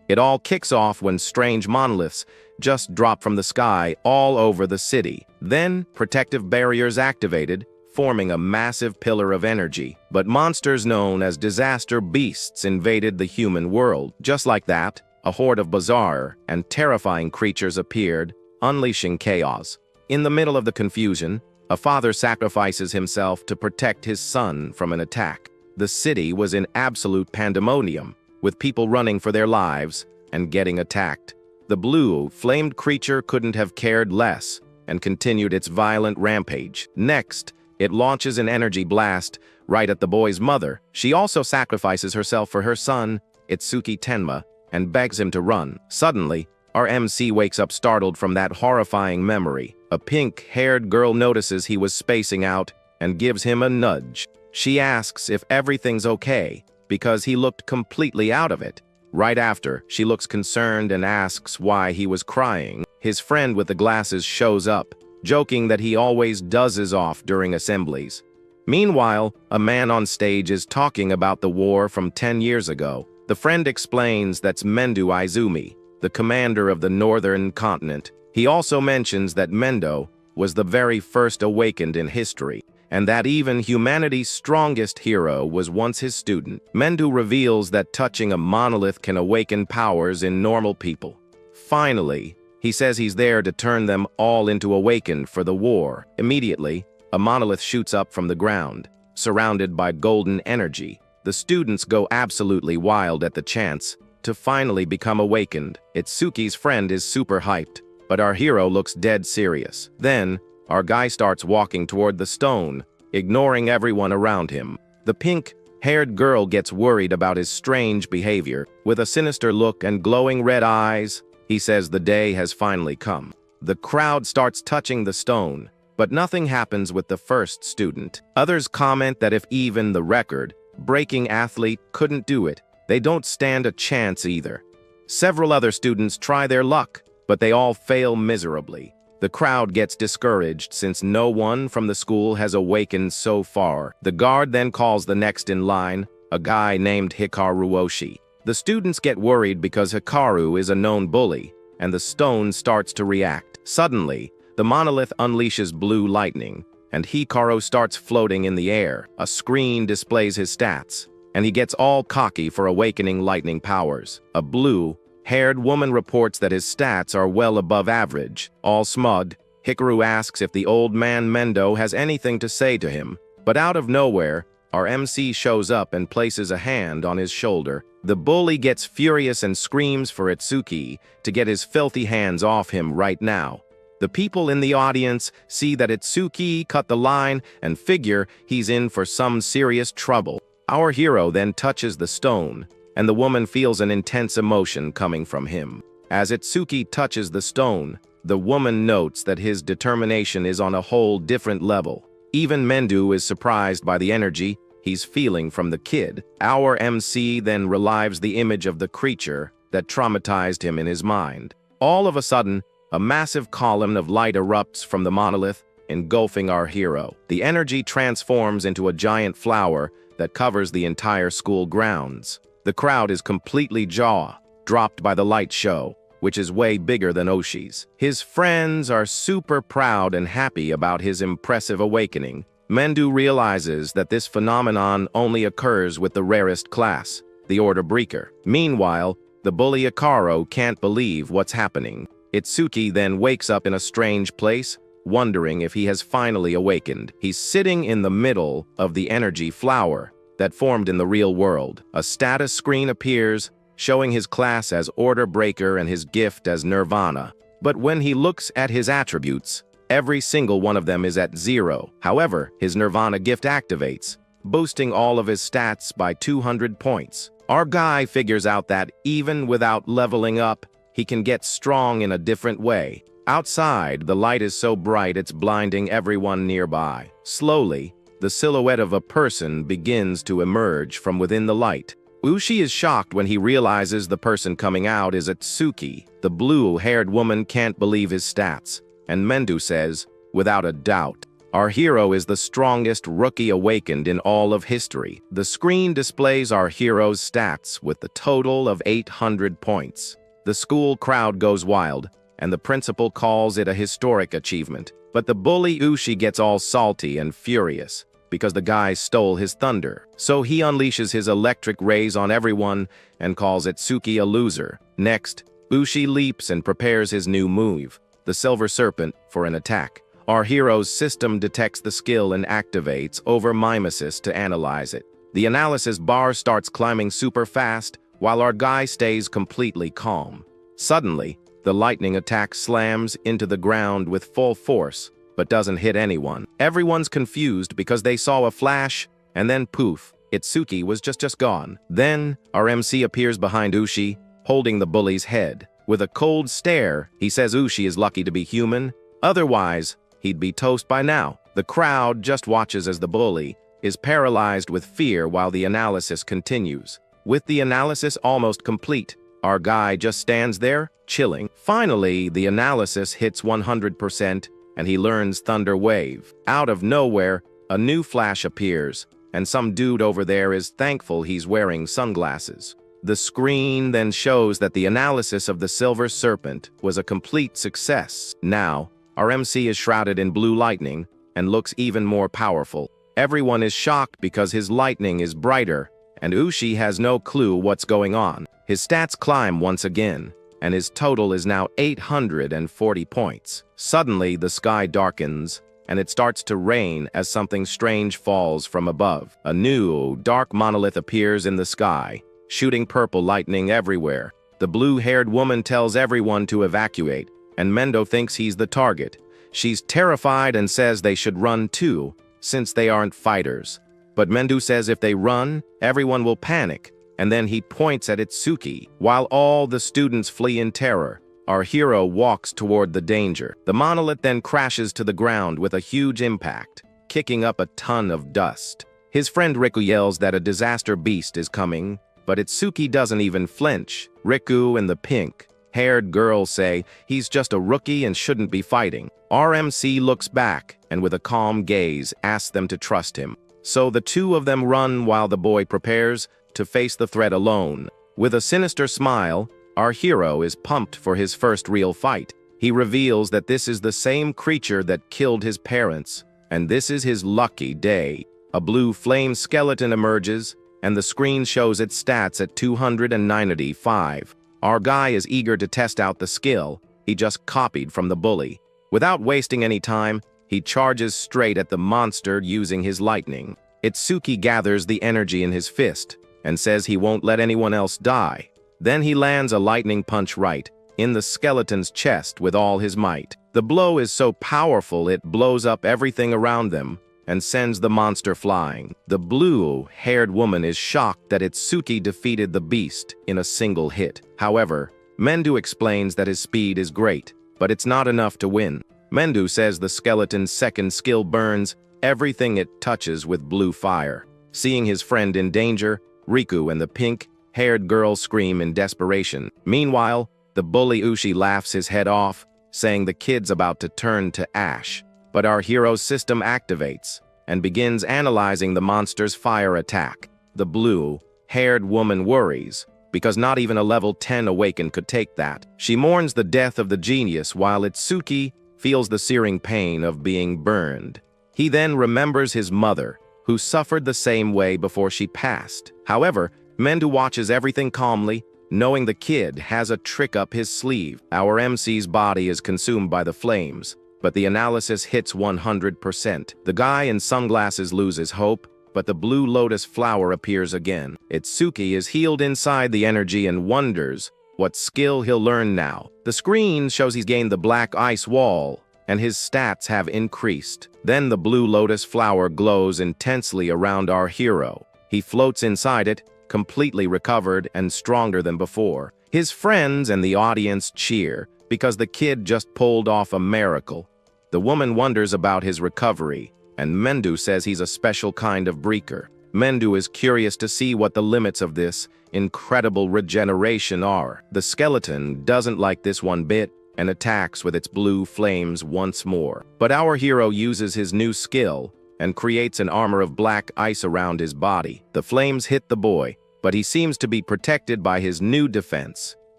It all kicks off when strange monoliths just drop from the sky all over the city. Then, protective barriers activated, forming a massive pillar of energy. But monsters known as disaster beasts invaded the human world. Just like that, a horde of bizarre and terrifying creatures appeared, unleashing chaos. In the middle of the confusion, a father sacrifices himself to protect his son from an attack. The city was in absolute pandemonium, with people running for their lives and getting attacked. The blue, flamed creature couldn't have cared less and continued its violent rampage. Next, it launches an energy blast right at the boy's mother. She also sacrifices herself for her son, Itsuki Tenma, and begs him to run. Suddenly, our MC wakes up startled from that horrifying memory. A pink-haired girl notices he was spacing out and gives him a nudge. She asks if everything's okay, because he looked completely out of it. Right after, she looks concerned and asks why he was crying. His friend with the glasses shows up, joking that he always dozes off during assemblies. Meanwhile, a man on stage is talking about the war from 10 years ago. The friend explains that's Mendo Izumi, the commander of the northern continent. He also mentions that Mendo was the very first awakened in history, and that even humanity's strongest hero was once his student. Mendo reveals that touching a monolith can awaken powers in normal people. Finally, he says he's there to turn them all into awakened for the war. Immediately, a monolith shoots up from the ground, surrounded by golden energy. The students go absolutely wild at the chance to finally become awakened. Itsuki's friend is super hyped, but our hero looks dead serious. Then, our guy starts walking toward the stone, ignoring everyone around him. The pink-haired girl gets worried about his strange behavior. With a sinister look and glowing red eyes, he says the day has finally come. The crowd starts touching the stone, but nothing happens with the first student. Others comment that if even the record-breaking athlete couldn't do it, they don't stand a chance either. Several other students try their luck, but they all fail miserably. The crowd gets discouraged since no one from the school has awakened so far. The guard then calls the next in line, a guy named Hikaru Oshi. The students get worried because Hikaru is a known bully, and the stone starts to react. Suddenly, the monolith unleashes blue lightning, and Hikaru starts floating in the air. A screen displays his stats, and he gets all cocky for awakening lightning powers. A blue-haired woman reports that his stats are well above average. All smug, Hikaru asks if the old man Mendo has anything to say to him, but out of nowhere, our MC shows up and places a hand on his shoulder. The bully gets furious and screams for Itsuki to get his filthy hands off him right now. The people in the audience see that Itsuki cut the line and figure he's in for some serious trouble. Our hero then touches the stone, and the woman feels an intense emotion coming from him. As Itsuki touches the stone, the woman notes that his determination is on a whole different level. Even Mendo is surprised by the energy he's feeling from the kid. Our MC then relives the image of the creature that traumatized him in his mind. All of a sudden, a massive column of light erupts from the monolith, engulfing our hero. The energy transforms into a giant flower that covers the entire school grounds. The crowd is completely jaw-dropped by the light show, which is way bigger than Oshi's. His friends are super proud and happy about his impressive awakening. Mendo realizes that this phenomenon only occurs with the rarest class, the Order Breaker. Meanwhile, the bully Hikaru can't believe what's happening. Itsuki then wakes up in a strange place, wondering if he has finally awakened. He's sitting in the middle of the energy flower that formed in the real world. A status screen appears, showing his class as Order Breaker and his gift as Nirvana. But when he looks at his attributes, every single one of them is at 0. However, his Nirvana gift activates, boosting all of his stats by 200 points. Our guy figures out that even without leveling up, he can get strong in a different way. Outside, the light is so bright it's blinding everyone nearby. Slowly, the silhouette of a person begins to emerge from within the light. Ushi is shocked when he realizes the person coming out is Itsuki. The blue-haired woman can't believe his stats, and Mendo says, without a doubt, Our hero is the strongest rookie awakened in all of history. The screen displays our hero's stats with the total of 800 points. The school crowd goes wild, and the principal calls it a historic achievement. But the bully Ushi gets all salty and furious because the guy stole his thunder. So he unleashes his electric rays on everyone and calls Itsuki a loser. Next, Ushi leaps and prepares his new move, the Silver Serpent, for an attack. Our hero's system detects the skill and activates over mimesis to analyze it. The analysis bar starts climbing super fast while our guy stays completely calm. Suddenly, the lightning attack slams into the ground with full force, but doesn't hit anyone. Everyone's confused because they saw a flash, and then poof, Itsuki was just gone. Then, our MC appears behind Ushi, holding the bully's head. With a cold stare, he says Ushi is lucky to be human, otherwise, he'd be toast by now. The crowd just watches as the bully is paralyzed with fear while the analysis continues. With the analysis almost complete, our guy just stands there, chilling. Finally, the analysis hits 100%, and he learns Thunder Wave. Out of nowhere, a new flash appears, and some dude over there is thankful he's wearing sunglasses. The screen then shows that the analysis of the Silver Serpent was a complete success. Now, our MC is shrouded in blue lightning and looks even more powerful. Everyone is shocked because his lightning is brighter, and Ushi has no clue what's going on. His stats climb once again, and his total is now 840 points. Suddenly, the sky darkens, and it starts to rain as something strange falls from above. A new, dark monolith appears in the sky, shooting purple lightning everywhere. The blue-haired woman tells everyone to evacuate, and Mendo thinks he's the target. She's terrified and says they should run too, since they aren't fighters. But Mendo says if they run, everyone will panic, and then he points at Itsuki. While all the students flee in terror, our hero walks toward the danger. The monolith then crashes to the ground with a huge impact, kicking up a ton of dust. His friend Riku yells that a disaster beast is coming, but Itsuki doesn't even flinch. Riku and the pink-haired girl say he's just a rookie and shouldn't be fighting. RMC looks back and with a calm gaze asks them to trust him. So the two of them run while the boy prepares to face the threat alone. With a sinister smile, our hero is pumped for his first real fight. He reveals that this is the same creature that killed his parents, and this is his lucky day. A blue flame skeleton emerges, and the screen shows its stats at 295. Our guy is eager to test out the skill he just copied from the bully. Without wasting any time, he charges straight at the monster using his lightning. Itsuki gathers the energy in his fist and says he won't let anyone else die. Then he lands a lightning punch right in the skeleton's chest with all his might. The blow is so powerful it blows up everything around them and sends the monster flying. The blue-haired woman is shocked that Itsuki defeated the beast in a single hit. However, Mendo explains that his speed is great, but it's not enough to win. Mendo says the skeleton's second skill burns everything it touches with blue fire. Seeing his friend in danger, Riku and the pink-haired girl scream in desperation. Meanwhile, the bully Ushi laughs his head off, saying the kid's about to turn to ash. But our hero's system activates and begins analyzing the monster's fire attack. The blue-haired woman worries, because not even a level 10 awakened could take that. She mourns the death of the genius while Itsuki feels the searing pain of being burned. He then remembers his mother, who suffered the same way before she passed. However, Mendo watches everything calmly, knowing the kid has a trick up his sleeve. Our MC's body is consumed by the flames, but the analysis hits 100%. The guy in sunglasses loses hope, but the blue lotus flower appears again. Itsuki is healed inside the energy and wonders what skill he'll learn now. The screen shows he's gained the black ice wall, and his stats have increased. Then the blue lotus flower glows intensely around our hero. He floats inside it, completely recovered and stronger than before. His friends and the audience cheer because the kid just pulled off a miracle. The woman wonders about his recovery, and Mendo says he's a special kind of breaker. Mendo is curious to see what the limits of this incredible regeneration are. The skeleton doesn't like this one bit, and attacks with its blue flames once more. But our hero uses his new skill and creates an armor of black ice around his body. The flames hit the boy, but he seems to be protected by his new defense.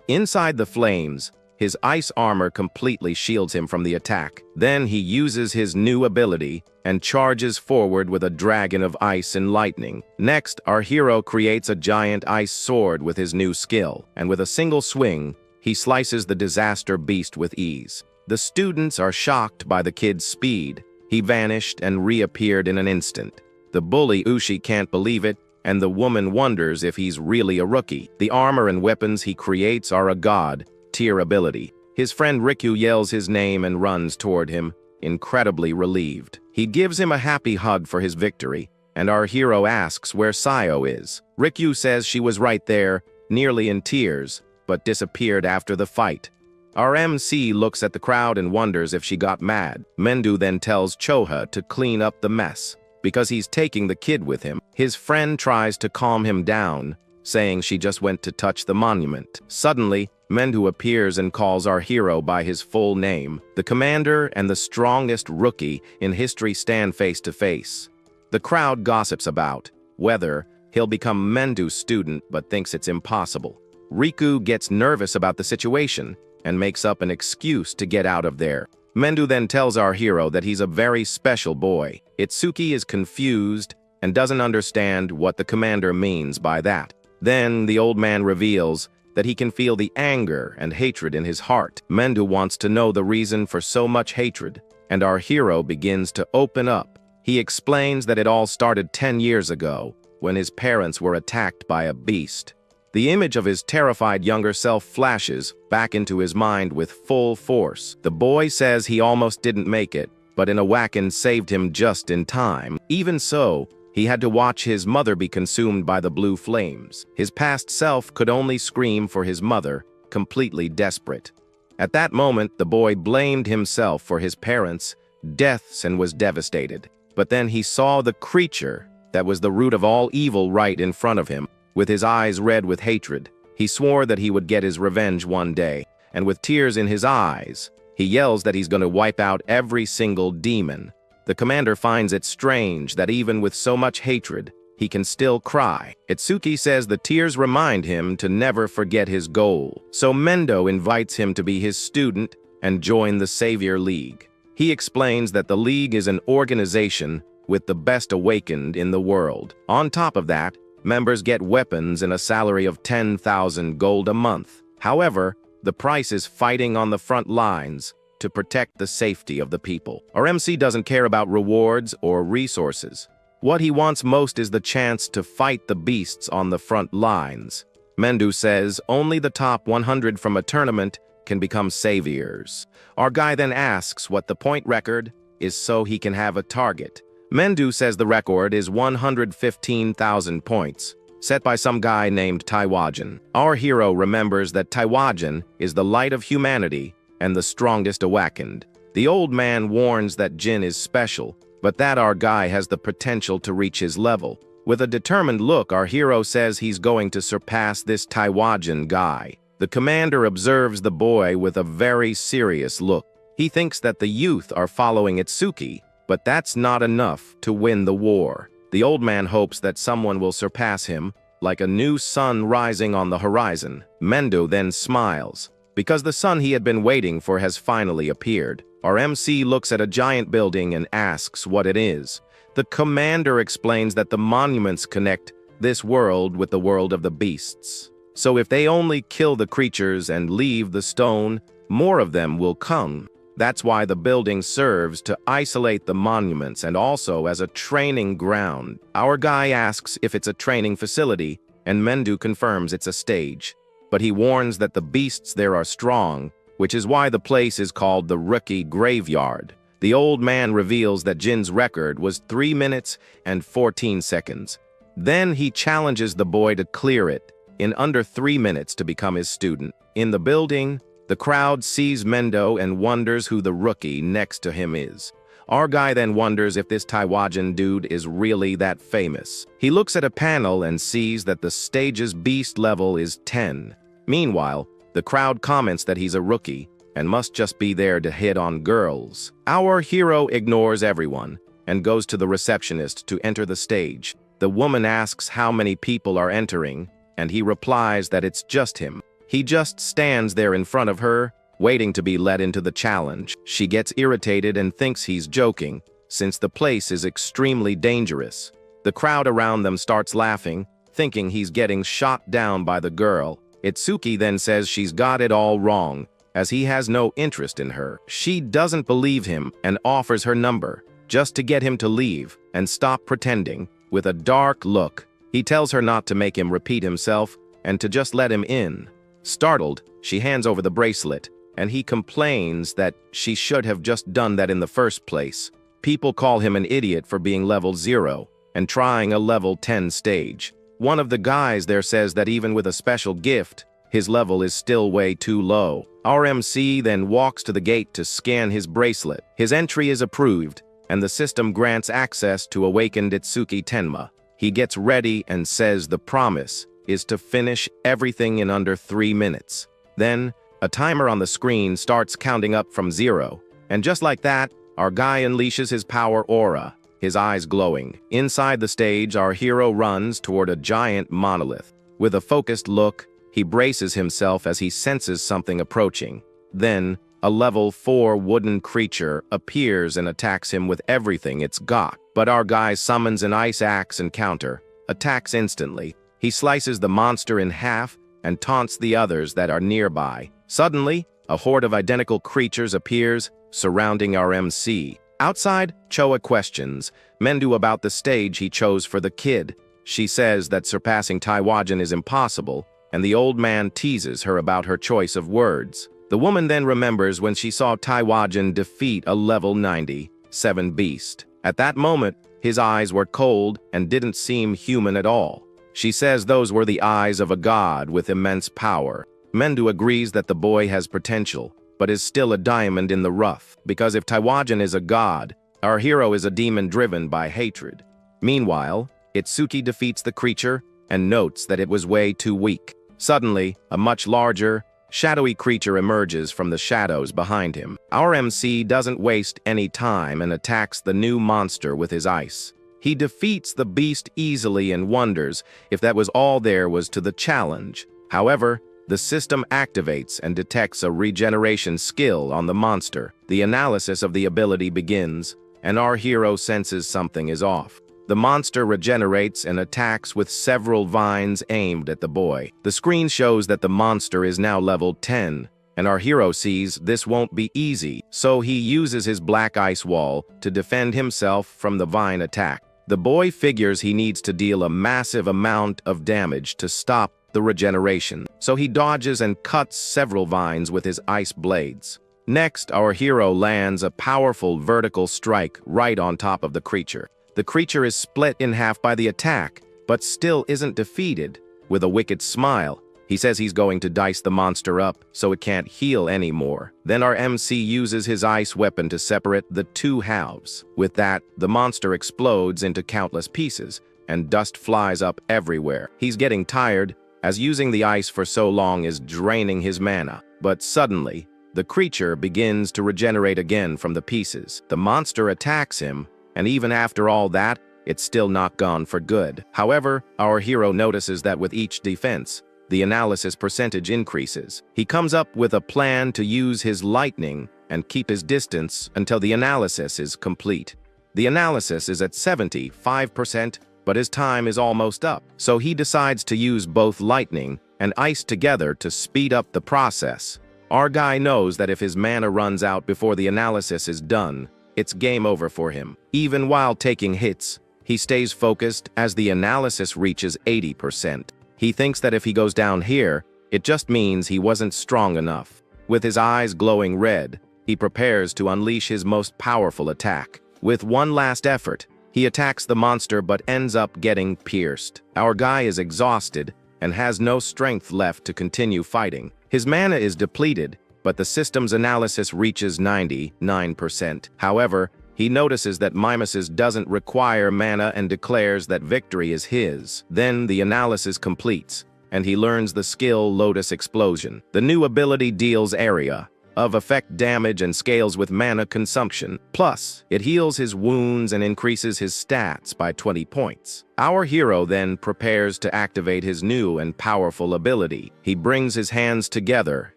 Inside the flames, his ice armor completely shields him from the attack. Then he uses his new ability and charges forward with a dragon of ice and lightning. Next, our hero creates a giant ice sword with his new skill, and with a single swing, he slices the disaster beast with ease. The students are shocked by the kid's speed. He vanished and reappeared in an instant. The bully Ushi can't believe it, and the woman wonders if he's really a rookie. The armor and weapons he creates are a god-tier ability. His friend Riku yells his name and runs toward him, incredibly relieved. He gives him a happy hug for his victory, and our hero asks where Sayo is. Riku says she was right there, nearly in tears, but disappeared after the fight. Our MC looks at the crowd and wonders if she got mad. Mendu then tells Choha to clean up the mess, because he's taking the kid with him. His friend tries to calm him down, saying she just went to touch the monument. Suddenly, Mendu appears and calls our hero by his full name. The commander and the strongest rookie in history stand face to face. The crowd gossips about whether he'll become Mendu's student but thinks it's impossible. Riku gets nervous about the situation and makes up an excuse to get out of there. Mendu then tells our hero that he's a very special boy. Itsuki is confused and doesn't understand what the commander means by that. Then the old man reveals that he can feel the anger and hatred in his heart. Mendu wants to know the reason for so much hatred, and our hero begins to open up. He explains that it all started 10 years ago, when his parents were attacked by a beast. The image of his terrified younger self flashes back into his mind with full force. The boy says he almost didn't make it, but an awakens saved him just in time. Even so, he had to watch his mother be consumed by the blue flames. His past self could only scream for his mother, completely desperate. At that moment, the boy blamed himself for his parents' deaths and was devastated. But then he saw the creature that was the root of all evil right in front of him. With his eyes red with hatred, he swore that he would get his revenge one day, and with tears in his eyes, he yells that he's going to wipe out every single demon. The commander finds it strange that even with so much hatred, he can still cry. Itsuki says the tears remind him to never forget his goal. So Mendo invites him to be his student and join the Savior League. He explains that the League is an organization with the best awakened in the world. On top of that, members get weapons and a salary of 10,000 gold a month. However, the price is fighting on the front lines to protect the safety of the people. Our MC doesn't care about rewards or resources. What he wants most is the chance to fight the beasts on the front lines. Mendu says only the top 100 from a tournament can become saviors. Our guy then asks what the point record is so he can have a target. Mendu says the record is 115,000 points, set by some guy named Taiwajan. Our hero remembers that Taiwajan is the light of humanity and the strongest awakened. The old man warns that Jin is special, but that our guy has the potential to reach his level. With a determined look, our hero says he's going to surpass this Taiwajan guy. The commander observes the boy with a very serious look. He thinks that the youth are following Itsuki, but that's not enough to win the war. The old man hopes that someone will surpass him, like a new sun rising on the horizon. Mendo then smiles, because the sun he had been waiting for has finally appeared. Our MC looks at a giant building and asks what it is. The commander explains that the monuments connect this world with the world of the beasts. So if they only kill the creatures and leave the stone, more of them will come. That's why the building serves to isolate the monuments and also as a training ground. Our guy asks if it's a training facility, and Mendu confirms it's a stage. But he warns that the beasts there are strong, which is why the place is called the Rookie Graveyard. The old man reveals that Jin's record was 3 minutes and 14 seconds. Then he challenges the boy to clear it in under 3 minutes to become his student. In the building, the crowd sees Mendo and wonders who the rookie next to him is. Our guy then wonders if this Taiwajan dude is really that famous. He looks at a panel and sees that the stage's beast level is 10. Meanwhile, the crowd comments that he's a rookie, and must just be there to hit on girls. Our hero ignores everyone and goes to the receptionist to enter the stage. The woman asks how many people are entering, and he replies that it's just him. He just stands there in front of her, waiting to be let into the challenge. She gets irritated and thinks he's joking, since the place is extremely dangerous. The crowd around them starts laughing, thinking he's getting shot down by the girl. Itsuki then says she's got it all wrong, as he has no interest in her. She doesn't believe him and offers her number, just to get him to leave and stop pretending. With a dark look, he tells her not to make him repeat himself and to just let him in. Startled, she hands over the bracelet, and he complains that she should have just done that in the first place. People call him an idiot for being level 0 and trying a level 10 stage. One of the guys there says that even with a special gift, his level is still way too low. Our MC then walks to the gate to scan his bracelet. His entry is approved, and the system grants access to awakened Itsuki Tenma. He gets ready and says the promise is to finish everything in under 3 minutes. Then, a timer on the screen starts counting up from 0, and just like that, our guy unleashes his power aura, his eyes glowing. Inside the stage, our hero runs toward a giant monolith. With a focused look, he braces himself as he senses something approaching. Then, a level 4 wooden creature appears and attacks him with everything it's got. But our guy summons an ice axe and counter, attacks instantly. He slices the monster in half and taunts the others that are nearby. Suddenly, a horde of identical creatures appears, surrounding our MC. Outside, Choa questions Mendu about the stage he chose for the kid. She says that surpassing Taiwajan is impossible, and the old man teases her about her choice of words. The woman then remembers when she saw Taiwajan defeat a level 97 beast. At that moment, his eyes were cold and didn't seem human at all. She says those were the eyes of a god with immense power. Mendu agrees that the boy has potential, but is still a diamond in the rough, because if Taiwajan is a god, our hero is a demon driven by hatred. Meanwhile, Itsuki defeats the creature and notes that it was way too weak. Suddenly, a much larger, shadowy creature emerges from the shadows behind him. Our MC doesn't waste any time and attacks the new monster with his ice. He defeats the beast easily and wonders if that was all there was to the challenge. However, the system activates and detects a regeneration skill on the monster. The analysis of the ability begins, and our hero senses something is off. The monster regenerates and attacks with several vines aimed at the boy. The screen shows that the monster is now level 10, and our hero sees this won't be easy, so he uses his black ice wall to defend himself from the vine attack. The boy figures he needs to deal a massive amount of damage to stop the regeneration, so he dodges and cuts several vines with his ice blades. Next, our hero lands a powerful vertical strike right on top of the creature. The creature is split in half by the attack, but still isn't defeated. With a wicked smile, he says he's going to dice the monster up so it can't heal anymore. Then our MC uses his ice weapon to separate the two halves. With that, the monster explodes into countless pieces, and dust flies up everywhere. He's getting tired, as using the ice for so long is draining his mana. But suddenly, the creature begins to regenerate again from the pieces. The monster attacks him, and even after all that, it's still not gone for good. However, our hero notices that with each defense, the analysis percentage increases. He comes up with a plan to use his lightning and keep his distance until the analysis is complete. The analysis is at 75%, but his time is almost up, so he decides to use both lightning and ice together to speed up the process. Our guy knows that if his mana runs out before the analysis is done, it's game over for him. Even while taking hits, he stays focused as the analysis reaches 80%. He thinks that if he goes down here, it just means he wasn't strong enough. With his eyes glowing red, he prepares to unleash his most powerful attack. With one last effort, he attacks the monster but ends up getting pierced. Our guy is exhausted and has no strength left to continue fighting. His mana is depleted, but the system's analysis reaches 99%. However, he notices that Mimesis doesn't require mana and declares that victory is his. Then the analysis completes, and he learns the skill Lotus Explosion. The new ability deals area, of effect damage and scales with mana consumption. Plus, it heals his wounds and increases his stats by 20 points. Our hero then prepares to activate his new and powerful ability. He brings his hands together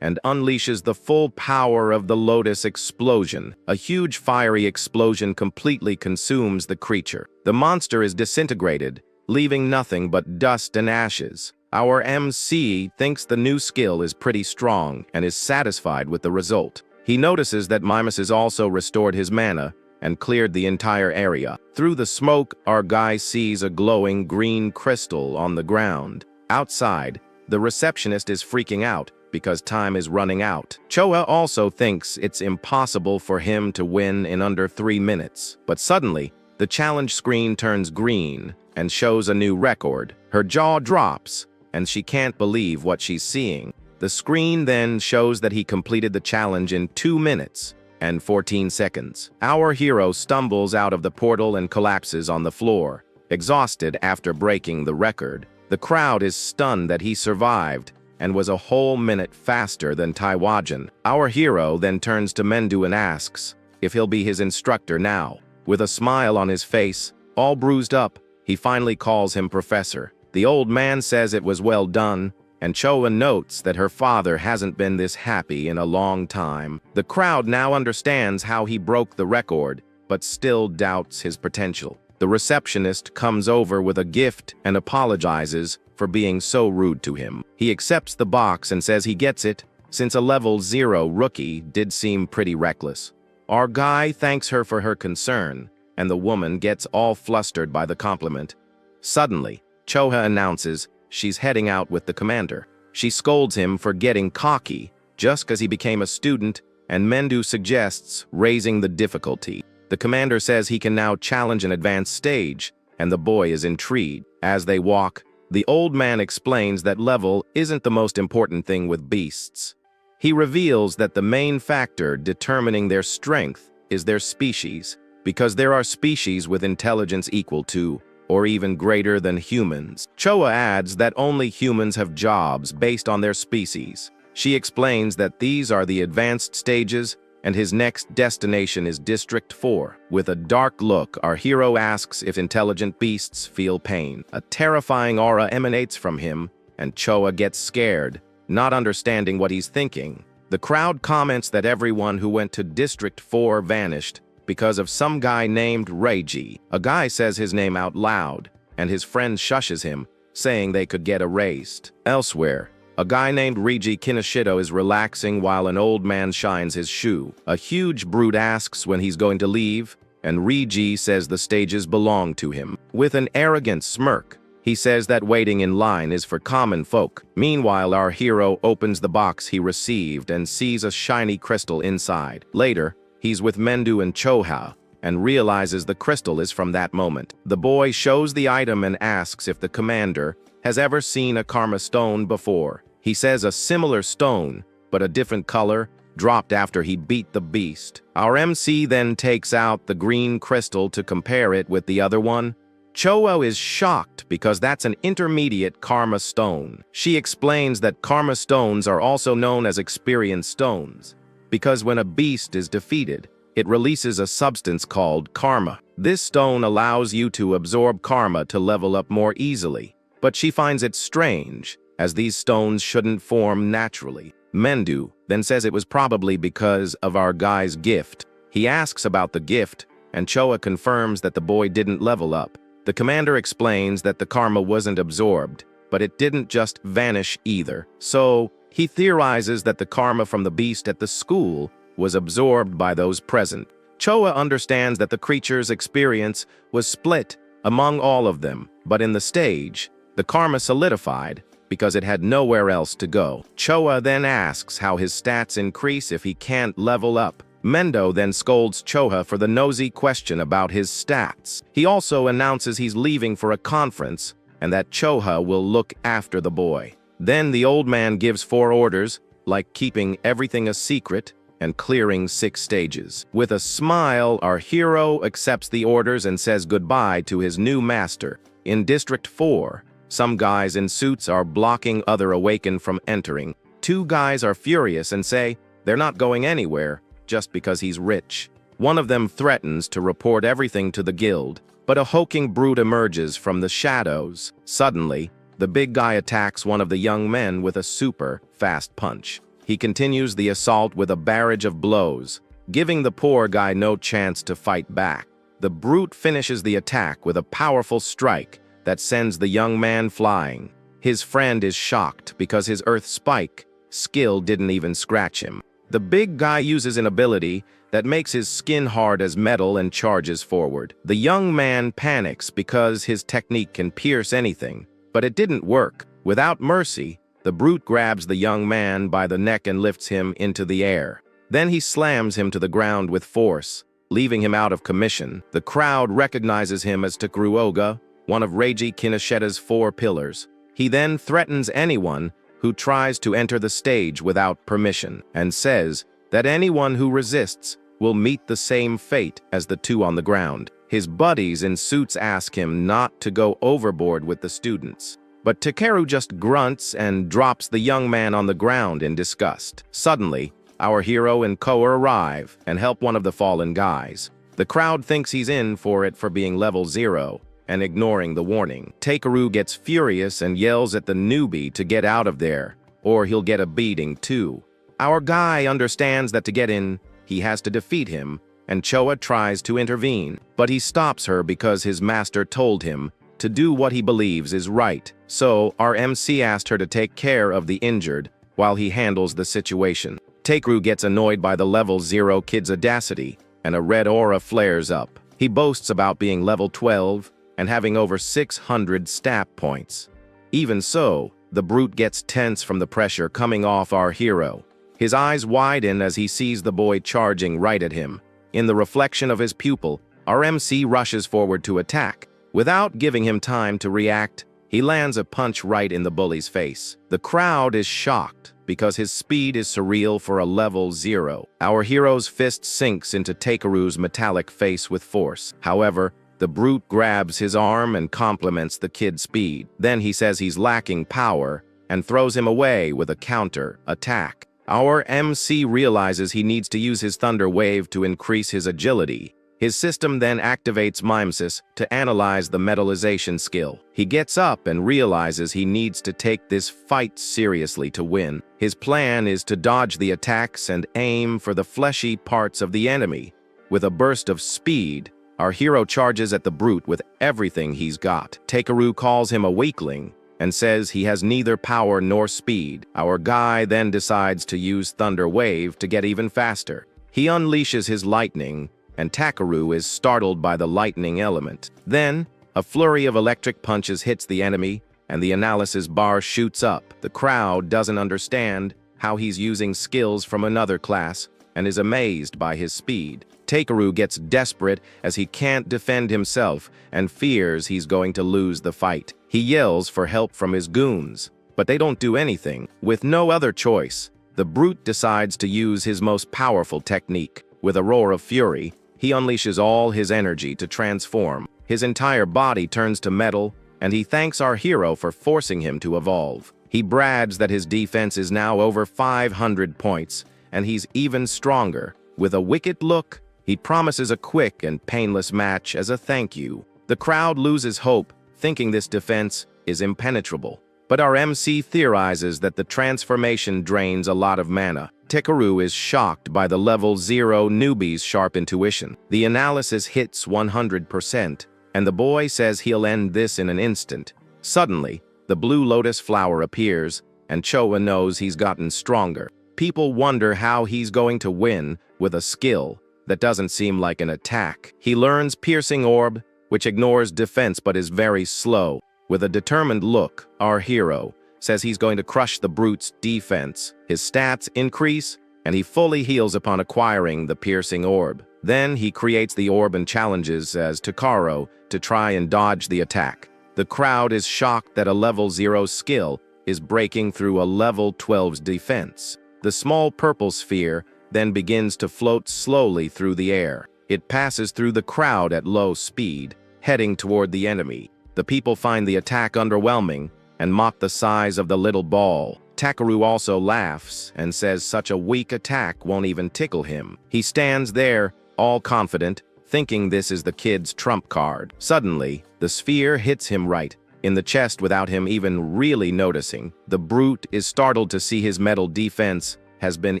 and unleashes the full power of the Lotus Explosion. A huge fiery explosion completely consumes the creature. The monster is disintegrated, leaving nothing but dust and ashes. Our MC thinks the new skill is pretty strong and is satisfied with the result. He notices that Mimas has also restored his mana and cleared the entire area. Through the smoke, our guy sees a glowing green crystal on the ground. Outside, the receptionist is freaking out because time is running out. Choa also thinks it's impossible for him to win in under 3 minutes. But suddenly, the challenge screen turns green and shows a new record. Her jaw drops, and she can't believe what she's seeing. The screen then shows that he completed the challenge in 2 minutes and 14 seconds. Our hero stumbles out of the portal and collapses on the floor, exhausted after breaking the record. The crowd is stunned that he survived and was a whole minute faster than Taiwajan. Our hero then turns to Mendu and asks if he'll be his instructor now. With a smile on his face, all bruised up, he finally calls him Professor. The old man says it was well done, and Choa notes that her father hasn't been this happy in a long time. The crowd now understands how he broke the record, but still doubts his potential. The receptionist comes over with a gift and apologizes for being so rude to him. He accepts the box and says he gets it, since a level 0 rookie did seem pretty reckless. Our guy thanks her for her concern, and the woman gets all flustered by the compliment. Suddenly, Choha announces she's heading out with the commander. She scolds him for getting cocky just because he became a student, and Mendu suggests raising the difficulty. The commander says he can now challenge an advanced stage, and the boy is intrigued. As they walk, the old man explains that level isn't the most important thing with beasts. He reveals that the main factor determining their strength is their species, because there are species with intelligence equal to or even greater than humans. Choa adds that only humans have jobs based on their species. She explains that these are the advanced stages, and his next destination is District 4. With a dark look, our hero asks if intelligent beasts feel pain. A terrifying aura emanates from him, and Choa gets scared, not understanding what he's thinking. The crowd comments that everyone who went to District 4 vanished because of some guy named Reiji. A guy says his name out loud, and his friend shushes him, saying they could get erased. Elsewhere, a guy named Reiji Kinoshido is relaxing while an old man shines his shoe. A huge brute asks when he's going to leave, and Reiji says the stages belong to him. With an arrogant smirk, he says that waiting in line is for common folk. Meanwhile, our hero opens the box he received and sees a shiny crystal inside. Later, he's with Mendu and Choha, and realizes the crystal is from that moment. The boy shows the item and asks if the commander has ever seen a karma stone before. He says a similar stone, but a different color, dropped after he beat the beast. Our MC then takes out the green crystal to compare it with the other one. Choa is shocked because that's an intermediate karma stone. She explains that karma stones are also known as experience stones, because when a beast is defeated, it releases a substance called karma. This stone allows you to absorb karma to level up more easily, but she finds it strange, as these stones shouldn't form naturally. Mendu then says it was probably because of our guy's gift. He asks about the gift, and Choa confirms that the boy didn't level up. The commander explains that the karma wasn't absorbed, but it didn't just vanish either. So, he theorizes that the karma from the beast at the school was absorbed by those present. Choa understands that the creature's experience was split among all of them, but in the stage, the karma solidified because it had nowhere else to go. Choa then asks how his stats increase if he can't level up. Mendo then scolds Choha for the nosy question about his stats. He also announces he's leaving for a conference and that Choha will look after the boy. Then the old man gives 4 orders, like keeping everything a secret and clearing 6 stages. With a smile, our hero accepts the orders and says goodbye to his new master. In District 4, some guys in suits are blocking other Awaken from entering. 2 guys are furious and say They're not going anywhere just because he's rich. One of them threatens to report everything to the guild, but a hulking brute emerges from the shadows. Suddenly, the big guy attacks one of the young men with a super fast punch. He continues the assault with a barrage of blows, giving the poor guy no chance to fight back. The brute finishes the attack with a powerful strike that sends the young man flying. His friend is shocked because his earth spike skill didn't even scratch him. The big guy uses an ability that makes his skin hard as metal and charges forward. The young man panics because his technique can pierce anything, but it didn't work. Without mercy, the brute grabs the young man by the neck and lifts him into the air. Then he slams him to the ground with force, leaving him out of commission. The crowd recognizes him as Takuruoga, one of Reiji Kineshita's 4 pillars. He then threatens anyone who tries to enter the stage without permission, and says that anyone who resists will meet the same fate as the 2 on the ground. His buddies in suits ask him not to go overboard with the students, but Takeru just grunts and drops the young man on the ground in disgust. Suddenly, our hero and Koa arrive and help one of the fallen guys. The crowd thinks he's in for it for being level 0 and ignoring the warning. Takeru gets furious and yells at the newbie to get out of there, or he'll get a beating too. Our guy understands that to get in, he has to defeat him, and Choa tries to intervene, but he stops her because his master told him to do what he believes is right. So our MC asked her to take care of the injured while he handles the situation. Takeru gets annoyed by the level 0 kid's audacity, and a red aura flares up. He boasts about being level 12 and having over 600 stat points. Even so, the brute gets tense from the pressure coming off our hero. His eyes widen as he sees the boy charging right at him. In the reflection of his pupil, our MC rushes forward to attack. Without giving him time to react, he lands a punch right in the bully's face. The crowd is shocked because his speed is surreal for a level 0. Our hero's fist sinks into Takeru's metallic face with force. However, the brute grabs his arm and compliments the kid's speed. Then he says he's lacking power and throws him away with a counter attack. Our MC realizes he needs to use his Thunder Wave to increase his agility. His system then activates Mimesis to analyze the metallization skill. He gets up and realizes he needs to take this fight seriously to win. His plan is to dodge the attacks and aim for the fleshy parts of the enemy. With a burst of speed, our hero charges at the brute with everything he's got. Takeru calls him a weakling and says he has neither power nor speed. Our guy then decides to use Thunder Wave to get even faster. He unleashes his lightning, and Takeru is startled by the lightning element. Then, a flurry of electric punches hits the enemy, and the analysis bar shoots up. The crowd doesn't understand how he's using skills from another class and is amazed by his speed. Takeru gets desperate as he can't defend himself and fears he's going to lose the fight. He yells for help from his goons, but they don't do anything. With no other choice, the brute decides to use his most powerful technique. With a roar of fury, he unleashes all his energy to transform. His entire body turns to metal, and he thanks our hero for forcing him to evolve. He brags that his defense is now over 500 points, and he's even stronger. With a wicked look, he promises a quick and painless match as a thank you. The crowd loses hope, thinking this defense is impenetrable. But our MC theorizes that the transformation drains a lot of mana. Takeru is shocked by the level 0 newbie's sharp intuition. The analysis hits 100%, and the boy says he'll end this in an instant. Suddenly, the blue lotus flower appears, and Choa knows he's gotten stronger. People wonder how he's going to win with a skill that doesn't seem like an attack. He learns Piercing Orb, which ignores defense but is very slow. With a determined look, our hero says he's going to crush the brute's defense. His stats increase, and he fully heals upon acquiring the Piercing Orb. Then he creates the orb and challenges as Takaro to try and dodge the attack. The crowd is shocked that a level 0 skill is breaking through a level 12's defense. The small purple sphere then begins to float slowly through the air. It passes through the crowd at low speed, heading toward the enemy. The people find the attack underwhelming and mock the size of the little ball. Takeru also laughs and says such a weak attack won't even tickle him. He stands there, all confident, thinking this is the kid's trump card. Suddenly, the sphere hits him right in the chest without him even really noticing. The brute is startled to see his metal defense has been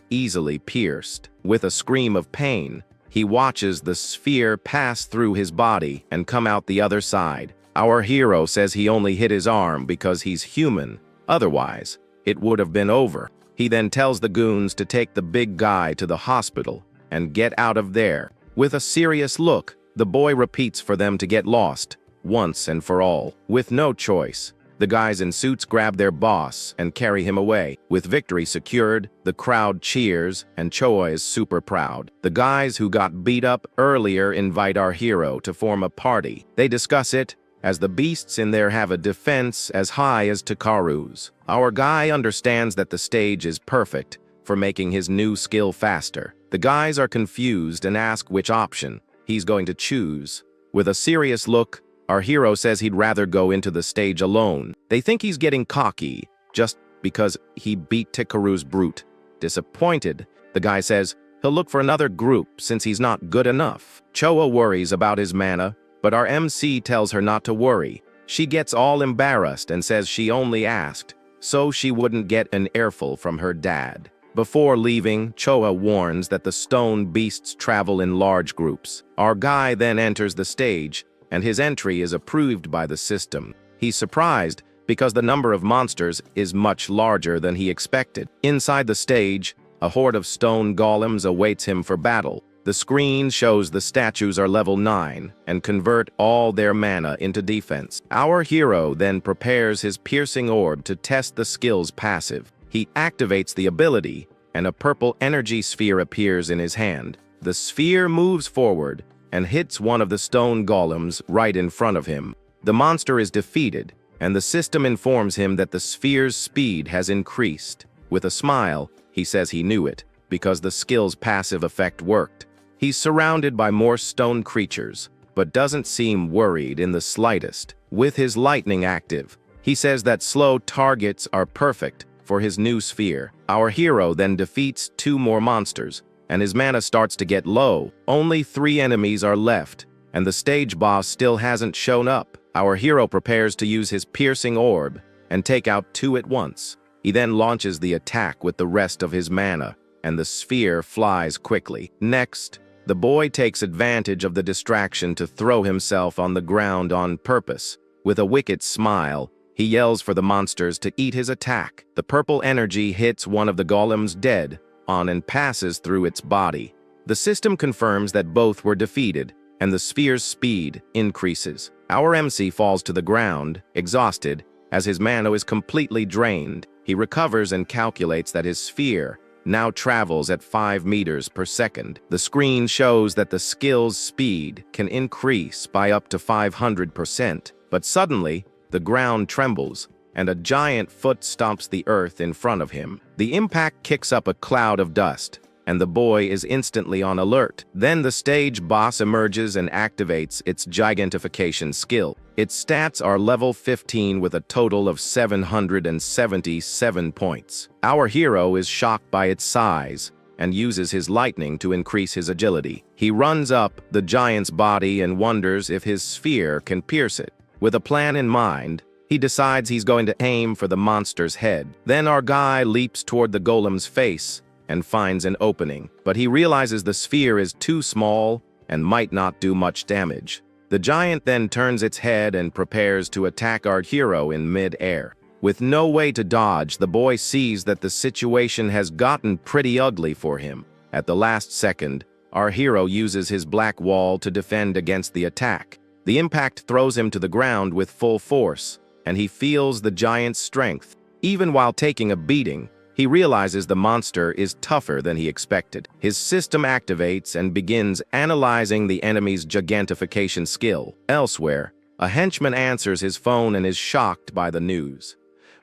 easily pierced. With a scream of pain, he watches the sphere pass through his body and come out the other side. Our hero says he only hit his arm because he's human. Otherwise, it would have been over. He then tells the goons to take the big guy to the hospital and get out of there. With a serious look, the boy repeats for them to get lost, once and for all. With no choice, the guys in suits grab their boss and carry him away. With victory secured, the crowd cheers and Choa is super proud. The guys who got beat up earlier invite our hero to form a party. They discuss it, as the beasts in there have a defense as high as Takaru's. Our guy understands that the stage is perfect for making his new skill faster. The guys are confused and ask which option he's going to choose. With a serious look, our hero says he'd rather go into the stage alone. They think he's getting cocky, just because he beat Takaru's brute. Disappointed, the guy says he'll look for another group since he's not good enough. Choa worries about his mana, but our MC tells her not to worry. She gets all embarrassed and says she only asked so she wouldn't get an earful from her dad. Before leaving, Choa warns that the stone beasts travel in large groups. Our guy then enters the stage, and his entry is approved by the system. He's surprised because the number of monsters is much larger than he expected. Inside the stage, a horde of stone golems awaits him for battle. The screen shows the statues are level 9 and convert all their mana into defense. Our hero then prepares his piercing orb to test the skill's passive. He activates the ability, and a purple energy sphere appears in his hand. The sphere moves forward and hits one of the stone golems right in front of him. The monster is defeated, and the system informs him that the sphere's speed has increased. With a smile, he says he knew it, because the skill's passive effect worked. He's surrounded by more stone creatures, but doesn't seem worried in the slightest. With his lightning active, he says that slow targets are perfect for his new sphere. Our hero then defeats 2 more monsters, and his mana starts to get low. Only 3 enemies are left, and the stage boss still hasn't shown up. Our hero prepares to use his piercing orb and take out 2 at once. He then launches the attack with the rest of his mana, and the sphere flies quickly. Next, the boy takes advantage of the distraction to throw himself on the ground on purpose. With a wicked smile, he yells for the monsters to eat his attack. The purple energy hits one of the golems dead on and passes through its body. The system confirms that both were defeated, and the sphere's speed increases. Our MC falls to the ground, exhausted, as his mana is completely drained. He recovers and calculates that his sphere now travels at 5 meters per second. The screen shows that the skill's speed can increase by up to 500%, but suddenly, the ground trembles, and a giant foot stomps the earth in front of him. The impact kicks up a cloud of dust, and the boy is instantly on alert. Then the stage boss emerges and activates its gigantification skill. Its stats are level 15 with a total of 777 points. Our hero is shocked by its size and uses his lightning to increase his agility. He runs up the giant's body and wonders if his sphere can pierce it. With a plan in mind, he decides he's going to aim for the monster's head. Then our guy leaps toward the golem's face and finds an opening, but he realizes the sphere is too small and might not do much damage. The giant then turns its head and prepares to attack our hero in mid-air. With no way to dodge, the boy sees that the situation has gotten pretty ugly for him. At the last second, our hero uses his black wall to defend against the attack. The impact throws him to the ground with full force, and he feels the giant's strength. Even while taking a beating, he realizes the monster is tougher than he expected. His system activates and begins analyzing the enemy's gigantification skill. Elsewhere, a henchman answers his phone and is shocked by the news.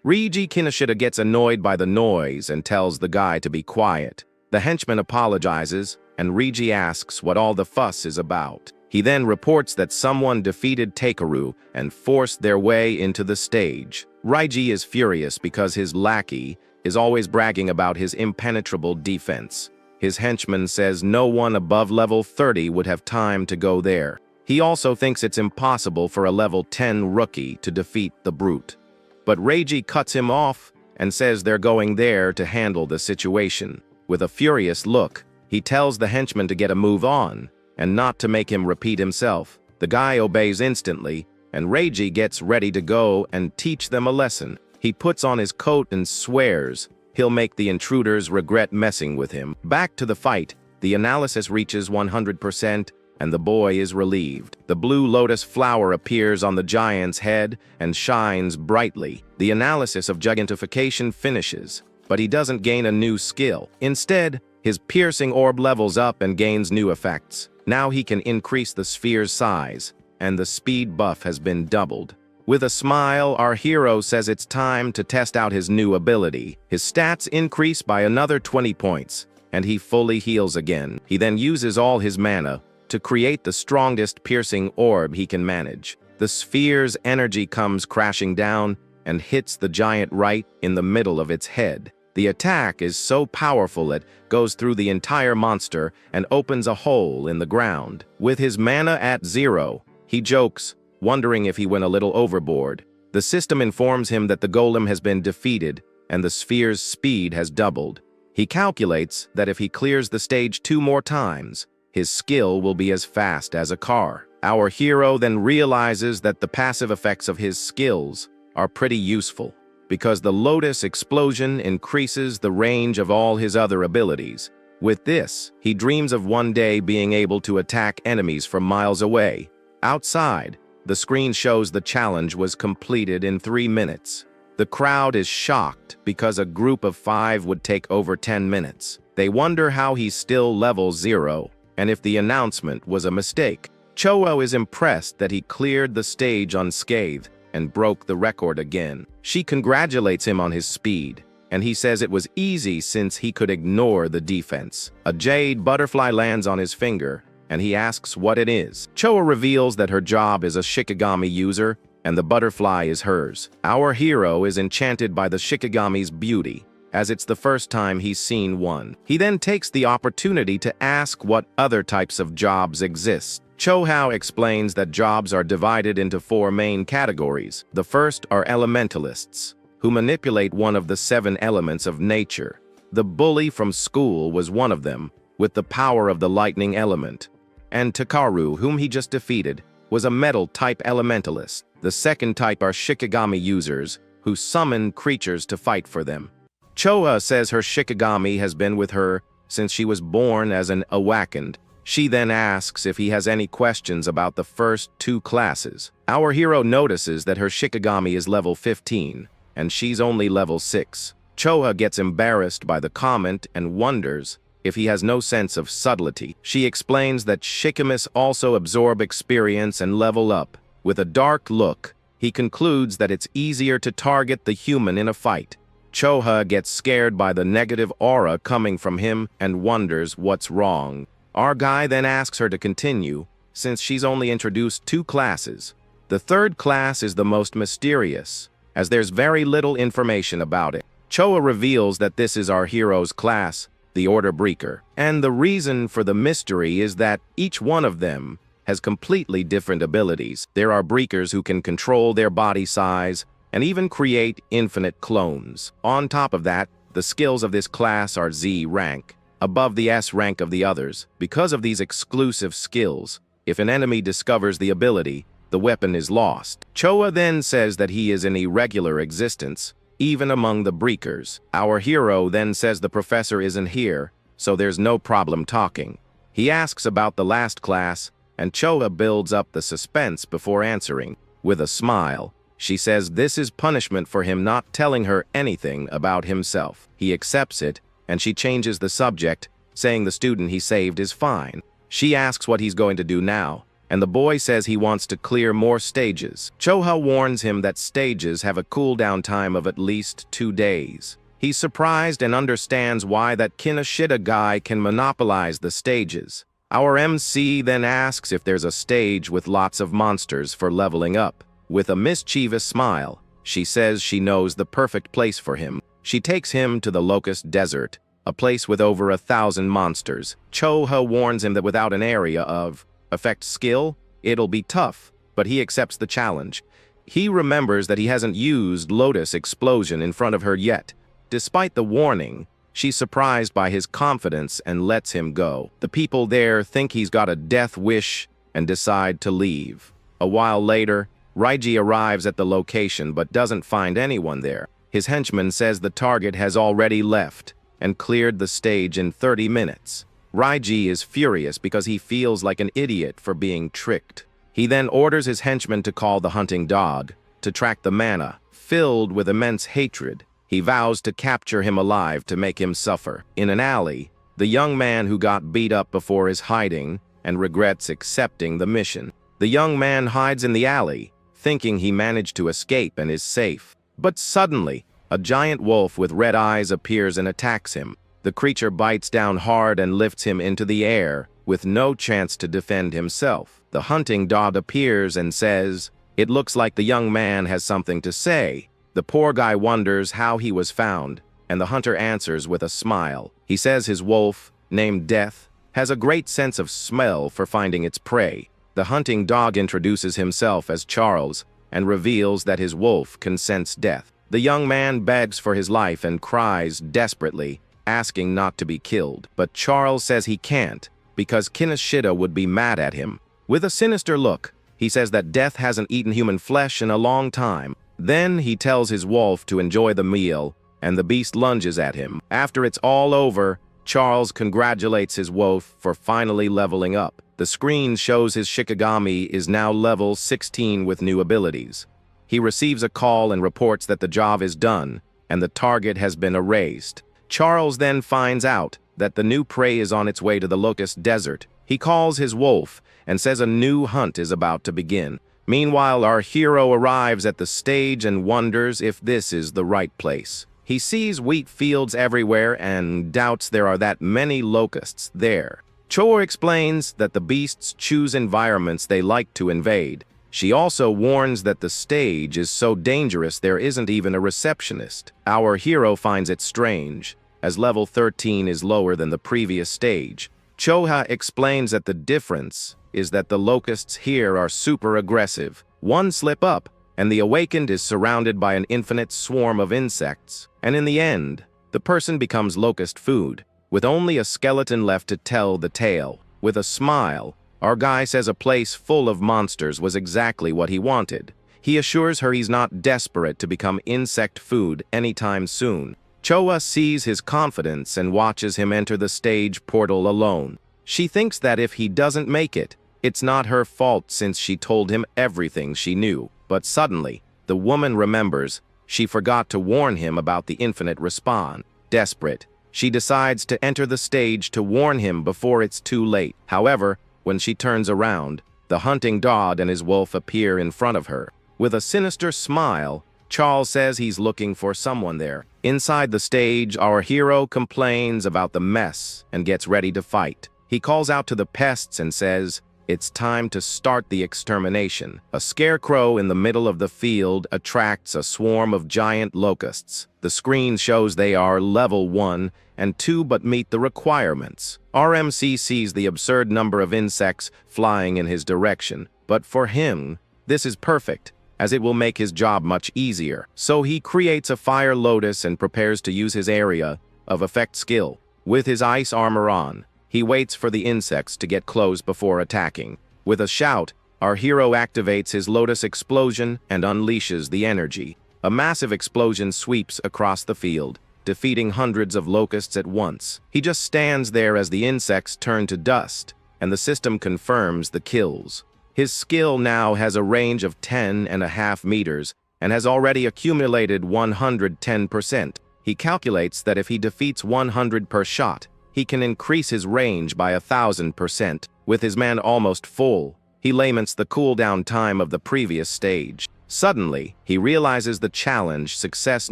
Reiji Kinoshita gets annoyed by the noise and tells the guy to be quiet. The henchman apologizes, and Reiji asks what all the fuss is about. He then reports that someone defeated Takeru and forced their way into the stage. Reiji is furious because his lackey is always bragging about his impenetrable defense. His henchman says no one above level 30 would have time to go there. He also thinks it's impossible for a level 10 rookie to defeat the brute. But Reiji cuts him off and says they're going there to handle the situation. With a furious look, he tells the henchman to get a move on and not to make him repeat himself. The guy obeys instantly, and Reiji gets ready to go and teach them a lesson. He puts on his coat and swears he'll make the intruders regret messing with him. Back to the fight, the analysis reaches 100%, and the boy is relieved. The blue lotus flower appears on the giant's head and shines brightly. The analysis of gigantification finishes, but he doesn't gain a new skill. Instead, his piercing orb levels up and gains new effects. Now he can increase the sphere's size, and the speed buff has been doubled. With a smile, our hero says it's time to test out his new ability. His stats increase by another 20 points, and he fully heals again. He then uses all his mana to create the strongest piercing orb he can manage. The sphere's energy comes crashing down and hits the giant right in the middle of its head. The attack is so powerful it goes through the entire monster and opens a hole in the ground. With his mana at 0, he jokes, wondering if he went a little overboard. The system informs him that the golem has been defeated and the sphere's speed has doubled. He calculates that if he clears the stage 2 more times, his skill will be as fast as a car. Our hero then realizes that the passive effects of his skills are pretty useful, because the Lotus explosion increases the range of all his other abilities. With this, he dreams of one day being able to attack enemies from miles away. Outside, the screen shows the challenge was completed in 3 minutes. The crowd is shocked because a group of 5 would take over 10 minutes. They wonder how he's still level 0, and if the announcement was a mistake. Choa is impressed that he cleared the stage unscathed and broke the record again. She congratulates him on his speed, and he says it was easy since he could ignore the defense. A jade butterfly lands on his finger, and he asks what it is. Choa reveals that her job is a Shikigami user, and the butterfly is hers. Our hero is enchanted by the Shikigami's beauty, as it's the first time he's seen one. He then takes the opportunity to ask what other types of jobs exist. Chohao explains that jobs are divided into 4 main categories. The first are elementalists, who manipulate one of the 7 elements of nature. The bully from school was one of them, with the power of the lightning element. And Takaru, whom he just defeated, was a metal-type elementalist. The second type are Shikigami users, who summon creatures to fight for them. Choa says her Shikigami has been with her since she was born as an awakened. She then asks if he has any questions about the first 2 classes. Our hero notices that her Shikigami is level 15, and she's only level 6. Choa gets embarrassed by the comment and wonders if he has no sense of subtlety. She explains that Shikimis also absorb experience and level up. With a dark look, he concludes that it's easier to target the human in a fight. Choha gets scared by the negative aura coming from him and wonders what's wrong. Our guy then asks her to continue, since she's only introduced 2 classes. The third class is the most mysterious, as there's very little information about it. Choa reveals that this is our hero's class, the Order Breaker, and the reason for the mystery is that each one of them has completely different abilities. There are Breakers who can control their body size and even create infinite clones. On top of that, the skills of this class are Z rank, above the S rank of the others. Because of these exclusive skills, if an enemy discovers the ability, the weapon is lost. Choa then says that he is in irregular existence, even among the Breakers. Our hero then says the professor isn't here, so there's no problem talking. He asks about the last class, and Choa builds up the suspense before answering. With a smile, she says this is punishment for him not telling her anything about himself. He accepts it, and she changes the subject, saying the student he saved is fine. She asks what he's going to do now, and the boy says he wants to clear more stages. Choha warns him that stages have a cooldown time of at least 2 days. He's surprised and understands why that Kinoshita guy can monopolize the stages. Our MC then asks if there's a stage with lots of monsters for leveling up. With a mischievous smile, she says she knows the perfect place for him. She takes him to the Locust Desert, a place with over 1,000 monsters. Cho-ha warns him that without an area of effect skill, it'll be tough, but he accepts the challenge. He remembers that he hasn't used Lotus Explosion in front of her yet. Despite the warning, she's surprised by his confidence and lets him go. The people there think he's got a death wish and decide to leave. A while later, Raiji arrives at the location but doesn't find anyone there. His henchman says the target has already left and cleared the stage in 30 minutes. Raiji is furious because he feels like an idiot for being tricked. He then orders his henchman to call the hunting dog to track the mana. Filled with immense hatred, he vows to capture him alive to make him suffer. In an alley, the young man who got beat up before is hiding and regrets accepting the mission. The young man hides in the alley, thinking he managed to escape and is safe. But suddenly, a giant wolf with red eyes appears and attacks him. The creature bites down hard and lifts him into the air, with no chance to defend himself. The hunting dog appears and says, "It looks like the young man has something to say." The poor guy wonders how he was found, and the hunter answers with a smile. He says his wolf, named Death, has a great sense of smell for finding its prey. The hunting dog introduces himself as Charles and reveals that his wolf can sense death. The young man begs for his life and cries desperately, asking not to be killed. But Charles says he can't, because Kinoshita would be mad at him. With a sinister look, he says that Death hasn't eaten human flesh in a long time. Then he tells his wolf to enjoy the meal, and the beast lunges at him. After it's all over, Charles congratulates his wolf for finally leveling up. The screen shows his Shikigami is now level 16 with new abilities. He receives a call and reports that the job is done, and the target has been erased. Charles then finds out that the new prey is on its way to the Locust Desert. He calls his wolf and says a new hunt is about to begin. Meanwhile, our hero arrives at the stage and wonders if this is the right place. He sees wheat fields everywhere and doubts there are that many locusts there. Cho explains that the beasts choose environments they like to invade. She also warns that the stage is so dangerous there isn't even a receptionist. Our hero finds it strange, as level 13 is lower than the previous stage. Choha explains that the difference is that the locusts here are super aggressive. One slip up, and the awakened is surrounded by an infinite swarm of insects. And in the end, the person becomes locust food, with only a skeleton left to tell the tale. With a smile, our guy says a place full of monsters was exactly what he wanted. He assures her he's not desperate to become insect food anytime soon. Choa sees his confidence and watches him enter the stage portal alone. She thinks that if he doesn't make it, it's not her fault since she told him everything she knew. But suddenly, the woman remembers she forgot to warn him about the infinite respawn. Desperate, she decides to enter the stage to warn him before it's too late. However, when she turns around, the hunting dog and his wolf appear in front of her. With a sinister smile, Charles says he's looking for someone there. Inside the stage, our hero complains about the mess and gets ready to fight. He calls out to the pests and says, "It's time to start the extermination." A scarecrow in the middle of the field attracts a swarm of giant locusts. The screen shows they are level 1 and 2 but meet the requirements. RMC sees the absurd number of insects flying in his direction, but for him, this is perfect, as it will make his job much easier. So he creates a fire lotus and prepares to use his area of effect skill. With his ice armor on, he waits for the insects to get close before attacking. With a shout, our hero activates his Lotus Explosion and unleashes the energy. A massive explosion sweeps across the field, defeating hundreds of locusts at once. He just stands there as the insects turn to dust, and the system confirms the kills. His skill now has a range of 10.5 meters and has already accumulated 110%. He calculates that if he defeats 100 per shot, he can increase his range by 1,000%. With his man almost full, he laments the cooldown time of the previous stage. Suddenly, he realizes the challenge success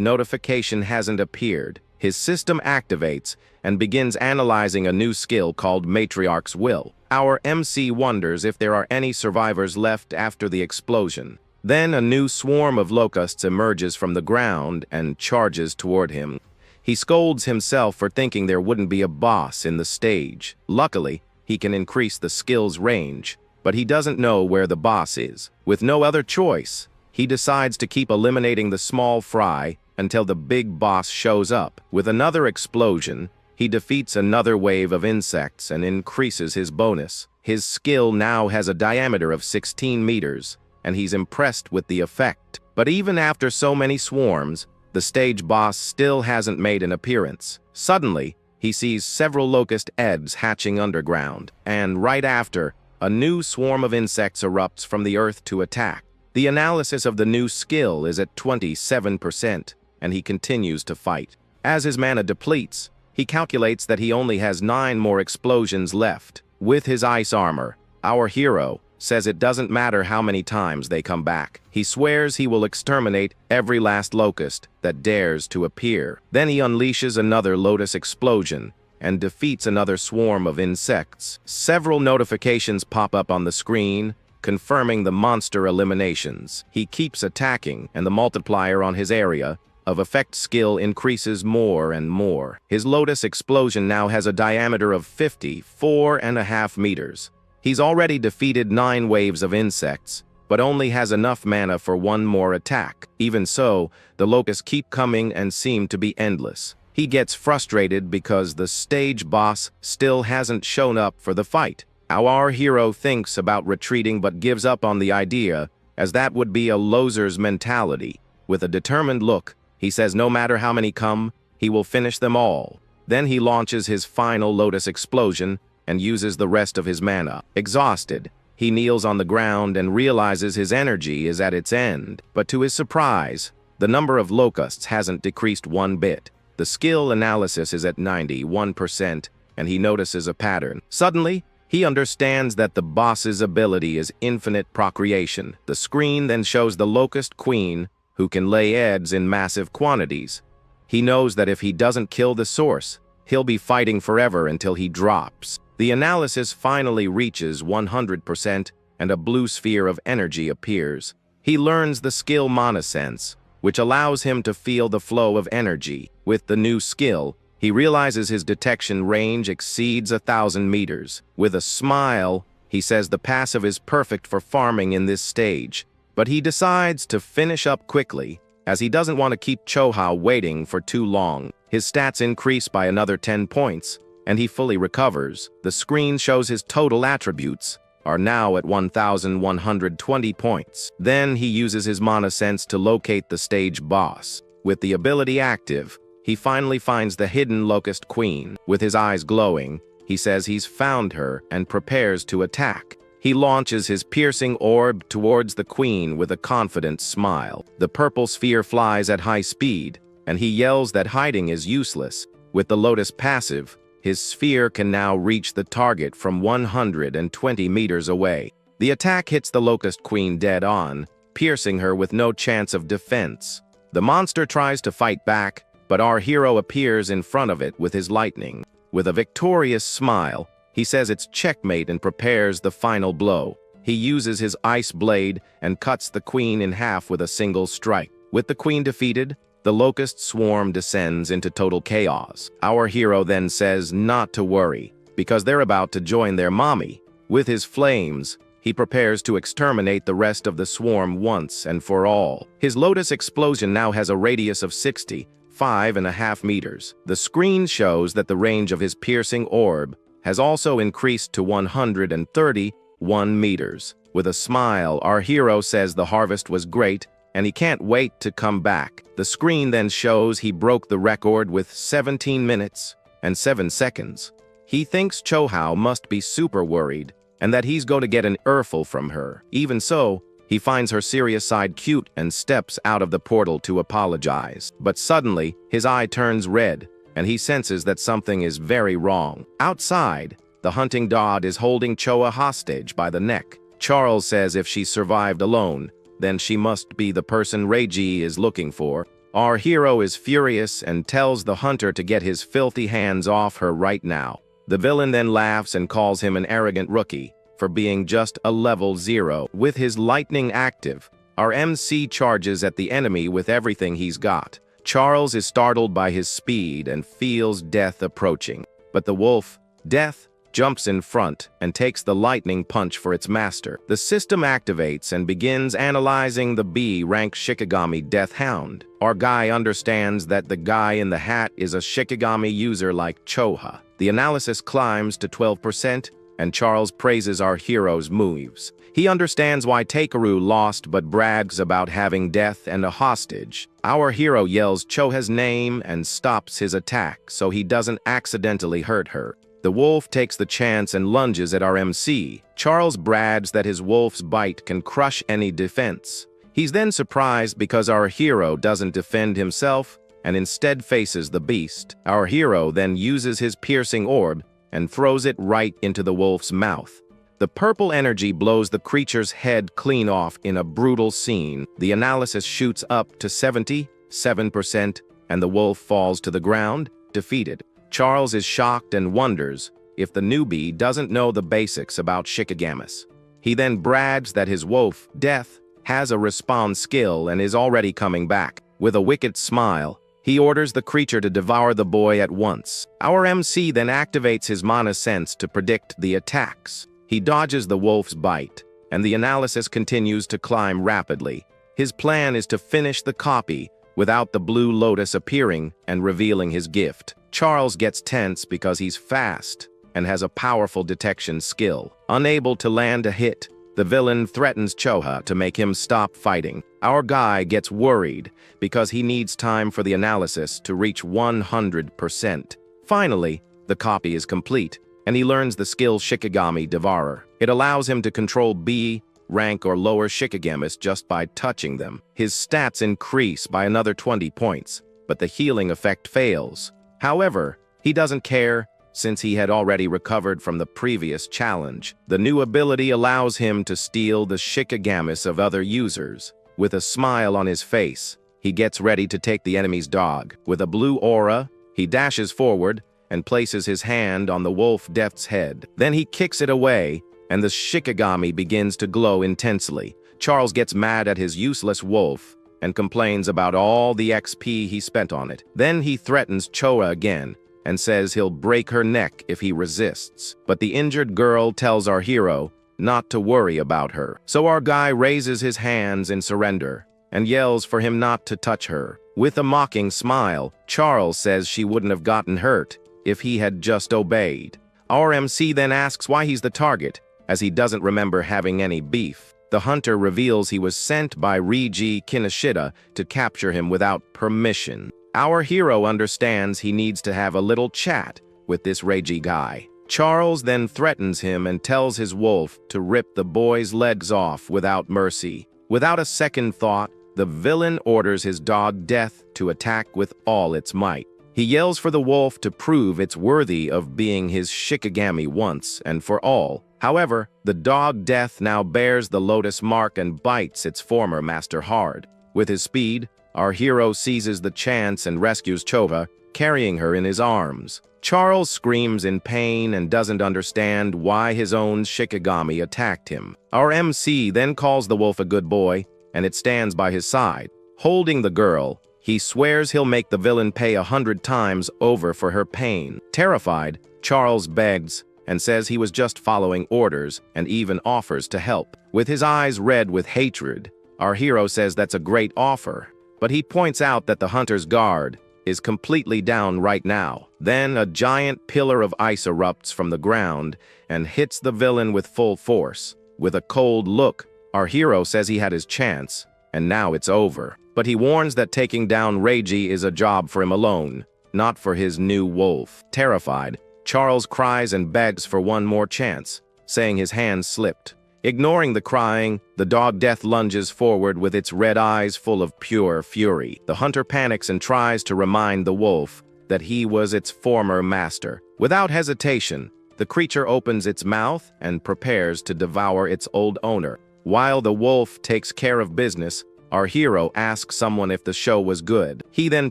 notification hasn't appeared. His system activates and begins analyzing a new skill called Matriarch's Will. Our MC wonders if there are any survivors left after the explosion. Then a new swarm of locusts emerges from the ground and charges toward him. He scolds himself for thinking there wouldn't be a boss in the stage. Luckily, he can increase the skill's range, but he doesn't know where the boss is. With no other choice, he decides to keep eliminating the small fry until the big boss shows up. With another explosion, he defeats another wave of insects and increases his bonus. His skill now has a diameter of 16 meters, and he's impressed with the effect. But even after so many swarms, the stage boss still hasn't made an appearance. Suddenly, he sees several locust eggs hatching underground, and right after, a new swarm of insects erupts from the earth to attack. The analysis of the new skill is at 27%, and he continues to fight. As his mana depletes, he calculates that he only has 9 more explosions left. With his ice armor, our hero says it doesn't matter how many times they come back. He swears he will exterminate every last locust that dares to appear. Then he unleashes another lotus explosion and defeats another swarm of insects. Several notifications pop up on the screen, confirming the monster eliminations. He keeps attacking, and the multiplier on his area of effect skill increases more and more. His lotus explosion now has a diameter of 54.5 meters. He's already defeated 9 waves of insects, but only has enough mana for 1 more attack. Even so, the locusts keep coming and seem to be endless. He gets frustrated because the stage boss still hasn't shown up for the fight. Our hero thinks about retreating but gives up on the idea, as that would be a loser's mentality. With a determined look, he says no matter how many come, he will finish them all. Then he launches his final lotus explosion and uses the rest of his mana. Exhausted, he kneels on the ground and realizes his energy is at its end. But to his surprise, the number of locusts hasn't decreased 1 bit. The skill analysis is at 91%, and he notices a pattern. Suddenly, he understands that the boss's ability is infinite procreation. The screen then shows the locust queen, who can lay eggs in massive quantities. He knows that if he doesn't kill the source, he'll be fighting forever until he drops. The analysis finally reaches 100%, and a blue sphere of energy appears. He learns the skill Mana Sense, which allows him to feel the flow of energy. With the new skill, he realizes his detection range exceeds 1,000 meters. With a smile, he says the passive is perfect for farming in this stage, but he decides to finish up quickly, as he doesn't want to keep Choha waiting for too long. His stats increase by another 10 points, and he fully recovers. The screen shows his total attributes are now at 1,120 points. Then he uses his Mana Sense to locate the stage boss. With the ability active, he finally finds the hidden Locust Queen. With his eyes glowing, he says he's found her and prepares to attack. He launches his piercing orb towards the queen with a confident smile. The purple sphere flies at high speed, and he yells that hiding is useless. With the Lotus passive, his sphere can now reach the target from 120 meters away. The attack hits the Locust Queen dead on, piercing her with no chance of defense. The monster tries to fight back, but our hero appears in front of it with his lightning. With a victorious smile, he says it's checkmate and prepares the final blow. He uses his ice blade and cuts the queen in half with a single strike. With the queen defeated, the locust swarm descends into total chaos. Our hero then says not to worry, because they're about to join their mommy. With his flames, he prepares to exterminate the rest of the swarm once and for all. His lotus explosion now has a radius of 65.5 meters. The screen shows that the range of his piercing orb has also increased to 131 meters. With a smile, our hero says the harvest was great, and he can't wait to come back. The screen then shows he broke the record with 17 minutes and 7 seconds. He thinks Chohao must be super worried, and that he's going to get an earful from her. Even so, he finds her serious side cute and steps out of the portal to apologize. But suddenly, his eye turns red, and he senses that something is very wrong. Outside, the hunting dog is holding Choa hostage by the neck. Charles says if she survived alone, then she must be the person Reiji is looking for. Our hero is furious and tells the hunter to get his filthy hands off her right now. The villain then laughs and calls him an arrogant rookie for being just a level 0. With his lightning active, Our MC charges at the enemy with everything he's got. Charles is startled by his speed and feels death approaching. But the wolf, Death, jumps in front and takes the lightning punch for its master. The system activates and begins analyzing the B-rank Shikigami Death Hound. Our guy understands that the guy in the hat is a Shikigami user like Choha. The analysis climbs to 12%, and Charles praises our hero's moves. He understands why Takeru lost but brags about having death and a hostage. Our hero yells Choha's name and stops his attack so he doesn't accidentally hurt her. The wolf takes the chance and lunges at our MC. Charles brags that his wolf's bite can crush any defense. He's then surprised because our hero doesn't defend himself and instead faces the beast. Our hero then uses his piercing orb and throws it right into the wolf's mouth. The purple energy blows the creature's head clean off in a brutal scene. The analysis shoots up to 77%, and the wolf falls to the ground, defeated. Charles is shocked and wonders if the newbie doesn't know the basics about Shikigamis. He then brags that his wolf, Death, has a respawn skill and is already coming back. With a wicked smile, he orders the creature to devour the boy at once. Our MC then activates his mana sense to predict the attacks. He dodges the wolf's bite, and the analysis continues to climb rapidly. His plan is to finish the copy without the blue lotus appearing and revealing his gift. Charles gets tense because he's fast and has a powerful detection skill. Unable to land a hit, the villain threatens Choha to make him stop fighting. Our guy gets worried because he needs time for the analysis to reach 100%. Finally, the copy is complete, and he learns the skill Shikigami Devourer. It allows him to control B, rank or lower Shikigamis just by touching them. His stats increase by another 20 points, but the healing effect fails. However, he doesn't care since he had already recovered from the previous challenge. The new ability allows him to steal the Shikigamis of other users. With a smile on his face, he gets ready to take the enemy's dog. With a blue aura, he dashes forward and places his hand on the wolf Death's head. Then he kicks it away, and the Shikigami begins to glow intensely. Charles gets mad at his useless wolf and complains about all the XP he spent on it. Then he threatens Choa again and says he'll break her neck if he resists. But the injured girl tells our hero not to worry about her. So our guy raises his hands in surrender and yells for him not to touch her. With a mocking smile, Charles says she wouldn't have gotten hurt if he had just obeyed. Our MC then asks why he's the target, as he doesn't remember having any beef. The hunter reveals he was sent by Reiji Kinoshita to capture him without permission. Our hero understands he needs to have a little chat with this Reiji guy. Charles then threatens him and tells his wolf to rip the boy's legs off without mercy. Without a second thought, the villain orders his dog Death to attack with all its might. He yells for the wolf to prove it's worthy of being his Shikigami once and for all. However, the dog Death now bears the lotus mark and bites its former master hard. With his speed, our hero seizes the chance and rescues Choha, carrying her in his arms. Charles screams in pain and doesn't understand why his own Shikigami attacked him. Our MC then calls the wolf a good boy, and it stands by his side. Holding the girl, he swears he'll make the villain pay 100 times over for her pain. Terrified, Charles begs and says he was just following orders and even offers to help. With his eyes red with hatred, our hero says that's a great offer, but he points out that the hunter's guard is completely down right now. Then a giant pillar of ice erupts from the ground and hits the villain with full force. With a cold look, our hero says he had his chance, and now it's over. But he warns that taking down Reiji is a job for him alone, not for his new wolf. Terrified, Charles cries and begs for one more chance, saying his hand slipped. Ignoring the crying, the dog Death lunges forward with its red eyes full of pure fury. The hunter panics and tries to remind the wolf that he was its former master. Without hesitation, the creature opens its mouth and prepares to devour its old owner. While the wolf takes care of business, our hero asks someone if the show was good. He then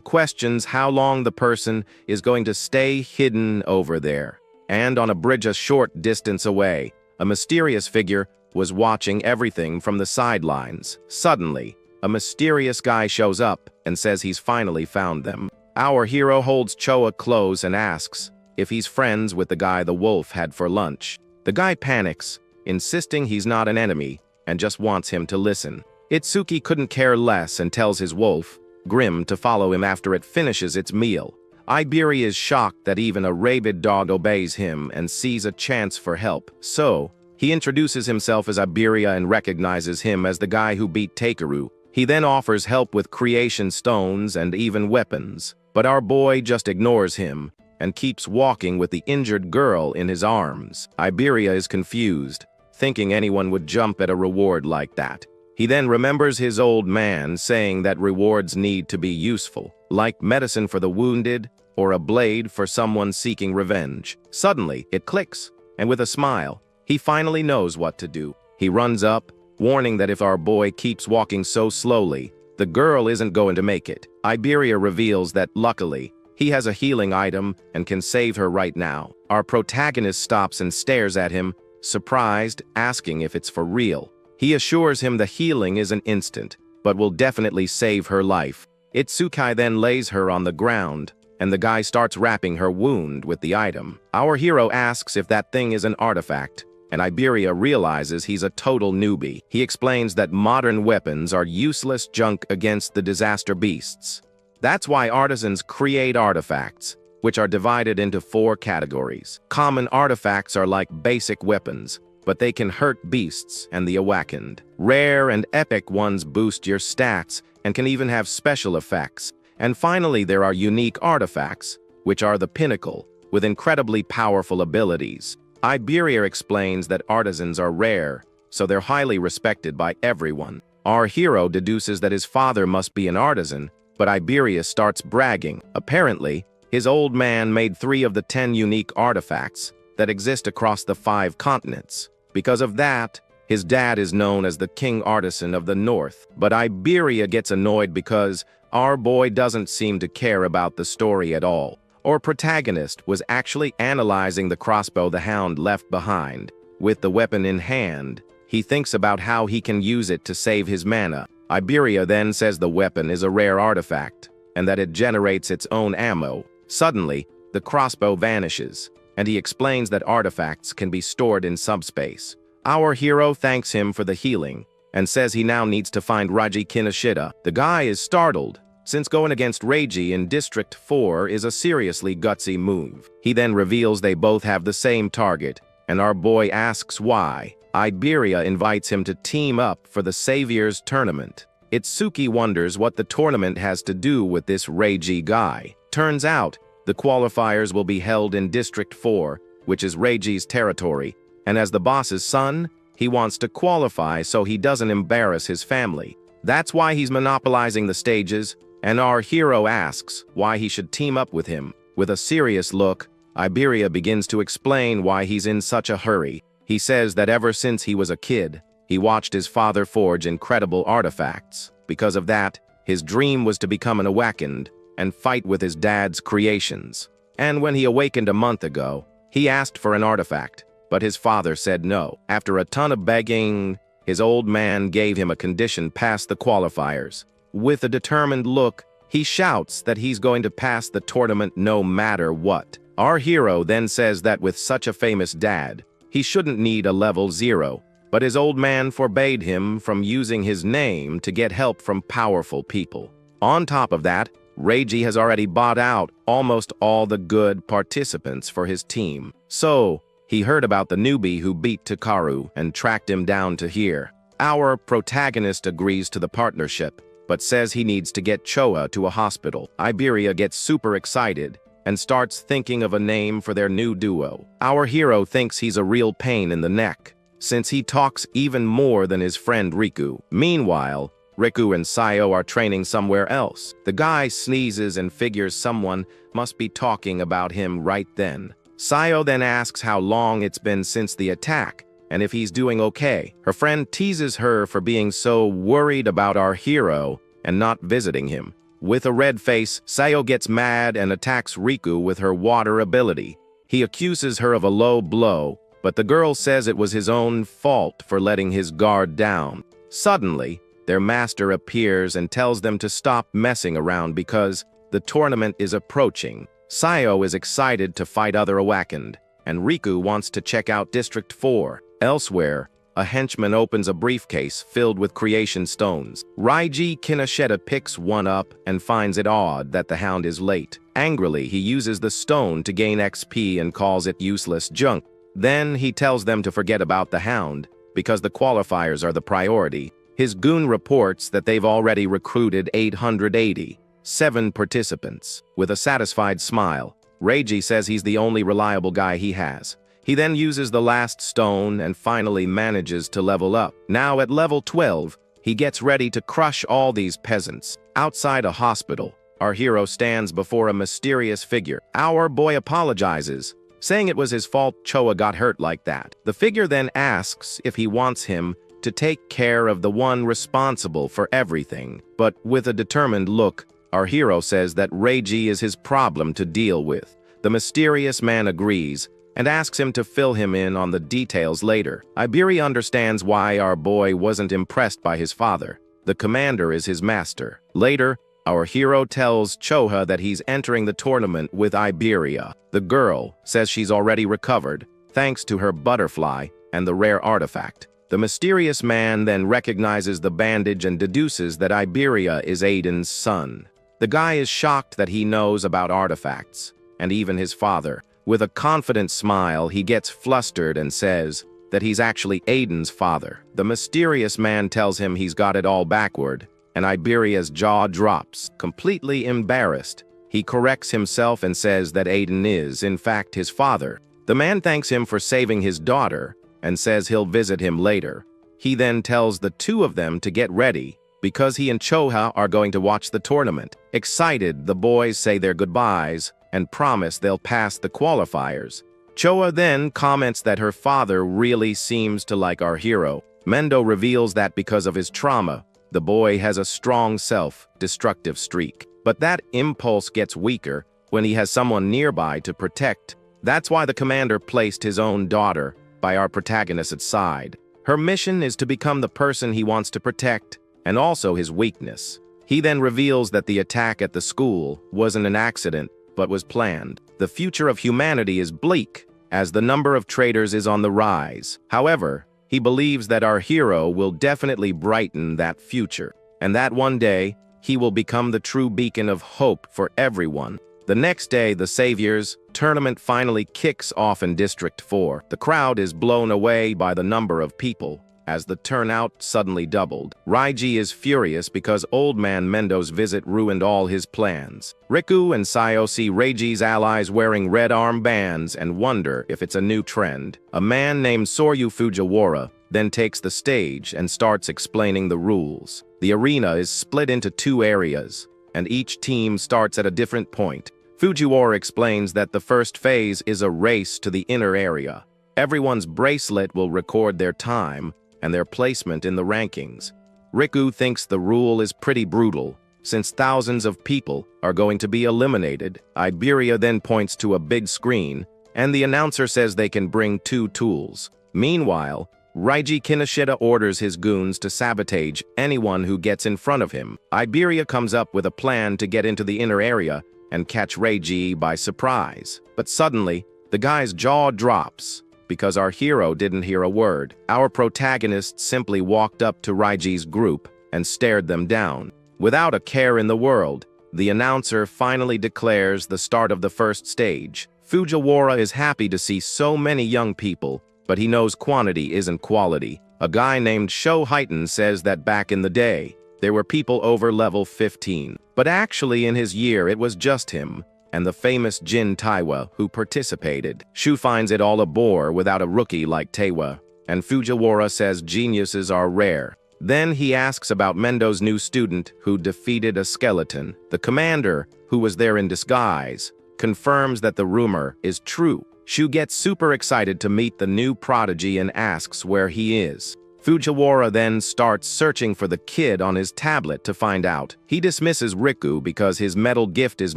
questions how long the person is going to stay hidden over there. And on a bridge a short distance away, a mysterious figure was watching everything from the sidelines. Suddenly, a mysterious guy shows up and says he's finally found them. Our hero holds Choa close and asks if he's friends with the guy the wolf had for lunch. The guy panics, insisting he's not an enemy and just wants him to listen. Itsuki couldn't care less and tells his wolf, Grim, to follow him after it finishes its meal. Iberia is shocked that even a rabid dog obeys him and sees a chance for help. So, he introduces himself as Iberia and recognizes him as the guy who beat Takeru. He then offers help with creation stones and even weapons. But our boy just ignores him and keeps walking with the injured girl in his arms. Iberia is confused, thinking anyone would jump at a reward like that. He then remembers his old man saying that rewards need to be useful, like medicine for the wounded or a blade for someone seeking revenge. Suddenly, it clicks, and with a smile, he finally knows what to do. He runs up, warning that if our boy keeps walking so slowly, the girl isn't going to make it. Iberia reveals that, luckily, he has a healing item and can save her right now. Our protagonist stops and stares at him, surprised, asking if it's for real. He assures him the healing is an instant, but will definitely save her life. Itsuki then lays her on the ground, and the guy starts wrapping her wound with the item. Our hero asks if that thing is an artifact, and Iberia realizes he's a total newbie. He explains that modern weapons are useless junk against the disaster beasts. That's why artisans create artifacts, which are divided into 4 categories. Common artifacts are like basic weapons, but they can hurt beasts and the awakened. Rare and epic ones boost your stats and can even have special effects. And finally, there are unique artifacts, which are the pinnacle, with incredibly powerful abilities. Iberia explains that artisans are rare, so they're highly respected by everyone. Our hero deduces that his father must be an artisan, but Iberia starts bragging. Apparently, his old man made 3 of the 10 unique artifacts that exist across the 5 continents. Because of that, his dad is known as the King Artisan of the North. But Iberia gets annoyed because our boy doesn't seem to care about the story at all. Our protagonist was actually analyzing the crossbow the hound left behind. With the weapon in hand, he thinks about how he can use it to save his mana. Iberia then says the weapon is a rare artifact, and that it generates its own ammo. Suddenly, the crossbow vanishes, and he explains that artifacts can be stored in subspace. Our hero thanks him for the healing, and says he now needs to find Raji Kinoshita. The guy is startled, since going against Reiji in District 4 is a seriously gutsy move. He then reveals they both have the same target, and our boy asks why. Iberia invites him to team up for the Saviors Tournament. Itsuki wonders what the tournament has to do with this Reiji guy. Turns out, the qualifiers will be held in District 4, which is Reiji's territory, and as the boss's son, he wants to qualify so he doesn't embarrass his family. That's why he's monopolizing the stages, and our hero asks why he should team up with him. With a serious look, Iberia begins to explain why he's in such a hurry. He says that ever since he was a kid, he watched his father forge incredible artifacts. Because of that, his dream was to become an awakened and fight with his dad's creations. And when he awakened a month ago, he asked for an artifact, but his father said no. After a ton of begging, his old man gave him a condition past the qualifiers. With a determined look, he shouts that he's going to pass the tournament no matter what. Our hero then says that with such a famous dad, he shouldn't need a level 0, but his old man forbade him from using his name to get help from powerful people. On top of that, Reiji has already bought out almost all the good participants for his team. So, he heard about the newbie who beat Takaru and tracked him down to here. Our protagonist agrees to the partnership, but says he needs to get Choa to a hospital. Iberia gets super excited and starts thinking of a name for their new duo. Our hero thinks he's a real pain in the neck, since he talks even more than his friend Riku. Meanwhile, Riku and Sayo are training somewhere else. The guy sneezes and figures someone must be talking about him right then. Sayo then asks how long it's been since the attack, and if he's doing okay. Her friend teases her for being so worried about our hero and not visiting him. With a red face, Sayo gets mad and attacks Riku with her water ability. He accuses her of a low blow but the girl says it was his own fault for letting his guard down. Suddenly, their master appears and tells them to stop messing around because the tournament is approaching. Sayo is excited to fight other Awakened, and Riku wants to check out District 4. Elsewhere, a henchman opens a briefcase filled with creation stones. Raiji Kinoshita picks one up and finds it odd that the hound is late. Angrily, he uses the stone to gain XP and calls it useless junk. Then he tells them to forget about the hound, because the qualifiers are the priority. His goon reports that they've already recruited 887 participants. With a satisfied smile, Reiji says he's the only reliable guy he has. He then uses the last stone and finally manages to level up. Now at level 12, he gets ready to crush all these peasants. Outside a hospital, our hero stands before a mysterious figure. Our boy apologizes, saying it was his fault Choa got hurt like that. The figure then asks if he wants him to take care of the one responsible for everything. But with a determined look, our hero says that Reiji is his problem to deal with. The mysterious man agrees and asks him to fill him in on the details later. Iberia understands why our boy wasn't impressed by his father. The commander is his master. Later, our hero tells Choha that he's entering the tournament with Iberia. The girl says she's already recovered, thanks to her butterfly and the rare artifact. The mysterious man then recognizes the bandage and deduces that Iberia is Aiden's son. The guy is shocked that he knows about artifacts, and even his father. With a confident smile, he gets flustered and says that he's actually Aiden's father. The mysterious man tells him he's got it all backward, and Iberia's jaw drops. Completely embarrassed, he corrects himself and says that Aiden is, in fact, his father. The man thanks him for saving his daughter and says he'll visit him later. He then tells the two of them to get ready because he and Choha are going to watch the tournament. Excited, the boys say their goodbyes and promise they'll pass the qualifiers. Choa then comments that her father really seems to like our hero. Mendo reveals that because of his trauma, the boy has a strong self-destructive streak. But that impulse gets weaker when he has someone nearby to protect. That's why the commander placed his own daughter by our protagonist's side. Her mission is to become the person he wants to protect, and also his weakness. He then reveals that the attack at the school wasn't an accident, but was planned. The future of humanity is bleak, as the number of traitors is on the rise. However, he believes that our hero will definitely brighten that future, and that one day, he will become the true beacon of hope for everyone. The next day, the Saviors tournament finally kicks off in District 4. The crowd is blown away by the number of people, as the turnout suddenly doubled. Raiji is furious because Old Man Mendo's visit ruined all his plans. Riku and Sayo see Reiji's allies wearing red armbands and wonder if it's a new trend. A man named Soryu Fujiwara then takes the stage and starts explaining the rules. The arena is split into two areas, and each team starts at a different point. Fujiwara explains that the first phase is a race to the inner area. Everyone's bracelet will record their time and their placement in the rankings. Riku thinks the rule is pretty brutal, since thousands of people are going to be eliminated. Iberia then points to a big screen, and the announcer says they can bring 2 tools. Meanwhile, Raiji Kinoshita orders his goons to sabotage anyone who gets in front of him. Iberia comes up with a plan to get into the inner area and catch Reiji by surprise. But suddenly, the guy's jaw drops, because our hero didn't hear a word. Our protagonist simply walked up to Reiji's group and stared them down. Without a care in the world, the announcer finally declares the start of the first stage. Fujiwara is happy to see so many young people, but he knows quantity isn't quality. A guy named Sho Heighten says that back in the day, there were people over level 15. But actually in his year it was just him and the famous Jin Taiwa who participated. Shu finds it all a bore without a rookie like Taiwa, and Fujiwara says geniuses are rare. Then he asks about Mendo's new student who defeated a skeleton. The commander, who was there in disguise, confirms that the rumor is true. Shu gets super excited to meet the new prodigy and asks where he is. Fujiwara then starts searching for the kid on his tablet to find out. He dismisses Riku because his metal gift is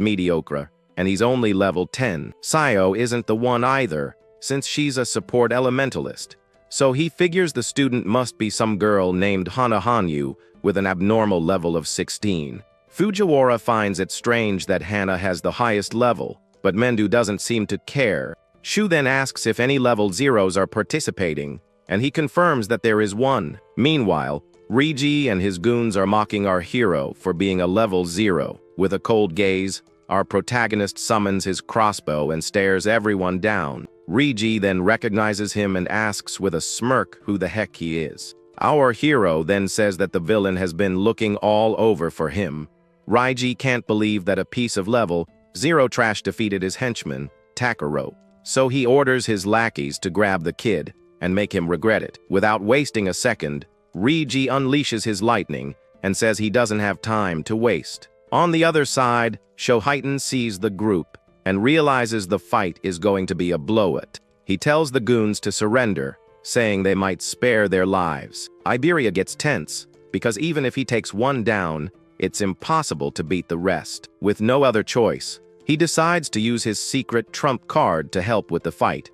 mediocre, and he's only level 10. Sayo isn't the one either, since she's a support elementalist. So he figures the student must be some girl named Hana Hanyu with an abnormal level of 16. Fujiwara finds it strange that Hana has the highest level, but Mendu doesn't seem to care. Shu then asks if any level 0s are participating, and he confirms that there is one. Meanwhile, Riji and his goons are mocking our hero for being a level 0. With a cold gaze, our protagonist summons his crossbow and stares everyone down. Riji then recognizes him and asks with a smirk who the heck he is. Our hero then says that the villain has been looking all over for him. Riji can't believe that a piece of level 0 trash defeated his henchman, Takaro. So he orders his lackeys to grab the kid and make him regret it. Without wasting a second, Riji unleashes his lightning and says he doesn't have time to waste. On the other side, Shohiten sees the group and realizes the fight is going to be a blowout. He tells the goons to surrender, saying they might spare their lives. Iberia gets tense, because even if he takes one down, it's impossible to beat the rest. With no other choice, he decides to use his secret trump card to help with the fight.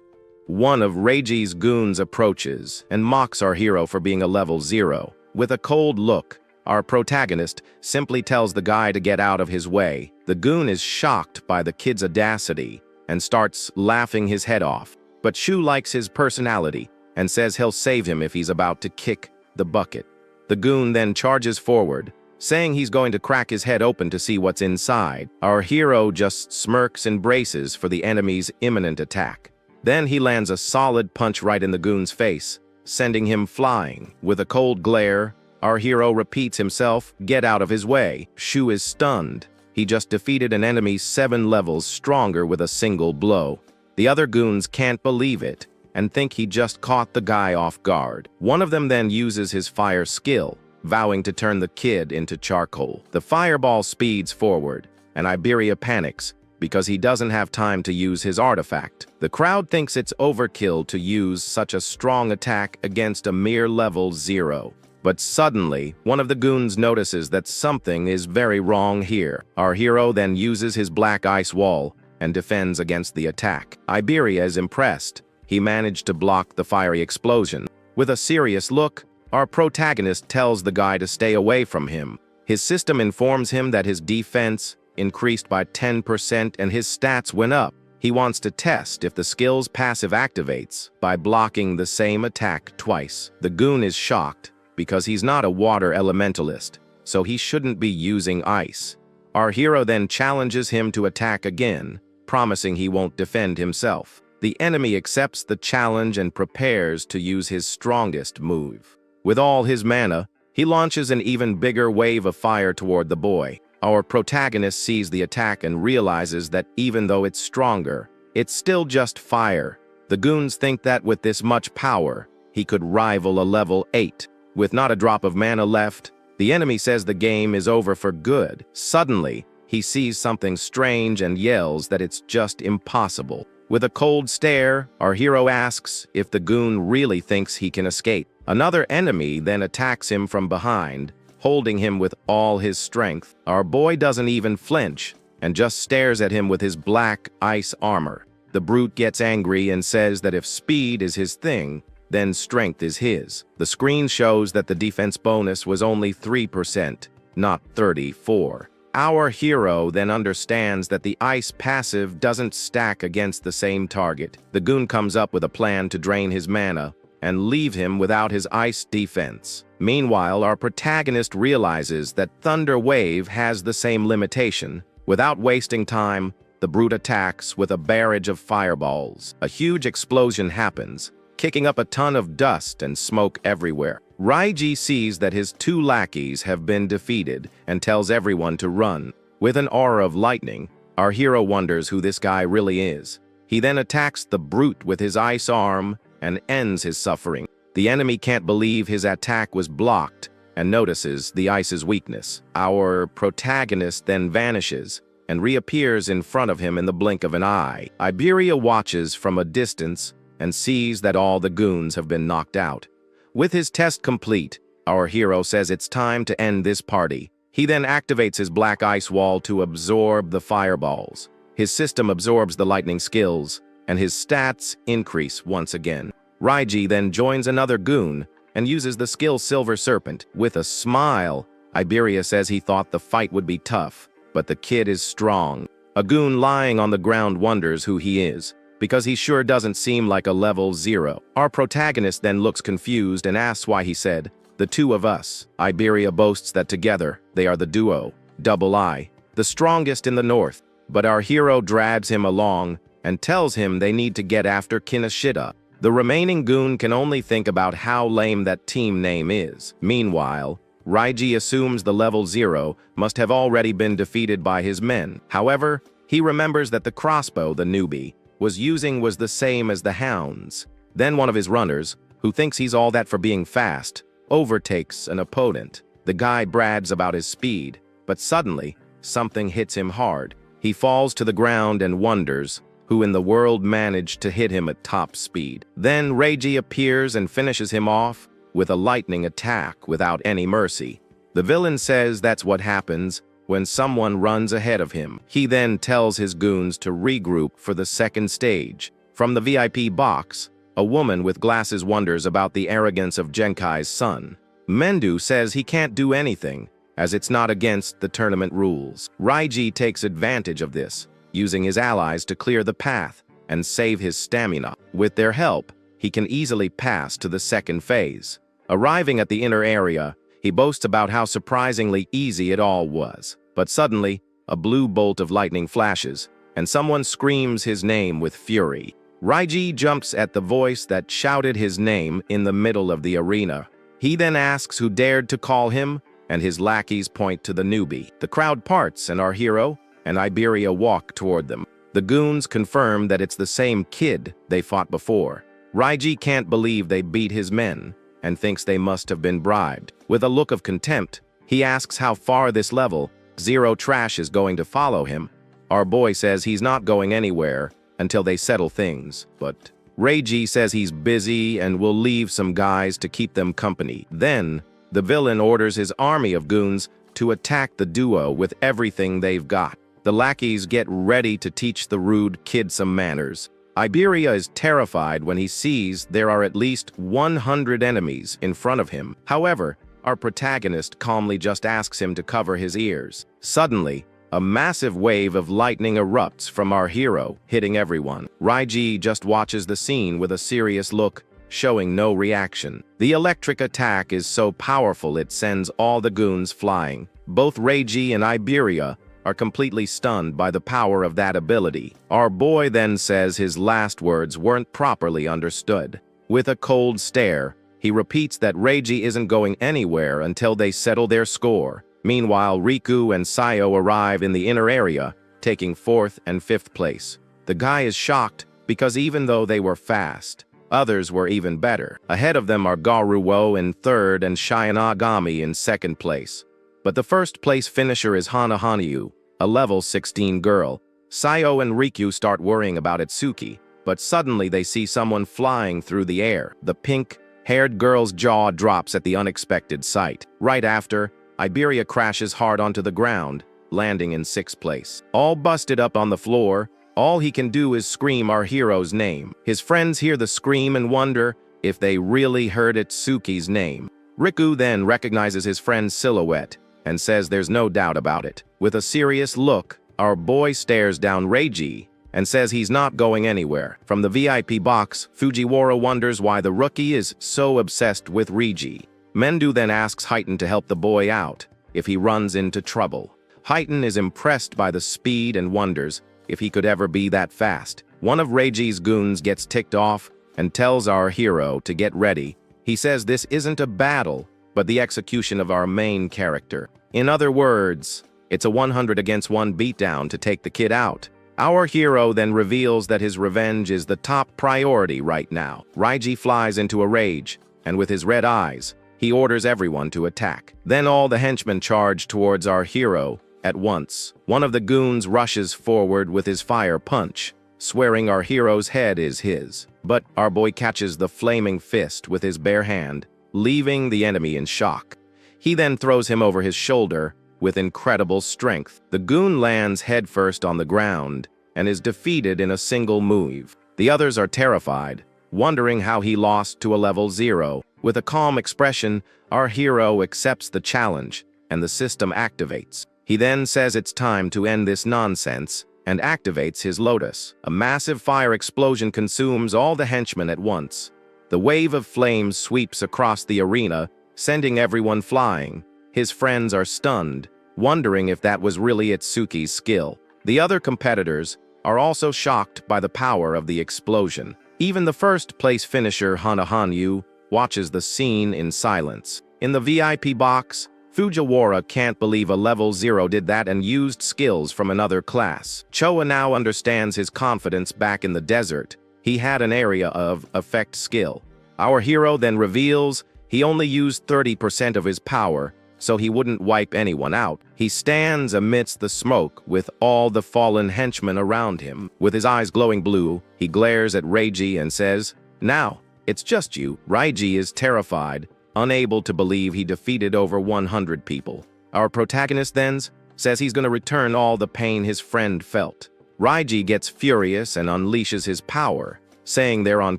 One of Reiji's goons approaches and mocks our hero for being a level 0. With a cold look, our protagonist simply tells the guy to get out of his way. The goon is shocked by the kid's audacity and starts laughing his head off. But Shu likes his personality and says he'll save him if he's about to kick the bucket. The goon then charges forward, saying he's going to crack his head open to see what's inside. Our hero just smirks and braces for the enemy's imminent attack. Then he lands a solid punch right in the goon's face, sending him flying. With a cold glare, our hero repeats himself, "Get out of his way." Shu is stunned. He just defeated an enemy 7 levels stronger with a single blow. The other goons can't believe it and think he just caught the guy off guard. One of them then uses his fire skill, vowing to turn the kid into charcoal. The fireball speeds forward, and Iberia panics because he doesn't have time to use his artifact. The crowd thinks it's overkill to use such a strong attack against a mere level 0. But suddenly, one of the goons notices that something is very wrong here. Our hero then uses his black ice wall and defends against the attack. Iberia is impressed. He managed to block the fiery explosion. With a serious look, our protagonist tells the guy to stay away from him. His system informs him that his defense increased by 10% and his stats went up. He wants to test if the skill's passive activates by blocking the same attack twice. The goon is shocked because he's not a water elementalist, so he shouldn't be using ice. Our hero then challenges him to attack again, promising he won't defend himself. The enemy accepts the challenge and prepares to use his strongest move. With all his mana, he launches an even bigger wave of fire toward the boy. Our protagonist sees the attack and realizes that even though it's stronger, it's still just fire. The goons think that with this much power, he could rival a level 8. With not a drop of mana left, the enemy says the game is over for good. Suddenly, he sees something strange and yells that it's just impossible. With a cold stare, our hero asks if the goon really thinks he can escape. Another enemy then attacks him from behind, holding him with all his strength. Our boy doesn't even flinch and just stares at him with his black ice armor. The brute gets angry and says that if speed is his thing, then strength is his. The screen shows that the defense bonus was only 3%, not 34%. Our hero then understands that the ice passive doesn't stack against the same target. The goon comes up with a plan to drain his mana and leave him without his ice defense. Meanwhile, our protagonist realizes that Thunder Wave has the same limitation. Without wasting time, the brute attacks with a barrage of fireballs. A huge explosion happens, kicking up a ton of dust and smoke everywhere. Raiji sees that his 2 lackeys have been defeated and tells everyone to run. With an aura of lightning, our hero wonders who this guy really is. He then attacks the brute with his ice arm and ends his suffering. The enemy can't believe his attack was blocked and notices the ice's weakness. Our protagonist then vanishes and reappears in front of him in the blink of an eye. Iberia watches from a distance and sees that all the goons have been knocked out. With his test complete, our hero says it's time to end this party. He then activates his black ice wall to absorb the fireballs. His system absorbs the lightning skills, and his stats increase once again. Raiji then joins another goon and uses the skill Silver Serpent. With a smile, Iberia says he thought the fight would be tough, but the kid is strong. A goon lying on the ground wonders who he is, because he sure doesn't seem like a level 0. Our protagonist then looks confused and asks why he said, "The two of us." Iberia boasts that together, they are the duo, Double I, the strongest in the north, but our hero drags him along and tells him they need to get after Kinoshita. The remaining goon can only think about how lame that team name is. Meanwhile, Raiji assumes the level 0 must have already been defeated by his men. However, he remembers that the crossbow the newbie was using was the same as the hound's. Then one of his runners, who thinks he's all that for being fast, overtakes an opponent. The guy brags about his speed, but suddenly, something hits him hard. He falls to the ground and wonders who in the world managed to hit him at top speed. Then Raiji appears and finishes him off with a lightning attack without any mercy. The villain says that's what happens when someone runs ahead of him. He then tells his goons to regroup for the second stage. From the VIP box, a woman with glasses wonders about the arrogance of Genkai's son. Mendu says he can't do anything, as it's not against the tournament rules. Raiji takes advantage of this, using his allies to clear the path and save his stamina. With their help, he can easily pass to the second phase. Arriving at the inner area, he boasts about how surprisingly easy it all was. But suddenly, a blue bolt of lightning flashes, and someone screams his name with fury. Raiji jumps at the voice that shouted his name in the middle of the arena. He then asks who dared to call him, and his lackeys point to the newbie. The crowd parts and our hero and Iberia walk toward them. The goons confirm that it's the same kid they fought before. Raiji can't believe they beat his men and thinks they must have been bribed. With a look of contempt, he asks how far this level 0 trash is going to follow him. Our boy says he's not going anywhere until they settle things, but Raiji says he's busy and will leave some guys to keep them company. Then, the villain orders his army of goons to attack the duo with everything they've got. The lackeys get ready to teach the rude kid some manners. Iberia is terrified when he sees there are at least 100 enemies in front of him. However, our protagonist calmly just asks him to cover his ears. Suddenly, a massive wave of lightning erupts from our hero, hitting everyone. Raiji just watches the scene with a serious look, showing no reaction. The electric attack is so powerful it sends all the goons flying. Both Raiji and Iberia are completely stunned by the power of that ability. Our boy then says his last words weren't properly understood. With a cold stare, he repeats that Raiji isn't going anywhere until they settle their score. Meanwhile, Riku and Sayo arrive in the inner area, taking 4th and 5th place. The guy is shocked because even though they were fast, others were even better. Ahead of them are Garuo in 3rd and Shianagami in 2nd place. But the first place finisher is Hana Hanyu, a level 16 girl. Sayo and Riku start worrying about Itsuki, but suddenly they see someone flying through the air. The pink-haired girl's jaw drops at the unexpected sight. Right after, Iberia crashes hard onto the ground, landing in 6th place. All busted up on the floor, all he can do is scream our hero's name. His friends hear the scream and wonder if they really heard Itsuki's name. Riku then recognizes his friend's silhouette and says there's no doubt about it. With a serious look, our boy stares down Raiji and says he's not going anywhere. From the VIP box, Fujiwara wonders why the rookie is so obsessed with Raiji. Mendu then asks Heighten to help the boy out if he runs into trouble. Heighten is impressed by the speed and wonders if he could ever be that fast. One of Reiji's goons gets ticked off and tells our hero to get ready. He says this isn't a battle, but the execution of our main character. In other words, it's a 100 against 1 beatdown to take the kid out. Our hero then reveals that his revenge is the top priority right now. Raiji flies into a rage, and with his red eyes, he orders everyone to attack. Then all the henchmen charge towards our hero at once. One of the goons rushes forward with his fire punch, swearing our hero's head is his. But our boy catches the flaming fist with his bare hand, leaving the enemy in shock. He then throws him over his shoulder with incredible strength. The goon lands headfirst on the ground and is defeated in a single move. The others are terrified, wondering how he lost to a level 0. With a calm expression, our hero accepts the challenge, and the system activates. He then says it's time to end this nonsense, and activates his lotus. A massive fire explosion consumes all the henchmen at once. The wave of flames sweeps across the arena, sending everyone flying. His friends are stunned, wondering if that was really Itsuki's skill. The other competitors are also shocked by the power of the explosion. Even the first-place finisher Hanahanyu watches the scene in silence. In the VIP box, Fujiwara can't believe a level 0 did that and used skills from another class. Choa now understands his confidence back in the desert. He had an area of effect skill. Our hero then reveals he only used 30% of his power, so he wouldn't wipe anyone out. He stands amidst the smoke with all the fallen henchmen around him. With his eyes glowing blue, he glares at Reiji and says, "Now, it's just you." Reiji is terrified, unable to believe he defeated over 100 people. Our protagonist then says he's going to return all the pain his friend felt. Reiji gets furious and unleashes his power, saying they're on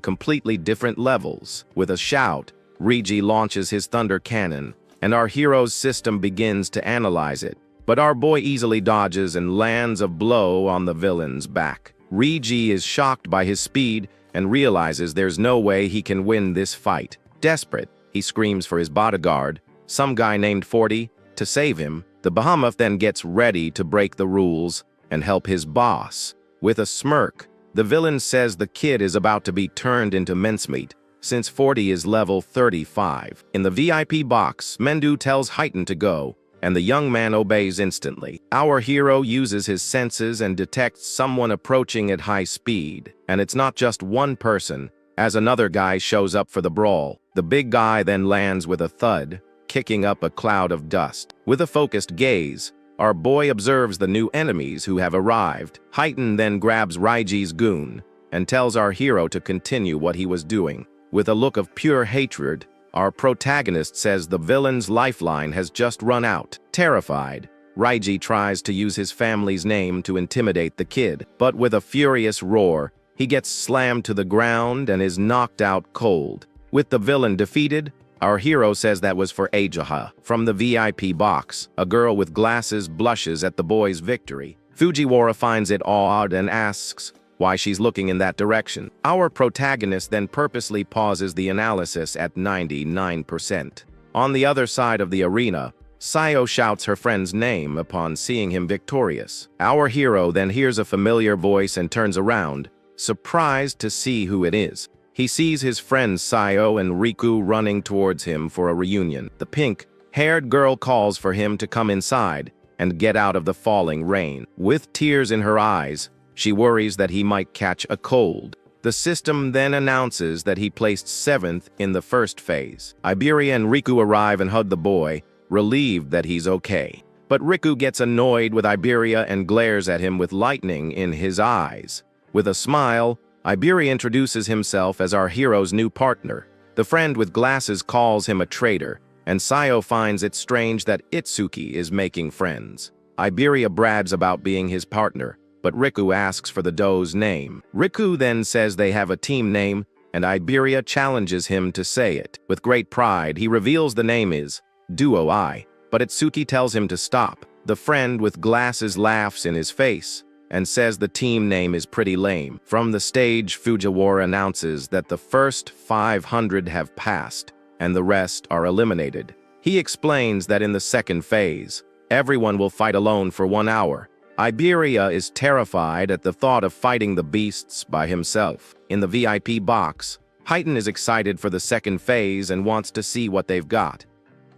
completely different levels. With a shout, Reiji launches his thunder cannon, and our hero's system begins to analyze it. But our boy easily dodges and lands a blow on the villain's back. Reiji is shocked by his speed and realizes there's no way he can win this fight. Desperate, he screams for his bodyguard, some guy named 40, to save him. The behemoth then gets ready to break the rules and help his boss. With a smirk, the villain says the kid is about to be turned into mincemeat, since 40 is level 35. In the VIP box, Mendu tells Heighten to go, and the young man obeys instantly. Our hero uses his senses and detects someone approaching at high speed. And it's not just one person, as another guy shows up for the brawl. The big guy then lands with a thud, kicking up a cloud of dust. With a focused gaze, our boy observes the new enemies who have arrived. Heighten then grabs Reiji's goon and tells our hero to continue what he was doing. With a look of pure hatred, our protagonist says the villain's lifeline has just run out. Terrified, Reiji tries to use his family's name to intimidate the kid, but with a furious roar, he gets slammed to the ground and is knocked out cold. With the villain defeated, our hero says that was for Ajaha. From the VIP box, a girl with glasses blushes at the boy's victory. Fujiwara finds it odd and asks why she's looking in that direction. Our protagonist then purposely pauses the analysis at 99%. On the other side of the arena, Sayo shouts her friend's name upon seeing him victorious. Our hero then hears a familiar voice and turns around, surprised to see who it is. He sees his friends Sayo and Riku running towards him for a reunion. The pink-haired girl calls for him to come inside and get out of the falling rain. With tears in her eyes, she worries that he might catch a cold. The system then announces that he placed 7th in the first phase. Iberia and Riku arrive and hug the boy, relieved that he's okay. But Riku gets annoyed with Iberia and glares at him with lightning in his eyes. With a smile, Iberia introduces himself as our hero's new partner. The friend with glasses calls him a traitor, and Sayo finds it strange that Itsuki is making friends. Iberia brags about being his partner, but Riku asks for the doe's name. Riku then says they have a team name, and Iberia challenges him to say it. With great pride, he reveals the name is Duo I, but Itsuki tells him to stop. The friend with glasses laughs in his face and says the team name is pretty lame. From the stage, Fujiwara announces that the first 500 have passed, and the rest are eliminated. He explains that in the second phase, everyone will fight alone for 1 hour. Iberia is terrified at the thought of fighting the beasts by himself. In the VIP box, Heighten is excited for the second phase and wants to see what they've got.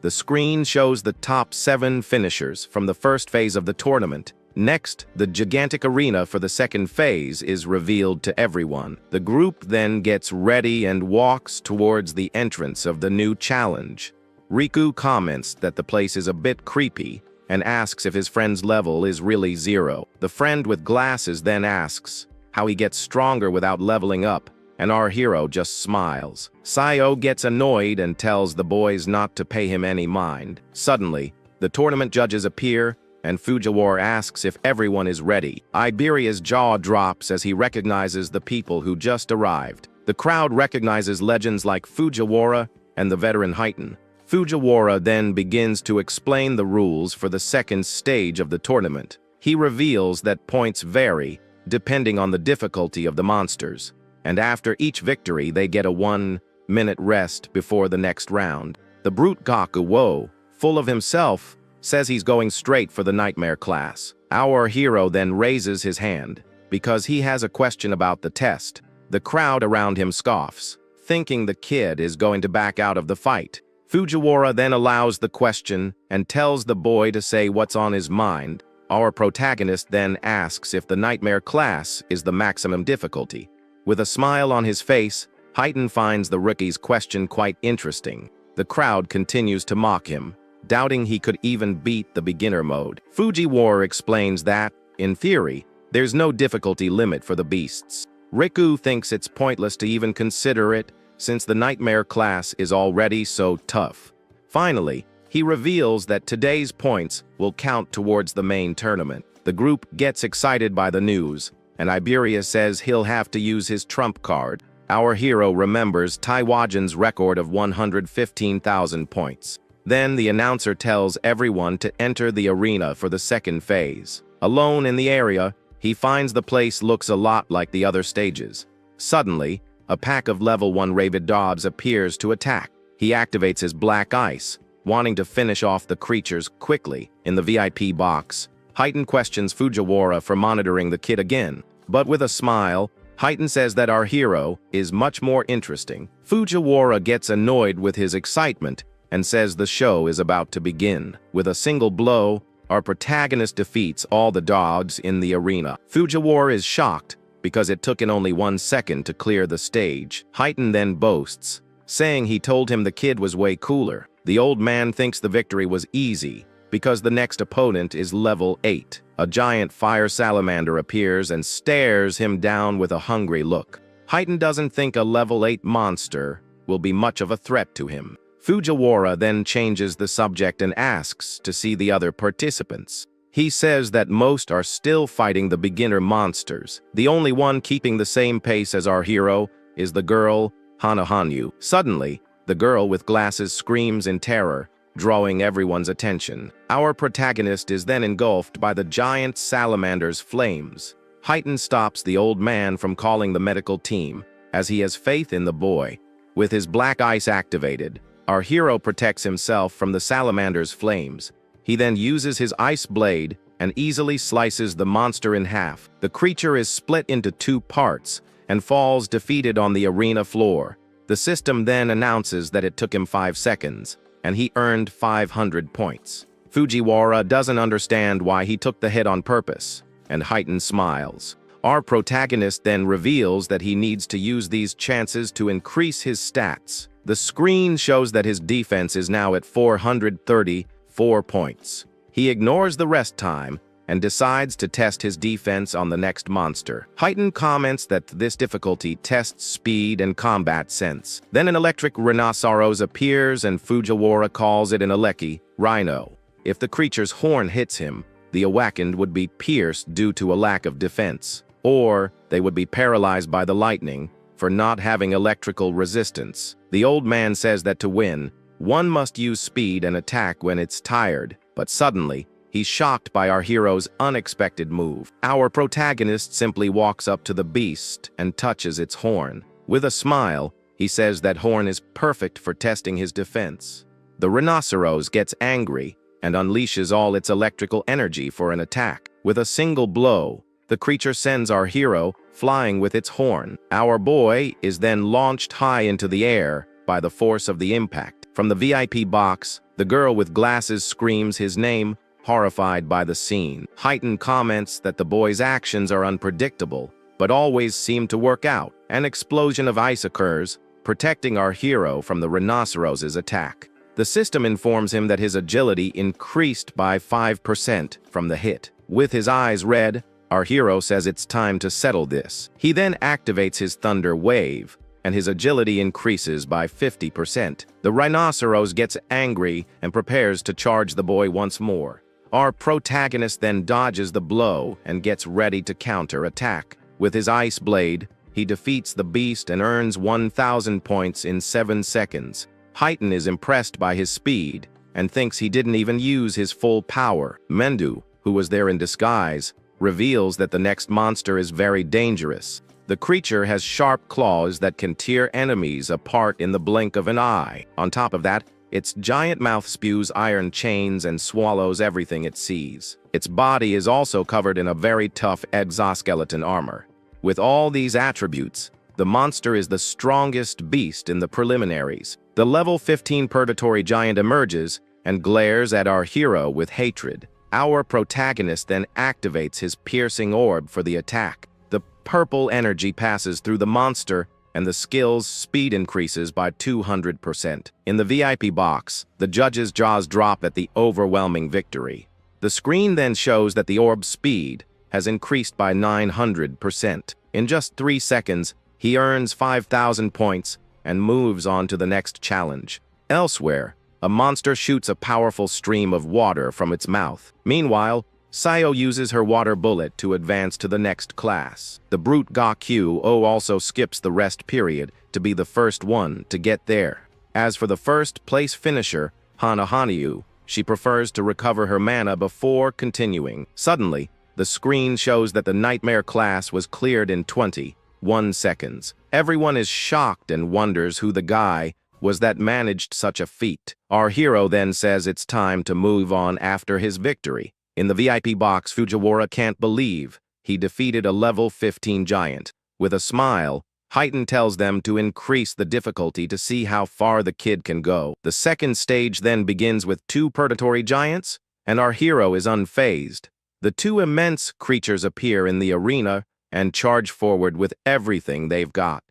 The screen shows the top 7 finishers from the first phase of the tournament. Next, the gigantic arena for the second phase is revealed to everyone. The group then gets ready and walks towards the entrance of the new challenge. Riku comments that the place is a bit creepy and asks if his friend's level is really 0. The friend with glasses then asks how he gets stronger without leveling up, and our hero just smiles. Sayo gets annoyed and tells the boys not to pay him any mind. Suddenly, the tournament judges appear and Fujiwara asks if everyone is ready. Iberia's jaw drops as he recognizes the people who just arrived. The crowd recognizes legends like Fujiwara and the veteran Heitan. Fujiwara then begins to explain the rules for the second stage of the tournament. He reveals that points vary depending on the difficulty of the monsters, and after each victory they get a 1-minute rest before the next round. The brute Gakuwo, full of himself, says he's going straight for the nightmare class. Our hero then raises his hand because he has a question about the test. The crowd around him scoffs, thinking the kid is going to back out of the fight. Fujiwara then allows the question and tells the boy to say what's on his mind. Our protagonist then asks if the nightmare class is the maximum difficulty. With a smile on his face, Heitan finds the rookie's question quite interesting. The crowd continues to mock him, doubting he could even beat the beginner mode. Fujiwara explains that, in theory, there's no difficulty limit for the beasts. Riku thinks it's pointless to even consider it, since the nightmare class is already so tough. Finally, he reveals that today's points will count towards the main tournament. The group gets excited by the news, and Iberia says he'll have to use his trump card. Our hero remembers Taiwajan's record of 115,000 points. Then the announcer tells everyone to enter the arena for the second phase. Alone in the area, he finds the place looks a lot like the other stages. Suddenly, a pack of level 1 rabid dogs appears to attack. He activates his black ice, wanting to finish off the creatures quickly. In the VIP box, Heitan questions Fujiwara for monitoring the kid again, but with a smile, Heitan says that our hero is much more interesting. Fujiwara gets annoyed with his excitement and says the show is about to begin. With a single blow, our protagonist defeats all the dogs in the arena. Fujiwara is shocked because it took him only 1 second to clear the stage. Heitan then boasts, saying he told him the kid was way cooler. The old man thinks the victory was easy because the next opponent is level 8. A giant fire salamander appears and stares him down with a hungry look. Heitan doesn't think a level 8 monster will be much of a threat to him. Fujiwara then changes the subject and asks to see the other participants. He says that most are still fighting the beginner monsters. The only one keeping the same pace as our hero is the girl, Hanahanyu. Suddenly, the girl with glasses screams in terror, drawing everyone's attention. Our protagonist is then engulfed by the giant salamander's flames. Heitan stops the old man from calling the medical team, as he has faith in the boy. With his black ice activated, our hero protects himself from the salamander's flames. He then uses his ice blade and easily slices the monster in half. The creature is split into 2 parts and falls defeated on the arena floor. The system then announces that it took him 5 seconds, and he earned 500 points. Fujiwara doesn't understand why he took the hit on purpose, and Heitan smiles. Our protagonist then reveals that he needs to use these chances to increase his stats. The screen shows that his defense is now at 434 points. He ignores the rest time and decides to test his defense on the next monster. Heitan comments that this difficulty tests speed and combat sense. Then an electric rhinoceros appears and Fujiwara calls it an Aleki, rhino. If the creature's horn hits him, the awakened would be pierced due to a lack of defense, or they would be paralyzed by the lightning for not having electrical resistance. The old man says that to win, one must use speed and attack when it's tired, but suddenly, he's shocked by our hero's unexpected move. Our protagonist simply walks up to the beast and touches its horn. With a smile, he says that horn is perfect for testing his defense. The rhinoceros gets angry and unleashes all its electrical energy for an attack. With a single blow, the creature sends our hero flying with its horn. Our boy is then launched high into the air by the force of the impact. From the VIP box, the girl with glasses screams his name, horrified by the scene. Heitan comments that the boy's actions are unpredictable, but always seem to work out. An explosion of ice occurs, protecting our hero from the rhinoceros's attack. The system informs him that his agility increased by 5% from the hit. With his eyes red, our hero says it's time to settle this. He then activates his thunder wave, and his agility increases by 50%. The rhinoceros gets angry and prepares to charge the boy once more. Our protagonist then dodges the blow and gets ready to counter-attack. With his ice blade, he defeats the beast and earns 1,000 points in 7 seconds. Heighten is impressed by his speed and thinks he didn't even use his full power. Mendu, who was there in disguise, reveals that the next monster is very dangerous. The creature has sharp claws that can tear enemies apart in the blink of an eye. On top of that, its giant mouth spews iron chains and swallows everything it sees. Its body is also covered in a very tough exoskeleton armor. With all these attributes, the monster is the strongest beast in the preliminaries. The level 15 Purgatory Giant emerges and glares at our hero with hatred. Our protagonist then activates his piercing orb for the attack. The purple energy passes through the monster and the skill's speed increases by 200%. In the VIP box, the judges' jaws drop at the overwhelming victory. The screen then shows that the orb's speed has increased by 900%. In just 3 seconds, he earns 5,000 points and moves on to the next challenge. Elsewhere, a monster shoots a powerful stream of water from its mouth. Meanwhile, Sayo uses her water bullet to advance to the next class. The brute Ga-Q also skips the rest period to be the first one to get there. As for the first place finisher, Hana-Hanyu, she prefers to recover her mana before continuing. Suddenly, the screen shows that the Nightmare class was cleared in 21 seconds. Everyone is shocked and wonders who the guy was that managed such a feat. Our hero then says it's time to move on after his victory. In the VIP box, Fujiwara can't believe he defeated a level 15 giant. With a smile, Heighten tells them to increase the difficulty to see how far the kid can go. The second stage then begins with 2 Purgatory Giants, and our hero is unfazed. The 2 immense creatures appear in the arena and charge forward with everything they've got.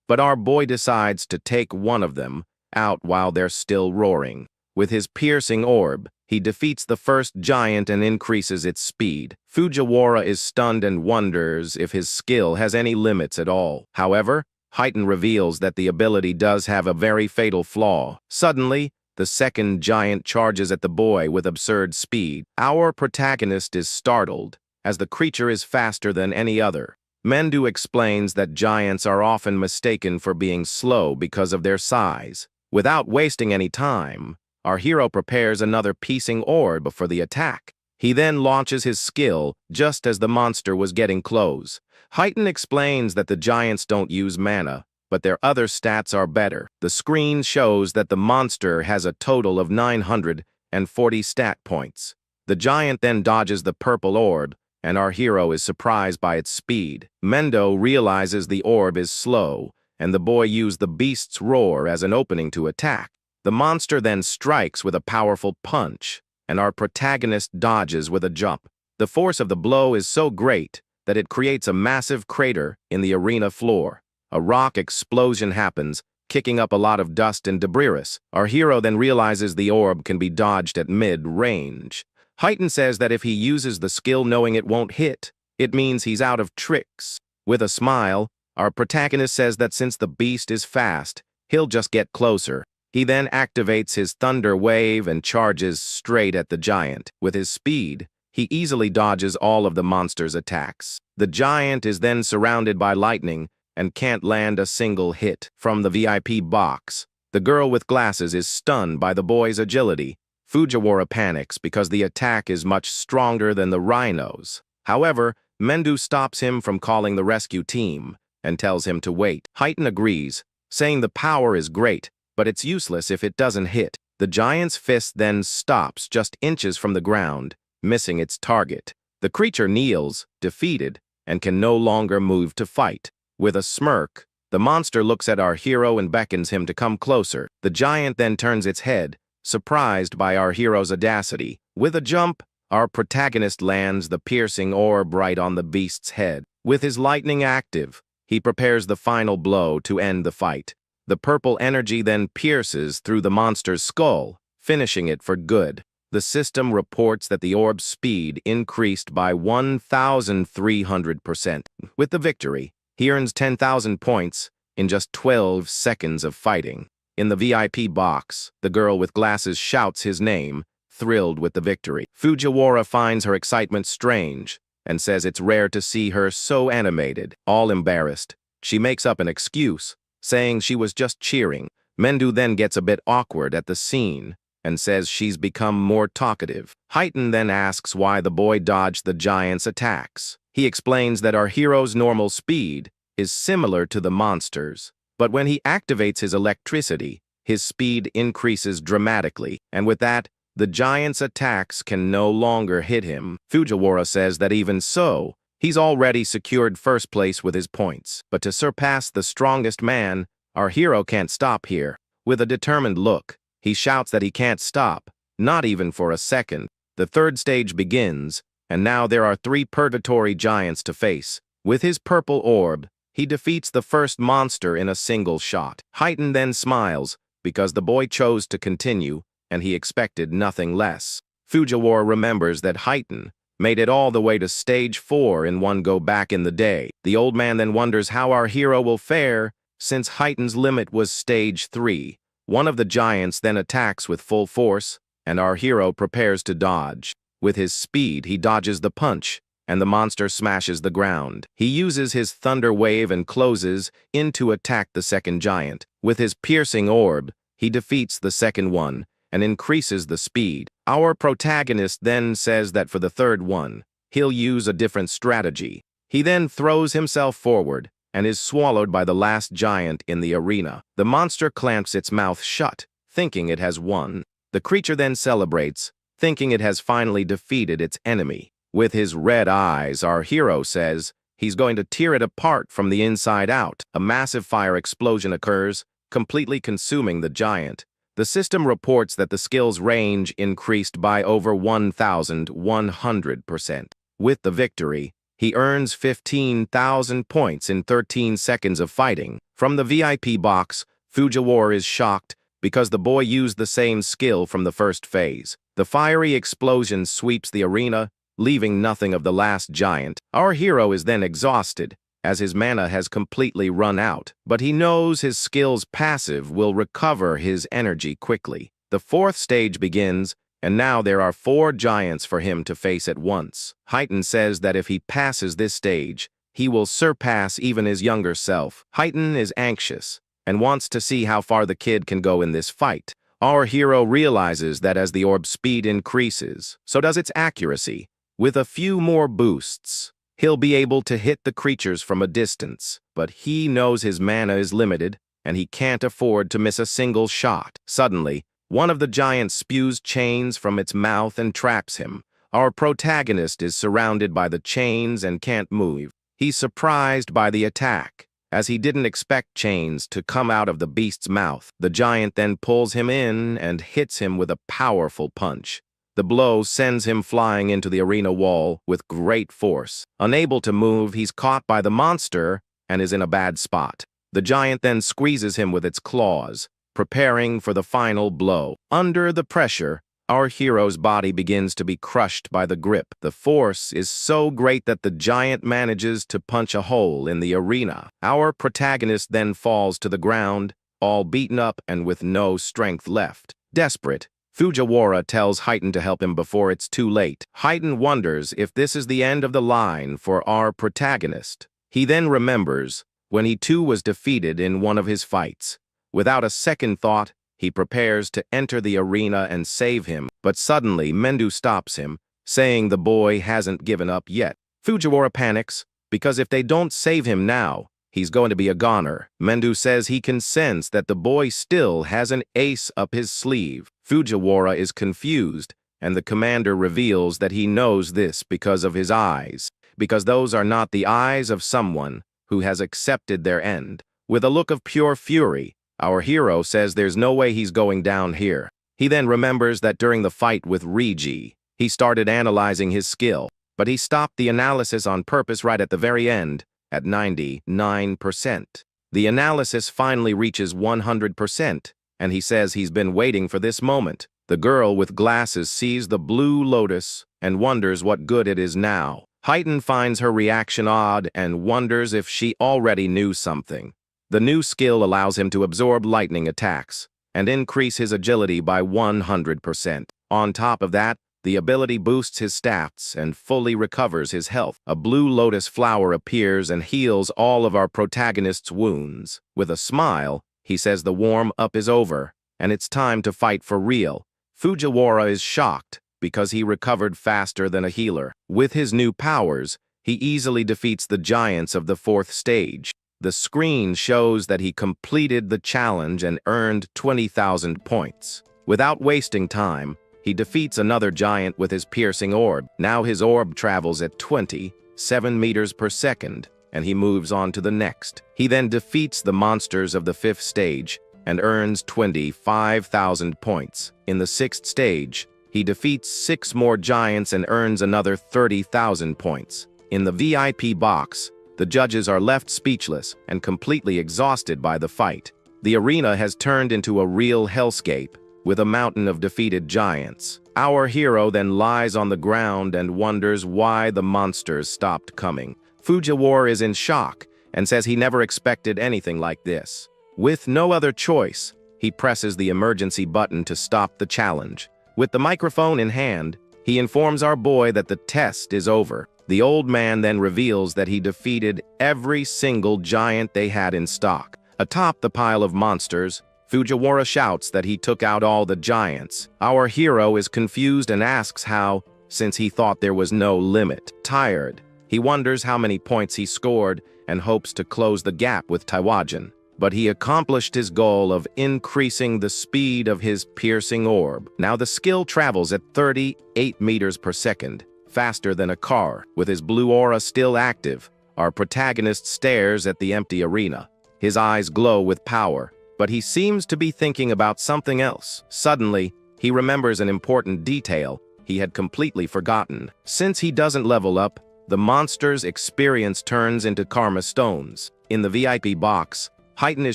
But our boy decides to take one of them out while they're still roaring. With his piercing orb, he defeats the first giant and increases its speed. Fujiwara is stunned and wonders if his skill has any limits at all. However, Heighten reveals that the ability does have a very fatal flaw. Suddenly, the second giant charges at the boy with absurd speed. Our protagonist is startled, as the creature is faster than any other. Mendu explains that giants are often mistaken for being slow because of their size. Without wasting any time, our hero prepares another piercing orb for the attack. He then launches his skill just as the monster was getting close. Heighten explains that the giants don't use mana, but their other stats are better. The screen shows that the monster has a total of 940 stat points. The giant then dodges the purple orb, and our hero is surprised by its speed. Mendo realizes the orb is slow, and the boy used the beast's roar as an opening to attack. The monster then strikes with a powerful punch, and our protagonist dodges with a jump. The force of the blow is so great that it creates a massive crater in the arena floor. A rock explosion happens, kicking up a lot of dust and debris. Our hero then realizes the orb can be dodged at mid-range. Heighten says that if he uses the skill knowing it won't hit, it means he's out of tricks. With a smile, our protagonist says that since the beast is fast, he'll just get closer. He then activates his Thunder Wave and charges straight at the giant. With his speed, he easily dodges all of the monster's attacks. The giant is then surrounded by lightning and can't land a single hit. From the VIP box, the girl with glasses is stunned by the boy's agility. Fujiwara panics because the attack is much stronger than the rhino's. However, Mendu stops him from calling the rescue team and tells him to wait. Heighten agrees, saying the power is great, but it's useless if it doesn't hit. The giant's fist then stops just inches from the ground, missing its target. The creature kneels, defeated, and can no longer move to fight. With a smirk, the monster looks at our hero and beckons him to come closer. The giant then turns its head, surprised by our hero's audacity. With a jump, our protagonist lands the piercing orb right on the beast's head. With his lightning active, he prepares the final blow to end the fight. The purple energy then pierces through the monster's skull, finishing it for good. The system reports that the orb's speed increased by 1,300%. With the victory, he earns 10,000 points in just 12 seconds of fighting. In the VIP box, the girl with glasses shouts his name, thrilled with the victory. Fujiwara finds her excitement strange and says it's rare to see her so animated. All embarrassed, she makes up an excuse, saying she was just cheering. Mendu then gets a bit awkward at the scene and says she's become more talkative. Heighten then asks why the boy dodged the giant's attacks. He explains that our hero's normal speed is similar to the monster's, but when he activates his electricity, his speed increases dramatically, and with that, the giant's attacks can no longer hit him. Fujiwara says that even so, he's already secured first place with his points. But to surpass the strongest man, our hero can't stop here. With a determined look, he shouts that he can't stop, not even for a second. The third stage begins, and now there are 3 purgatory giants to face. With his purple orb, he defeats the first monster in a single shot. Heighten then smiles, because the boy chose to continue, and he expected nothing less. Fujiwara remembers that Heighten made it all the way to stage 4 in one go back in the day. The old man then wonders how our hero will fare, since Heighten's limit was stage 3. One of the giants then attacks with full force, and our hero prepares to dodge. With his speed, he dodges the punch, and the monster smashes the ground. He uses his thunder wave and closes in to attack the second giant. With his piercing orb, he defeats the second one and increases the speed. Our protagonist then says that for the third one, he'll use a different strategy. He then throws himself forward and is swallowed by the last giant in the arena. The monster clamps its mouth shut, thinking it has won. The creature then celebrates, thinking it has finally defeated its enemy. With his red eyes, our hero says he's going to tear it apart from the inside out. A massive fire explosion occurs, completely consuming the giant. The system reports that the skill's range increased by over 1,100%. With the victory, he earns 15,000 points in 13 seconds of fighting. From the VIP box, Fujiwara is shocked because the boy used the same skill from the first phase. The fiery explosion sweeps the arena, leaving nothing of the last giant. Our hero is then exhausted, as his mana has completely run out, but he knows his skill's passive will recover his energy quickly. The fourth stage begins, and now there are 4 giants for him to face at once. Heighten says that if he passes this stage, he will surpass even his younger self. Heighten is anxious and wants to see how far the kid can go in this fight. Our hero realizes that as the orb's speed increases, so does its accuracy. With a few more boosts, he'll be able to hit the creatures from a distance, but he knows his mana is limited, and he can't afford to miss a single shot. Suddenly, one of the giants spews chains from its mouth and traps him. Our protagonist is surrounded by the chains and can't move. He's surprised by the attack, as he didn't expect chains to come out of the beast's mouth. The giant then pulls him in and hits him with a powerful punch. The blow sends him flying into the arena wall with great force. Unable to move, he's caught by the monster and is in a bad spot. The giant then squeezes him with its claws, preparing for the final blow. Under the pressure, our hero's body begins to be crushed by the grip. The force is so great that the giant manages to punch a hole in the arena. Our protagonist then falls to the ground, all beaten up and with no strength left. Desperate, Fujiwara tells Heighten to help him before it's too late. Heighten wonders if this is the end of the line for our protagonist. He then remembers when he too was defeated in one of his fights. Without a second thought, he prepares to enter the arena and save him, but suddenly Mendu stops him, saying the boy hasn't given up yet. Fujiwara panics, because if they don't save him now, he's going to be a goner. Mendu says he can sense that the boy still has an ace up his sleeve. Fujiwara is confused, and the commander reveals that he knows this because of his eyes, because those are not the eyes of someone who has accepted their end. With a look of pure fury, our hero says there's no way he's going down here. He then remembers that during the fight with Rigi, he started analyzing his skill, but he stopped the analysis on purpose right at the very end, at 99%. The analysis finally reaches 100%, and he says he's been waiting for this moment. The girl with glasses sees the blue lotus and wonders what good it is now. Heighten finds her reaction odd and wonders if she already knew something. The new skill allows him to absorb lightning attacks, and increase his agility by 100%. On top of that, the ability boosts his stats and fully recovers his health. A blue lotus flower appears and heals all of our protagonist's wounds. With a smile, he says the warm-up is over, and it's time to fight for real. Fujiwara is shocked because he recovered faster than a healer. With his new powers, he easily defeats the giants of the 4th stage. The screen shows that he completed the challenge and earned 20,000 points. Without wasting time, he defeats another giant with his piercing orb. Now his orb travels at 27 meters per second, and he moves on to the next. He then defeats the monsters of the 5th stage and earns 25,000 points. In the 6th stage, he defeats 6 more giants and earns another 30,000 points. In the VIP box, the judges are left speechless and completely exhausted by the fight. The arena has turned into a real hellscape, with a mountain of defeated giants. Our hero then lies on the ground and wonders why the monsters stopped coming. Fujiwara is in shock and says he never expected anything like this. With no other choice, he presses the emergency button to stop the challenge. With the microphone in hand, he informs our boy that the test is over. The old man then reveals that he defeated every single giant they had in stock. Atop the pile of monsters, Fujiwara shouts that he took out all the giants. Our hero is confused and asks how, since he thought there was no limit. Tired, he wonders how many points he scored and hopes to close the gap with Taiwajan. But he accomplished his goal of increasing the speed of his piercing orb. Now the skill travels at 38 meters per second, faster than a car. With his blue aura still active, our protagonist stares at the empty arena. His eyes glow with power, but he seems to be thinking about something else. Suddenly, he remembers an important detail he had completely forgotten. Since he doesn't level up, the monster's experience turns into karma stones. In the VIP box, Heighten is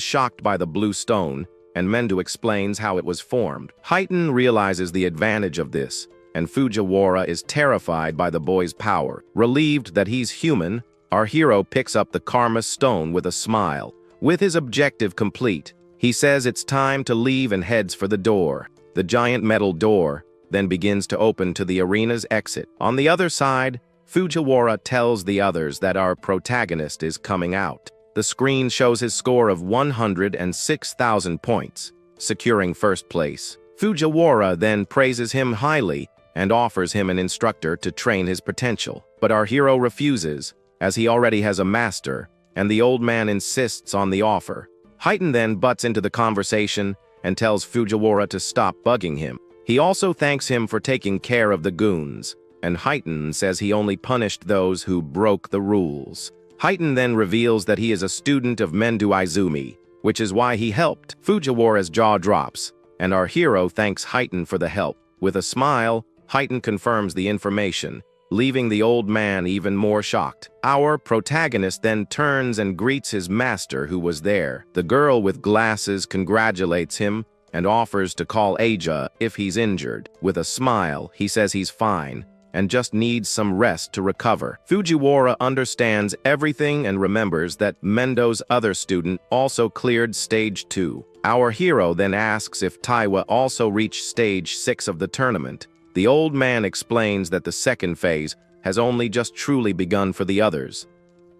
shocked by the blue stone, and Mendo explains how it was formed. Heighten realizes the advantage of this, and Fujiwara is terrified by the boy's power. Relieved that he's human, our hero picks up the karma stone with a smile. With his objective complete, he says it's time to leave and heads for the door. The giant metal door then begins to open to the arena's exit. On the other side, Fujiwara tells the others that our protagonist is coming out. The screen shows his score of 106,000 points, securing first place. Fujiwara then praises him highly and offers him an instructor to train his potential. But our hero refuses, as he already has a master, and the old man insists on the offer. Heighten then butts into the conversation and tells Fujiwara to stop bugging him. He also thanks him for taking care of the goons, and Heighten says he only punished those who broke the rules. Heighten then reveals that he is a student of Mendo Izumi, which is why he helped. Fujiwara's jaw drops, and our hero thanks Heighten for the help. With a smile, Heighten confirms the information, leaving the old man even more shocked. Our protagonist then turns and greets his master who was there. The girl with glasses congratulates him and offers to call Aja if he's injured. With a smile, he says he's fine and just needs some rest to recover. Fujiwara understands everything and remembers that Mendo's other student also cleared stage 2. Our hero then asks if Taiwa also reached stage 6 of the tournament. The old man explains that the second phase has only just truly begun for the others.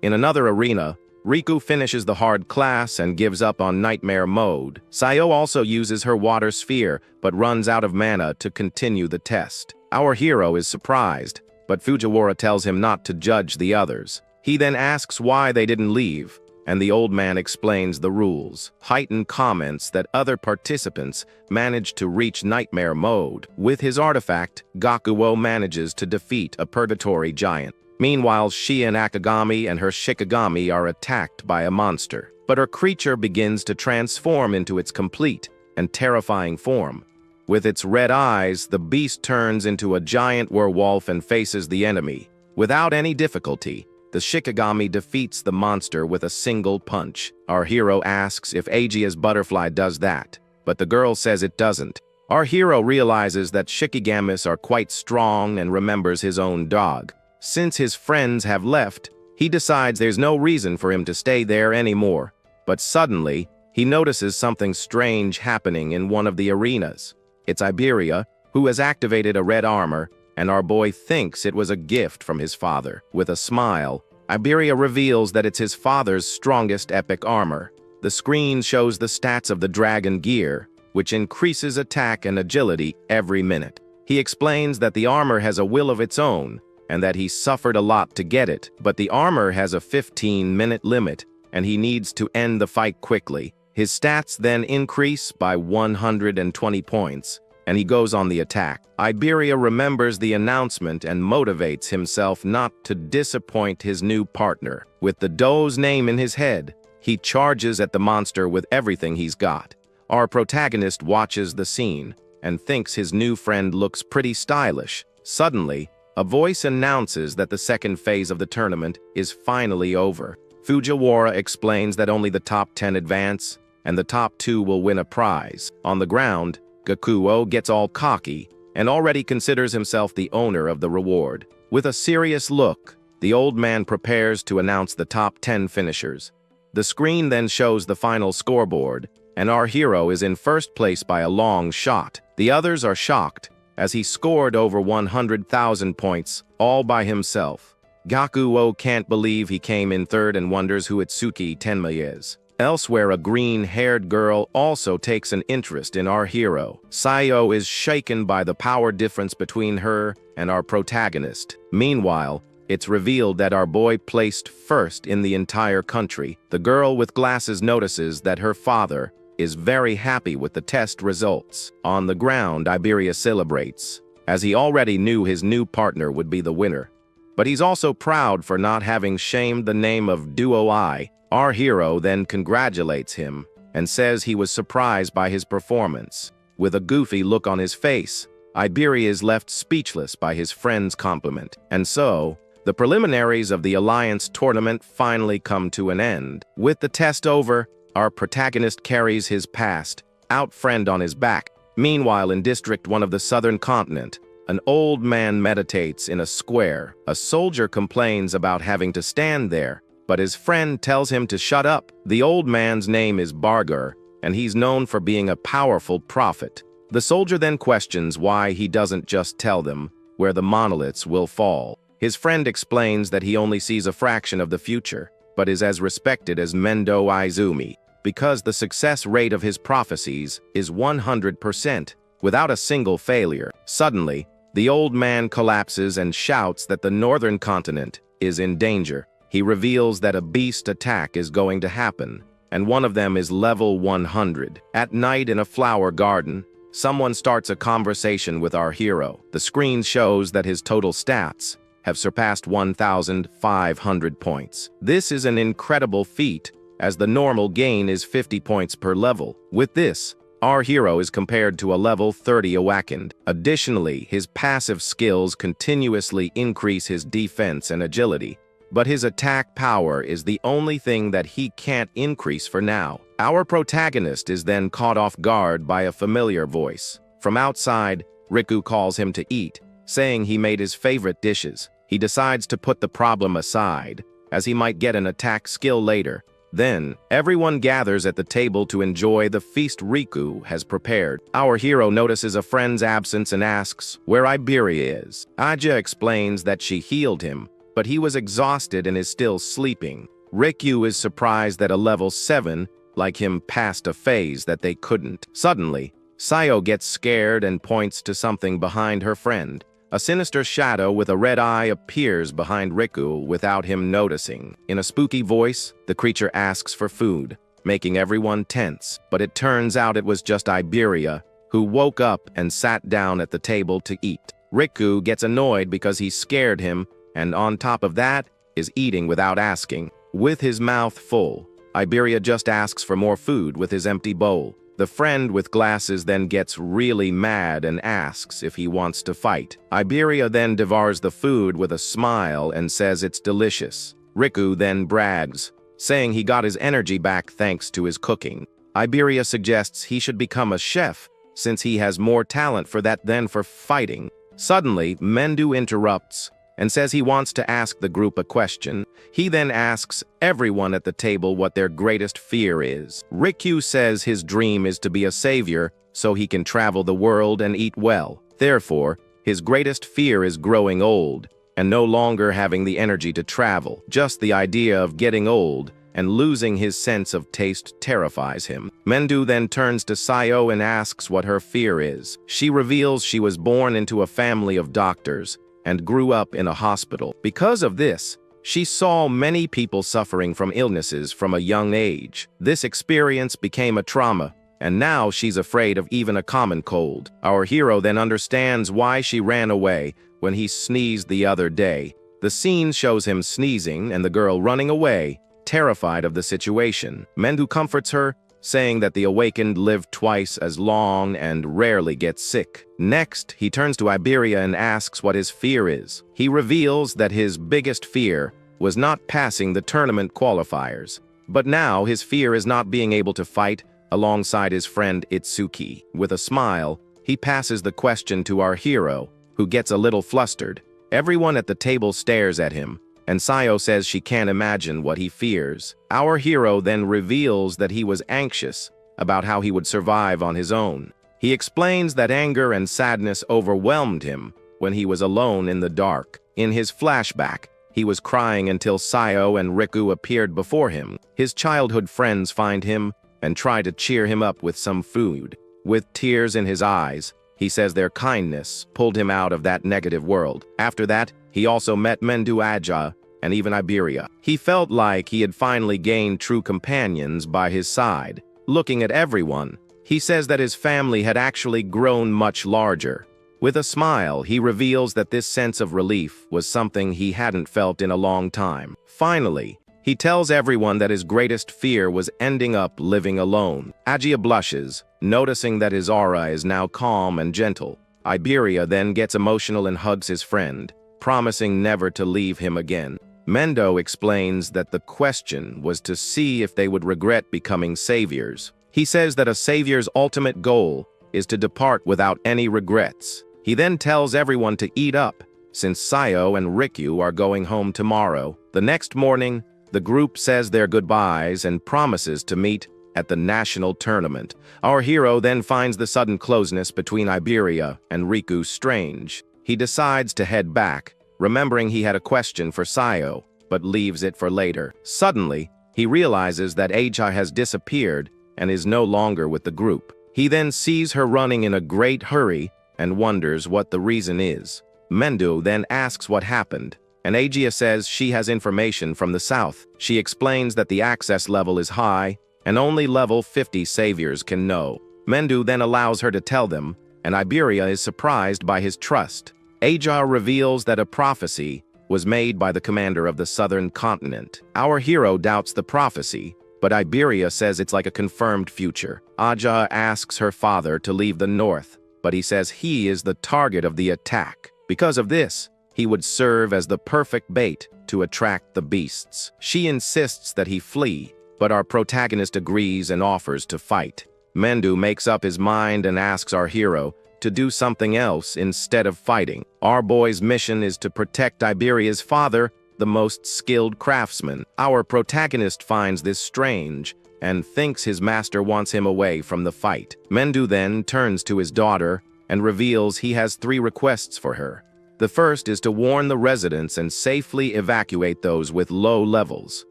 In another arena, Riku finishes the hard class and gives up on nightmare mode. Sayo also uses her water sphere, but runs out of mana to continue the test. Our hero is surprised, but Fujiwara tells him not to judge the others. He then asks why they didn't leave, and the old man explains the rules. Heighten comments that other participants managed to reach nightmare mode. With his artifact, Gakuo manages to defeat a purgatory giant. Meanwhile, Shia Nakagami and her Shikigami are attacked by a monster, but her creature begins to transform into its complete and terrifying form. With its red eyes, the beast turns into a giant werewolf and faces the enemy. Without any difficulty, the Shikigami defeats the monster with a single punch. Our hero asks if Aegea's butterfly does that, but the girl says it doesn't. Our hero realizes that Shikigamis are quite strong and remembers his own dog. Since his friends have left, he decides there's no reason for him to stay there anymore. But suddenly, he notices something strange happening in one of the arenas. It's Iberia, who has activated a red armor, and our boy thinks it was a gift from his father. With a smile, Iberia reveals that it's his father's strongest epic armor. The screen shows the stats of the dragon gear, which increases attack and agility every minute. He explains that the armor has a will of its own, and that he suffered a lot to get it, but the armor has a 15-minute limit, and he needs to end the fight quickly. His stats then increase by 120 points, and he goes on the attack. Iberia remembers the announcement and motivates himself not to disappoint his new partner. With the doe's name in his head, he charges at the monster with everything he's got. Our protagonist watches the scene and thinks his new friend looks pretty stylish. Suddenly, a voice announces that the second phase of the tournament is finally over. Fujiwara explains that only the top 10 advance, and the top 2 will win a prize. On the ground, Gakuo gets all cocky and already considers himself the owner of the reward. With a serious look, the old man prepares to announce the top 10 finishers. The screen then shows the final scoreboard, and our hero is in first place by a long shot. The others are shocked, as he scored over 100,000 points all by himself. Gakuo can't believe he came in third and wonders who Itsuki Tenma is. Elsewhere, a green-haired girl also takes an interest in our hero. Sayo is shaken by the power difference between her and our protagonist. Meanwhile, it's revealed that our boy placed first in the entire country. The girl with glasses notices that her father is very happy with the test results. On the ground, Iberia celebrates, as he already knew his new partner would be the winner. But he's also proud for not having shamed the name of Duo I. Our hero then congratulates him and says he was surprised by his performance. With a goofy look on his face, Iberia is left speechless by his friend's compliment. And so, the preliminaries of the Alliance tournament finally come to an end. With the test over, our protagonist carries his past out friend on his back. Meanwhile, in District 1 of the Southern Continent, an old man meditates in a square. A soldier complains about having to stand there, but his friend tells him to shut up. The old man's name is Barger, and he's known for being a powerful prophet. The soldier then questions why he doesn't just tell them where the monoliths will fall. His friend explains that he only sees a fraction of the future, but is as respected as Mendo Izumi, because the success rate of his prophecies is 100%, without a single failure. Suddenly, the old man collapses and shouts that the northern continent is in danger. He reveals that a beast attack is going to happen, and one of them is level 100. At night in a flower garden, someone starts a conversation with our hero. The screen shows that his total stats have surpassed 1,500 points. This is an incredible feat, as the normal gain is 50 points per level. With this, our hero is compared to a level 30 awakened. Additionally, his passive skills continuously increase his defense and agility, but his attack power is the only thing that he can't increase for now. Our protagonist is then caught off guard by a familiar voice. From outside, Riku calls him to eat, saying he made his favorite dishes. He decides to put the problem aside, as he might get an attack skill later. Then, everyone gathers at the table to enjoy the feast Riku has prepared. Our hero notices a friend's absence and asks where Iberia is. Aja explains that she healed him, but he was exhausted and is still sleeping. Riku is surprised that a level 7, like him, passed a phase that they couldn't. Suddenly, Sayo gets scared and points to something behind her friend. A sinister shadow with a red eye appears behind Riku without him noticing. In a spooky voice, the creature asks for food, making everyone tense. But it turns out it was just Iberia, who woke up and sat down at the table to eat. Riku gets annoyed because he scared him, and on top of that, is eating without asking. With his mouth full, Iberia just asks for more food with his empty bowl. The friend with glasses then gets really mad and asks if he wants to fight. Iberia then devours the food with a smile and says it's delicious. Riku then brags, saying he got his energy back thanks to his cooking. Iberia suggests he should become a chef, since he has more talent for that than for fighting. Suddenly, Mendu interrupts, and says he wants to ask the group a question. He then asks everyone at the table what their greatest fear is. Rikyu says his dream is to be a savior so he can travel the world and eat well. Therefore, his greatest fear is growing old and no longer having the energy to travel. Just the idea of getting old and losing his sense of taste terrifies him. Mendu then turns to Sayo and asks what her fear is. She reveals she was born into a family of doctors and grew up in a hospital. Because of this, she saw many people suffering from illnesses from a young age. This experience became a trauma, and now she's afraid of even a common cold. Our hero then understands why she ran away when he sneezed the other day. The scene shows him sneezing and the girl running away, terrified of the situation. Mendu comforts her, saying that the awakened live twice as long and rarely get sick. Next, he turns to Iberia and asks what his fear is. He reveals that his biggest fear was not passing the tournament qualifiers, but now his fear is not being able to fight alongside his friend Itsuki. With a smile, he passes the question to our hero, who gets a little flustered. Everyone at the table stares at him, and Sayo says she can't imagine what he fears. Our hero then reveals that he was anxious about how he would survive on his own. He explains that anger and sadness overwhelmed him when he was alone in the dark. In his flashback, he was crying until Sayo and Riku appeared before him. His childhood friends find him and try to cheer him up with some food. With tears in his eyes, he says their kindness pulled him out of that negative world. After that, he also met Mendu Aja and even Iberia. He felt like he had finally gained true companions by his side. Looking at everyone, he says that his family had actually grown much larger. With a smile, he reveals that this sense of relief was something he hadn't felt in a long time. Finally, he tells everyone that his greatest fear was ending up living alone. Agia blushes, noticing that his aura is now calm and gentle. Iberia then gets emotional and hugs his friend, promising never to leave him again. Mendo explains that the question was to see if they would regret becoming saviors. He says that a savior's ultimate goal is to depart without any regrets. He then tells everyone to eat up, since Sayo and Rikyu are going home tomorrow. The next morning, the group says their goodbyes and promises to meet at the national tournament. Our hero then finds the sudden closeness between Iberia and Riku strange. He decides to head back, remembering he had a question for Sayo, but leaves it for later. Suddenly, he realizes that Aja has disappeared and is no longer with the group. He then sees her running in a great hurry and wonders what the reason is. Mendu then asks what happened, and Agia says she has information from the south. She explains that the access level is high and only level 50 saviors can know. Mendu then allows her to tell them, and Iberia is surprised by his trust. Aja reveals that a prophecy was made by the commander of the southern continent. Our hero doubts the prophecy, but Iberia says it's like a confirmed future. Aja asks her father to leave the north, but he says he is the target of the attack. Because of this, he would serve as the perfect bait to attract the beasts. She insists that he flee, but our protagonist agrees and offers to fight. Mendu makes up his mind and asks our hero to do something else instead of fighting. Our boy's mission is to protect Iberia's father, the most skilled craftsman. Our protagonist finds this strange and thinks his master wants him away from the fight. Mendu then turns to his daughter and reveals he has 3 requests for her. The first is to warn the residents and safely evacuate those with low levels.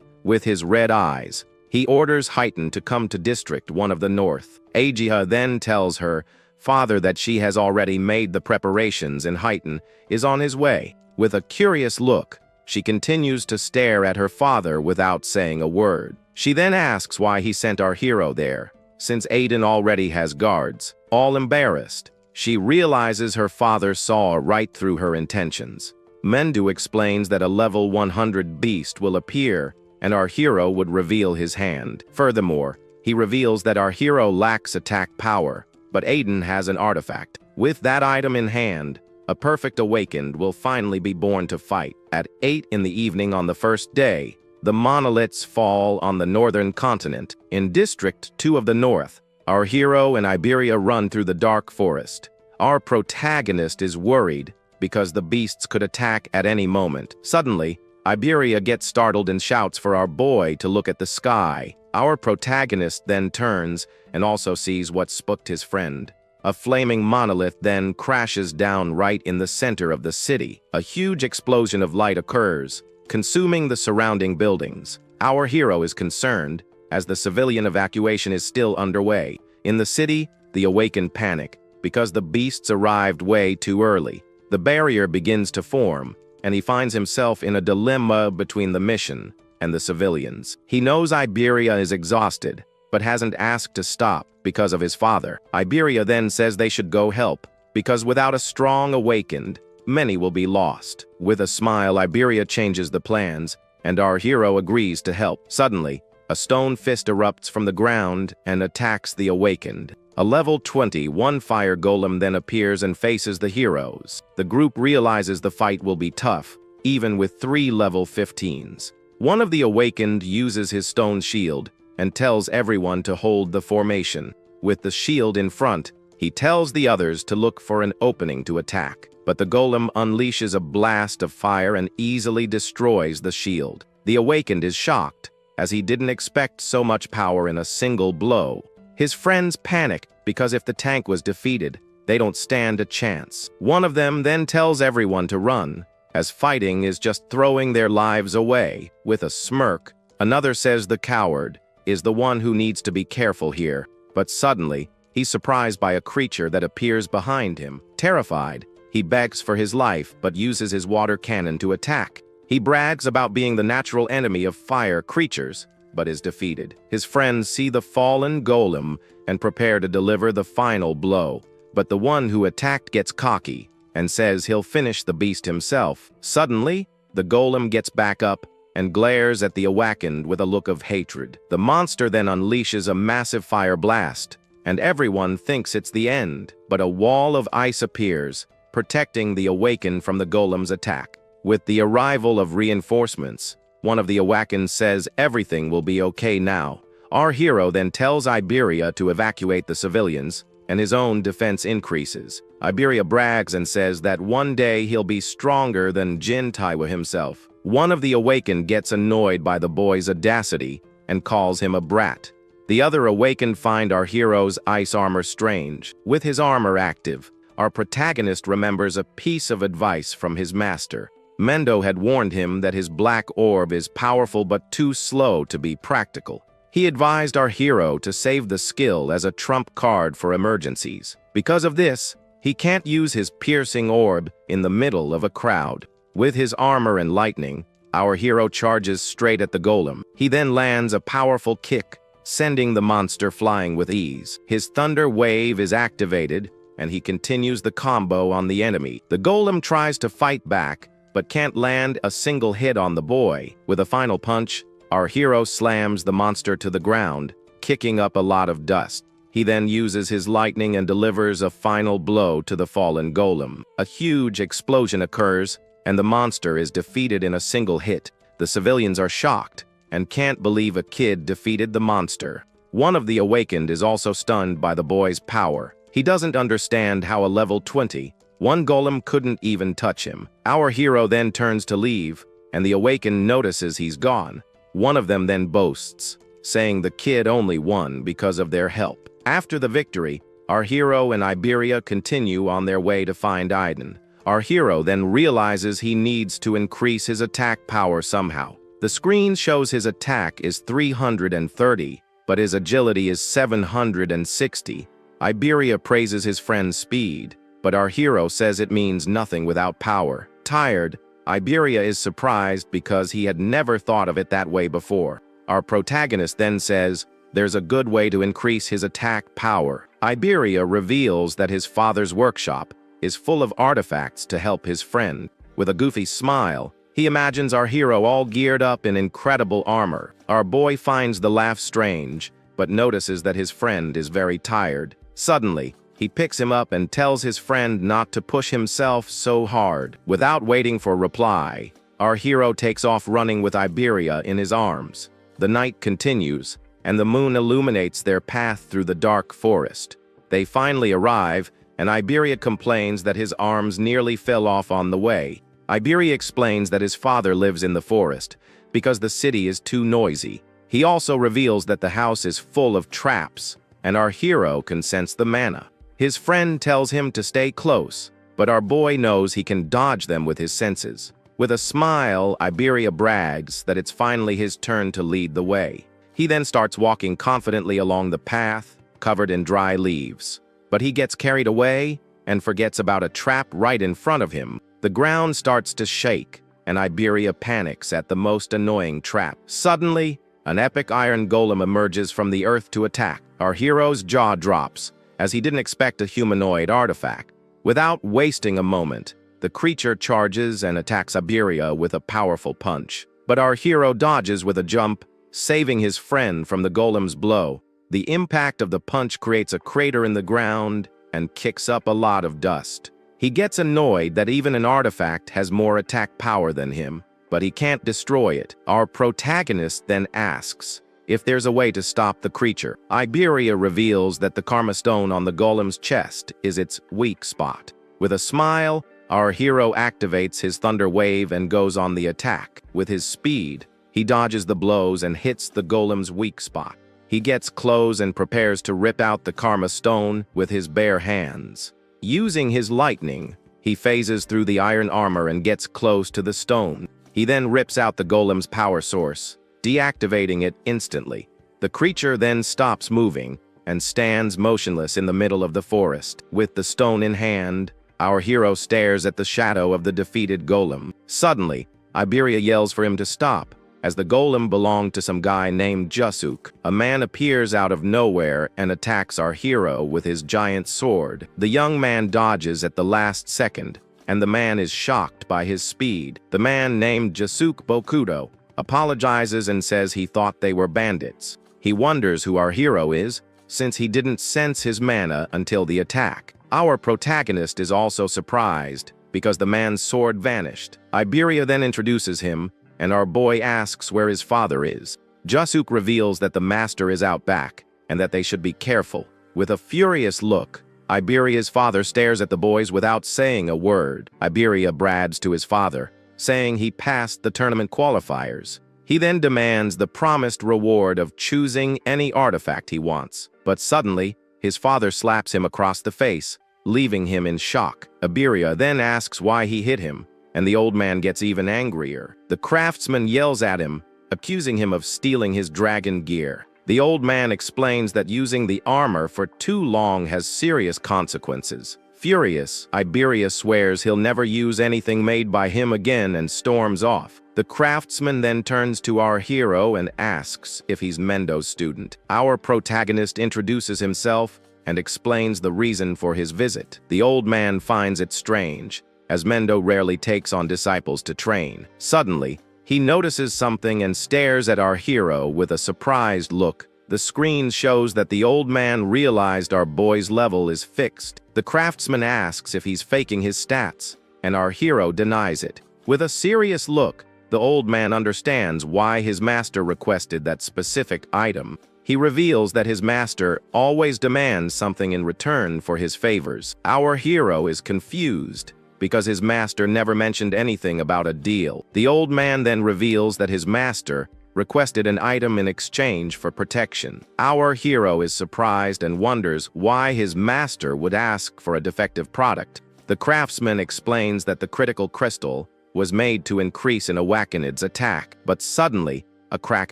With his red eyes, he orders Heighten to come to District 1 of the North. Agia then tells her father that she has already made the preparations and Heighten is on his way. With a curious look, she continues to stare at her father without saying a word. She then asks why he sent our hero there, since Aiden already has guards. All embarrassed, she realizes her father saw right through her intentions. Mendu explains that a level 100 beast will appear, and our hero would reveal his hand. Furthermore, he reveals that our hero lacks attack power, but Aiden has an artifact. With that item in hand, a perfect awakened will finally be born to fight. At 8 in the evening on the first day, the monoliths fall on the northern continent. In District 2 of the North, our hero and Iberia run through the dark forest. Our protagonist is worried because the beasts could attack at any moment. Suddenly, Iberia gets startled and shouts for our boy to look at the sky. Our protagonist then turns and also sees what spooked his friend. A flaming monolith then crashes down right in the center of the city. A huge explosion of light occurs, consuming the surrounding buildings. Our hero is concerned, as the civilian evacuation is still underway. In the city, the awakened panic, because the beasts arrived way too early. The barrier begins to form, and he finds himself in a dilemma between the mission and the civilians. He knows Iberia is exhausted, but hasn't asked to stop because of his father. Iberia then says they should go help, because without a strong awakened, many will be lost. With a smile, Iberia changes the plans, and our hero agrees to help. Suddenly, a stone fist erupts from the ground and attacks the awakened. A level 21 fire golem then appears and faces the heroes. The group realizes the fight will be tough, even with 3 level 15s. One of the awakened uses his stone shield and tells everyone to hold the formation. With the shield in front, he tells the others to look for an opening to attack. But the golem unleashes a blast of fire and easily destroys the shield. The awakened is shocked, as he didn't expect so much power in a single blow. His friends panic because if the tank was defeated, they don't stand a chance. One of them then tells everyone to run, as fighting is just throwing their lives away. With a smirk, another says the coward is the one who needs to be careful here. But suddenly, he's surprised by a creature that appears behind him. Terrified, he begs for his life but uses his water cannon to attack. He brags about being the natural enemy of fire creatures, but is defeated. His friends see the fallen golem and prepare to deliver the final blow. But the one who attacked gets cocky and says he'll finish the beast himself. Suddenly, the golem gets back up and glares at the awakened with a look of hatred. The monster then unleashes a massive fire blast, and everyone thinks it's the end. But a wall of ice appears, protecting the awakened from the golem's attack. With the arrival of reinforcements, one of the Awakens says everything will be okay now. Our hero then tells Iberia to evacuate the civilians, and his own defense increases. Iberia brags and says that one day he'll be stronger than Jin Taiwa himself. One of the Awakened gets annoyed by the boy's audacity and calls him a brat. The other Awakened find our hero's ice armor strange. With his armor active, our protagonist remembers a piece of advice from his master. Mendo had warned him that his black orb is powerful but too slow to be practical. He advised our hero to save the skill as a trump card for emergencies. Because of this, he can't use his piercing orb in the middle of a crowd. With his armor and lightning, our hero charges straight at the golem. He then lands a powerful kick, sending the monster flying with ease. His thunder wave is activated, and he continues the combo on the enemy. The golem tries to fight back, but can't land a single hit on the boy. With a final punch, our hero slams the monster to the ground, kicking up a lot of dust. He then uses his lightning and delivers a final blow to the fallen golem. A huge explosion occurs, and the monster is defeated in a single hit. The civilians are shocked and can't believe a kid defeated the monster. One of the Awakened is also stunned by the boy's power. He doesn't understand how a level 20, one golem couldn't even touch him. Our hero then turns to leave, and the Awakened notices he's gone. One of them then boasts, saying the kid only won because of their help. After the victory, our hero and Iberia continue on their way to find Aiden. Our hero then realizes he needs to increase his attack power somehow. The screen shows his attack is 330, but his agility is 760. Iberia praises his friend's speed, but our hero says it means nothing without power. Tired, Iberia is surprised because he had never thought of it that way before. Our protagonist then says there's a good way to increase his attack power. Iberia reveals that his father's workshop is full of artifacts to help his friend. With a goofy smile, he imagines our hero all geared up in incredible armor. Our boy finds the laugh strange, but notices that his friend is very tired. Suddenly, he picks him up and tells his friend not to push himself so hard. Without waiting for reply, our hero takes off running with Iberia in his arms. The night continues, and the moon illuminates their path through the dark forest. They finally arrive, and Iberia complains that his arms nearly fell off on the way. Iberia explains that his father lives in the forest because the city is too noisy. He also reveals that the house is full of traps, and our hero can sense the mana. His friend tells him to stay close, but our boy knows he can dodge them with his senses. With a smile, Iberia brags that it's finally his turn to lead the way. He then starts walking confidently along the path, covered in dry leaves. But he gets carried away and forgets about a trap right in front of him. The ground starts to shake, and Iberia panics at the most annoying trap. Suddenly, an epic iron golem emerges from the earth to attack. Our hero's jaw drops, as he didn't expect a humanoid artifact. Without wasting a moment, the creature charges and attacks Iberia with a powerful punch. But our hero dodges with a jump, saving his friend from the golem's blow. The impact of the punch creates a crater in the ground and kicks up a lot of dust. He gets annoyed that even an artifact has more attack power than him, but he can't destroy it. Our protagonist then asks if there's a way to stop the creature. Iberia reveals that the karma stone on the golem's chest is its weak spot. With a smile, our hero activates his thunder wave and goes on the attack. With his speed, he dodges the blows and hits the golem's weak spot. He gets close and prepares to rip out the karma stone with his bare hands. Using his lightning, he phases through the iron armor and gets close to the stone. He then rips out the golem's power source, deactivating it instantly. The creature then stops moving and stands motionless in the middle of the forest. With the stone in hand, our hero stares at the shadow of the defeated golem. Suddenly, Iberia yells for him to stop, as the golem belonged to some guy named Jusuk. A man appears out of nowhere and attacks our hero with his giant sword. The young man dodges at the last second, and the man is shocked by his speed. The man named Jusuk Bokudo apologizes and says he thought they were bandits. He wonders who our hero is, since he didn't sense his mana until the attack. Our protagonist is also surprised because the man's sword vanished. Iberia then introduces him, and our boy asks where his father is. Jusuk reveals that the master is out back, and that they should be careful. With a furious look, Iberia's father stares at the boys without saying a word. Iberia brags to his father, saying he passed the tournament qualifiers. He then demands the promised reward of choosing any artifact he wants. But suddenly, his father slaps him across the face, leaving him in shock. Iberia then asks why he hit him, and the old man gets even angrier. The craftsman yells at him, accusing him of stealing his dragon gear. The old man explains that using the armor for too long has serious consequences. Furious, Iberia swears he'll never use anything made by him again and storms off. The craftsman then turns to our hero and asks if he's Mendo's student. Our protagonist introduces himself and explains the reason for his visit. The old man finds it strange, as Mendo rarely takes on disciples to train. Suddenly, he notices something and stares at our hero with a surprised look. The screen shows that the old man realized our boy's level is fixed. The craftsman asks if he's faking his stats, and our hero denies it. With a serious look, the old man understands why his master requested that specific item. He reveals that his master always demands something in return for his favors. Our hero is confused because his master never mentioned anything about a deal. The old man then reveals that his master requested an item in exchange for protection. Our hero is surprised and wonders why his master would ask for a defective product. The craftsman explains that the critical crystal was made to increase an Awakenid's attack, but suddenly a crack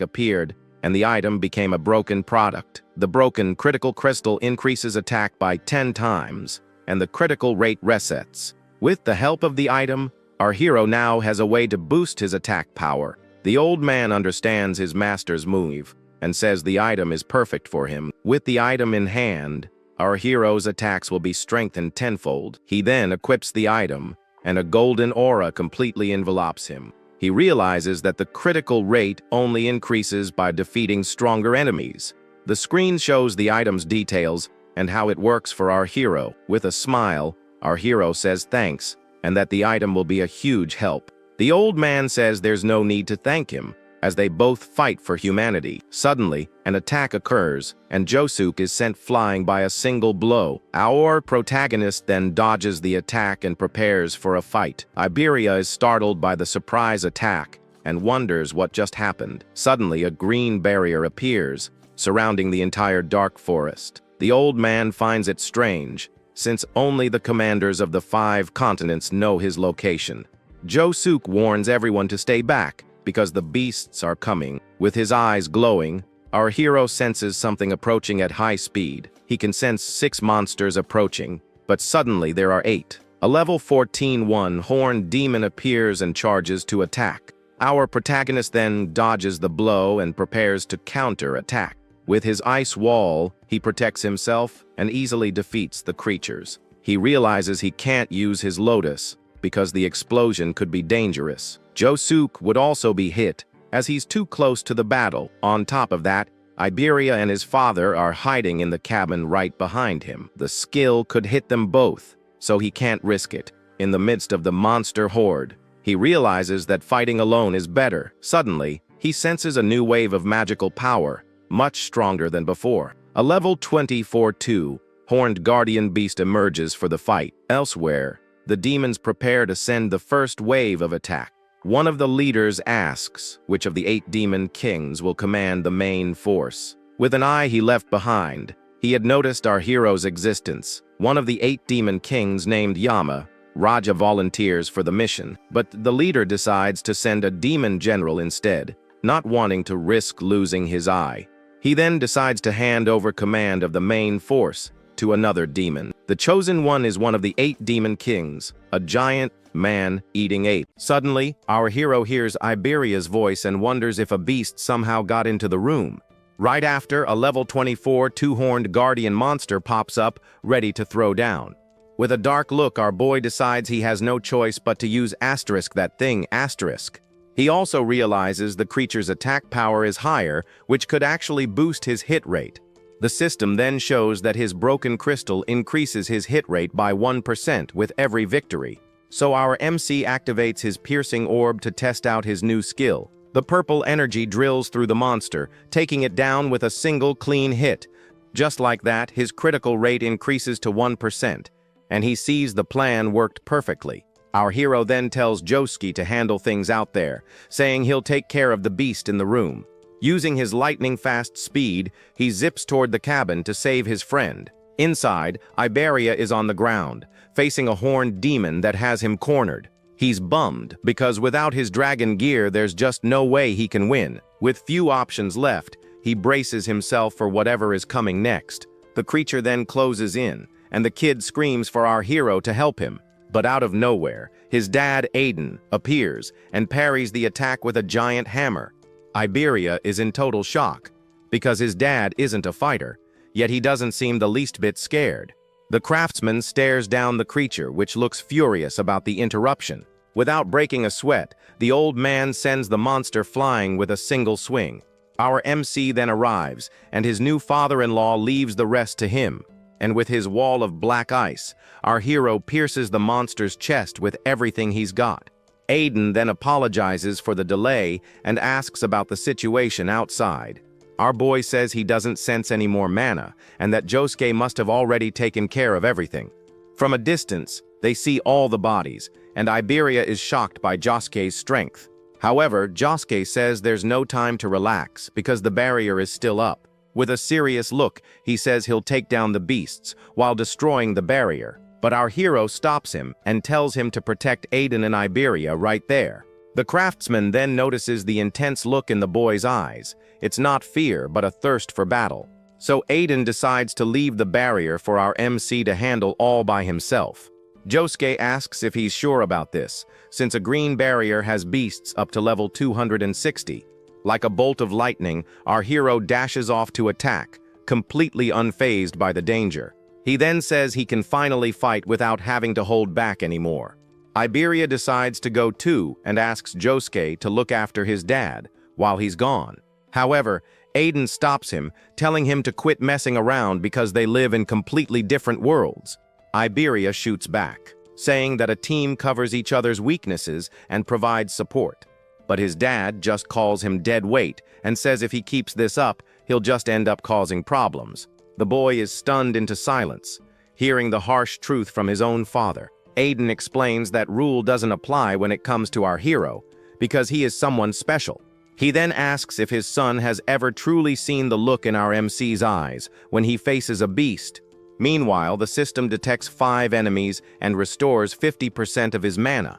appeared and the item became a broken product. The broken critical crystal increases attack by 10 times, and the critical rate resets. With the help of the item, our hero now has a way to boost his attack power. The old man understands his master's move and says the item is perfect for him. With the item in hand, our hero's attacks will be strengthened tenfold. He then equips the item, and a golden aura completely envelops him. He realizes that the critical rate only increases by defeating stronger enemies. The screen shows the item's details and how it works for our hero. With a smile, our hero says thanks, and that the item will be a huge help. The old man says there's no need to thank him, as they both fight for humanity. Suddenly, an attack occurs, and Josuke is sent flying by a single blow. Our protagonist then dodges the attack and prepares for a fight. Iberia is startled by the surprise attack and wonders what just happened. Suddenly, a green barrier appears, surrounding the entire dark forest. The old man finds it strange, since only the commanders of the 5 continents know his location. Josuke warns everyone to stay back, because the beasts are coming. With his eyes glowing, our hero senses something approaching at high speed. He can sense 6 monsters approaching, but suddenly there are 8. A level 14 one-horned demon appears and charges to attack. Our protagonist then dodges the blow and prepares to counter-attack. With his ice wall, he protects himself and easily defeats the creatures. He realizes he can't use his lotus because the explosion could be dangerous. Josuke would also be hit, as he's too close to the battle. On top of that, Iberia and his father are hiding in the cabin right behind him. The skill could hit them both, so he can't risk it. In the midst of the monster horde, he realizes that fighting alone is better. Suddenly, he senses a new wave of magical power, much stronger than before. A level 24-2 horned guardian beast emerges for the fight. Elsewhere, the demons prepare to send the first wave of attack. One of the leaders asks which of the 8 demon kings will command the main force. With an eye he left behind, he had noticed our hero's existence. One of the 8 demon kings, named Yama, Raja, volunteers for the mission, but the leader decides to send a demon general instead, not wanting to risk losing his eye. He then decides to hand over command of the main force to another demon. The chosen one is one of the 8 demon kings, a giant man-eating ape. Suddenly, our hero hears Iberia's voice and wonders if a beast somehow got into the room. Right after, a level 24 two-horned guardian monster pops up, ready to throw down. With a dark look, our boy decides he has no choice but to use that thing. He also realizes the creature's attack power is higher, which could actually boost his hit rate. The system then shows that his broken crystal increases his hit rate by 1% with every victory. So our MC activates his piercing orb to test out his new skill. The purple energy drills through the monster, taking it down with a single clean hit. Just like that, his critical rate increases to 1%, and he sees the plan worked perfectly. Our hero then tells Josuke to handle things out there, saying he'll take care of the beast in the room. Using his lightning-fast speed, he zips toward the cabin to save his friend. Inside, Iberia is on the ground, facing a horned demon that has him cornered. He's bummed, because without his dragon gear there's just no way he can win. With few options left, he braces himself for whatever is coming next. The creature then closes in, and the kid screams for our hero to help him. But out of nowhere, his dad, Aiden, appears and parries the attack with a giant hammer. Iberia is in total shock, because his dad isn't a fighter, yet he doesn't seem the least bit scared. The craftsman stares down the creature, which looks furious about the interruption. Without breaking a sweat, the old man sends the monster flying with a single swing. Our MC then arrives, and his new father-in-law leaves the rest to him. And with his wall of black ice, our hero pierces the monster's chest with everything he's got. Aiden then apologizes for the delay and asks about the situation outside. Our boy says he doesn't sense any more mana, and that Josuke must have already taken care of everything. From a distance, they see all the bodies, and Iberia is shocked by Josuke's strength. However, Josuke says there's no time to relax because the barrier is still up. With a serious look, he says he'll take down the beasts while destroying the barrier. But our hero stops him and tells him to protect Aiden and Iberia right there. The craftsman then notices the intense look in the boy's eyes. It's not fear, but a thirst for battle. So Aiden decides to leave the barrier for our MC to handle all by himself. Josuke asks if he's sure about this, since a green barrier has beasts up to level 260. Like a bolt of lightning, our hero dashes off to attack, completely unfazed by the danger. He then says he can finally fight without having to hold back anymore. Iberia decides to go too and asks Josuke to look after his dad while he's gone. However, Aiden stops him, telling him to quit messing around because they live in completely different worlds. Iberia shoots back, saying that a team covers each other's weaknesses and provides support. but his dad just calls him dead weight and says if he keeps this up, he'll just end up causing problems. The boy is stunned into silence, hearing the harsh truth from his own father. Aiden explains that rule doesn't apply when it comes to our hero, because he is someone special. He then asks if his son has ever truly seen the look in our MC's eyes when he faces a beast. Meanwhile, the system detects 5 enemies and restores 50% of his mana.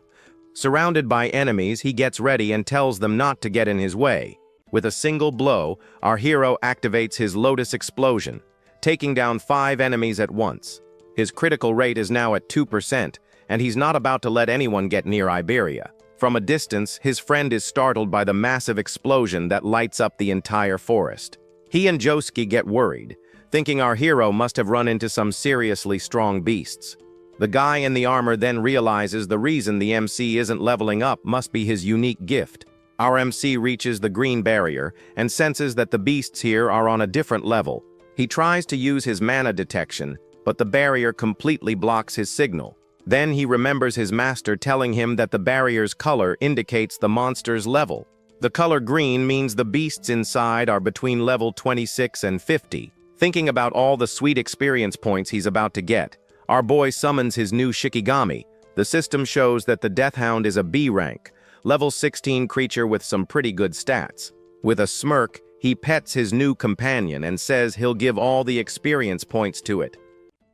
Surrounded by enemies, he gets ready and tells them not to get in his way. With a single blow, our hero activates his Lotus Explosion, taking down 5 enemies at once. His critical rate is now at 2%, and he's not about to let anyone get near Iberia. From a distance, his friend is startled by the massive explosion that lights up the entire forest. He and Josuke get worried, thinking our hero must have run into some seriously strong beasts. The guy in the armor then realizes the reason the MC isn't leveling up must be his unique gift. Our MC reaches the green barrier and senses that the beasts here are on a different level. He tries to use his mana detection, but the barrier completely blocks his signal. Then he remembers his master telling him that the barrier's color indicates the monster's level. The color green means the beasts inside are between level 26 and 50. Thinking about all the sweet experience points he's about to get, our boy summons his new Shikigami. The system shows that the Death Hound is a B rank, level 16 creature with some pretty good stats. With a smirk, he pets his new companion and says he'll give all the experience points to it.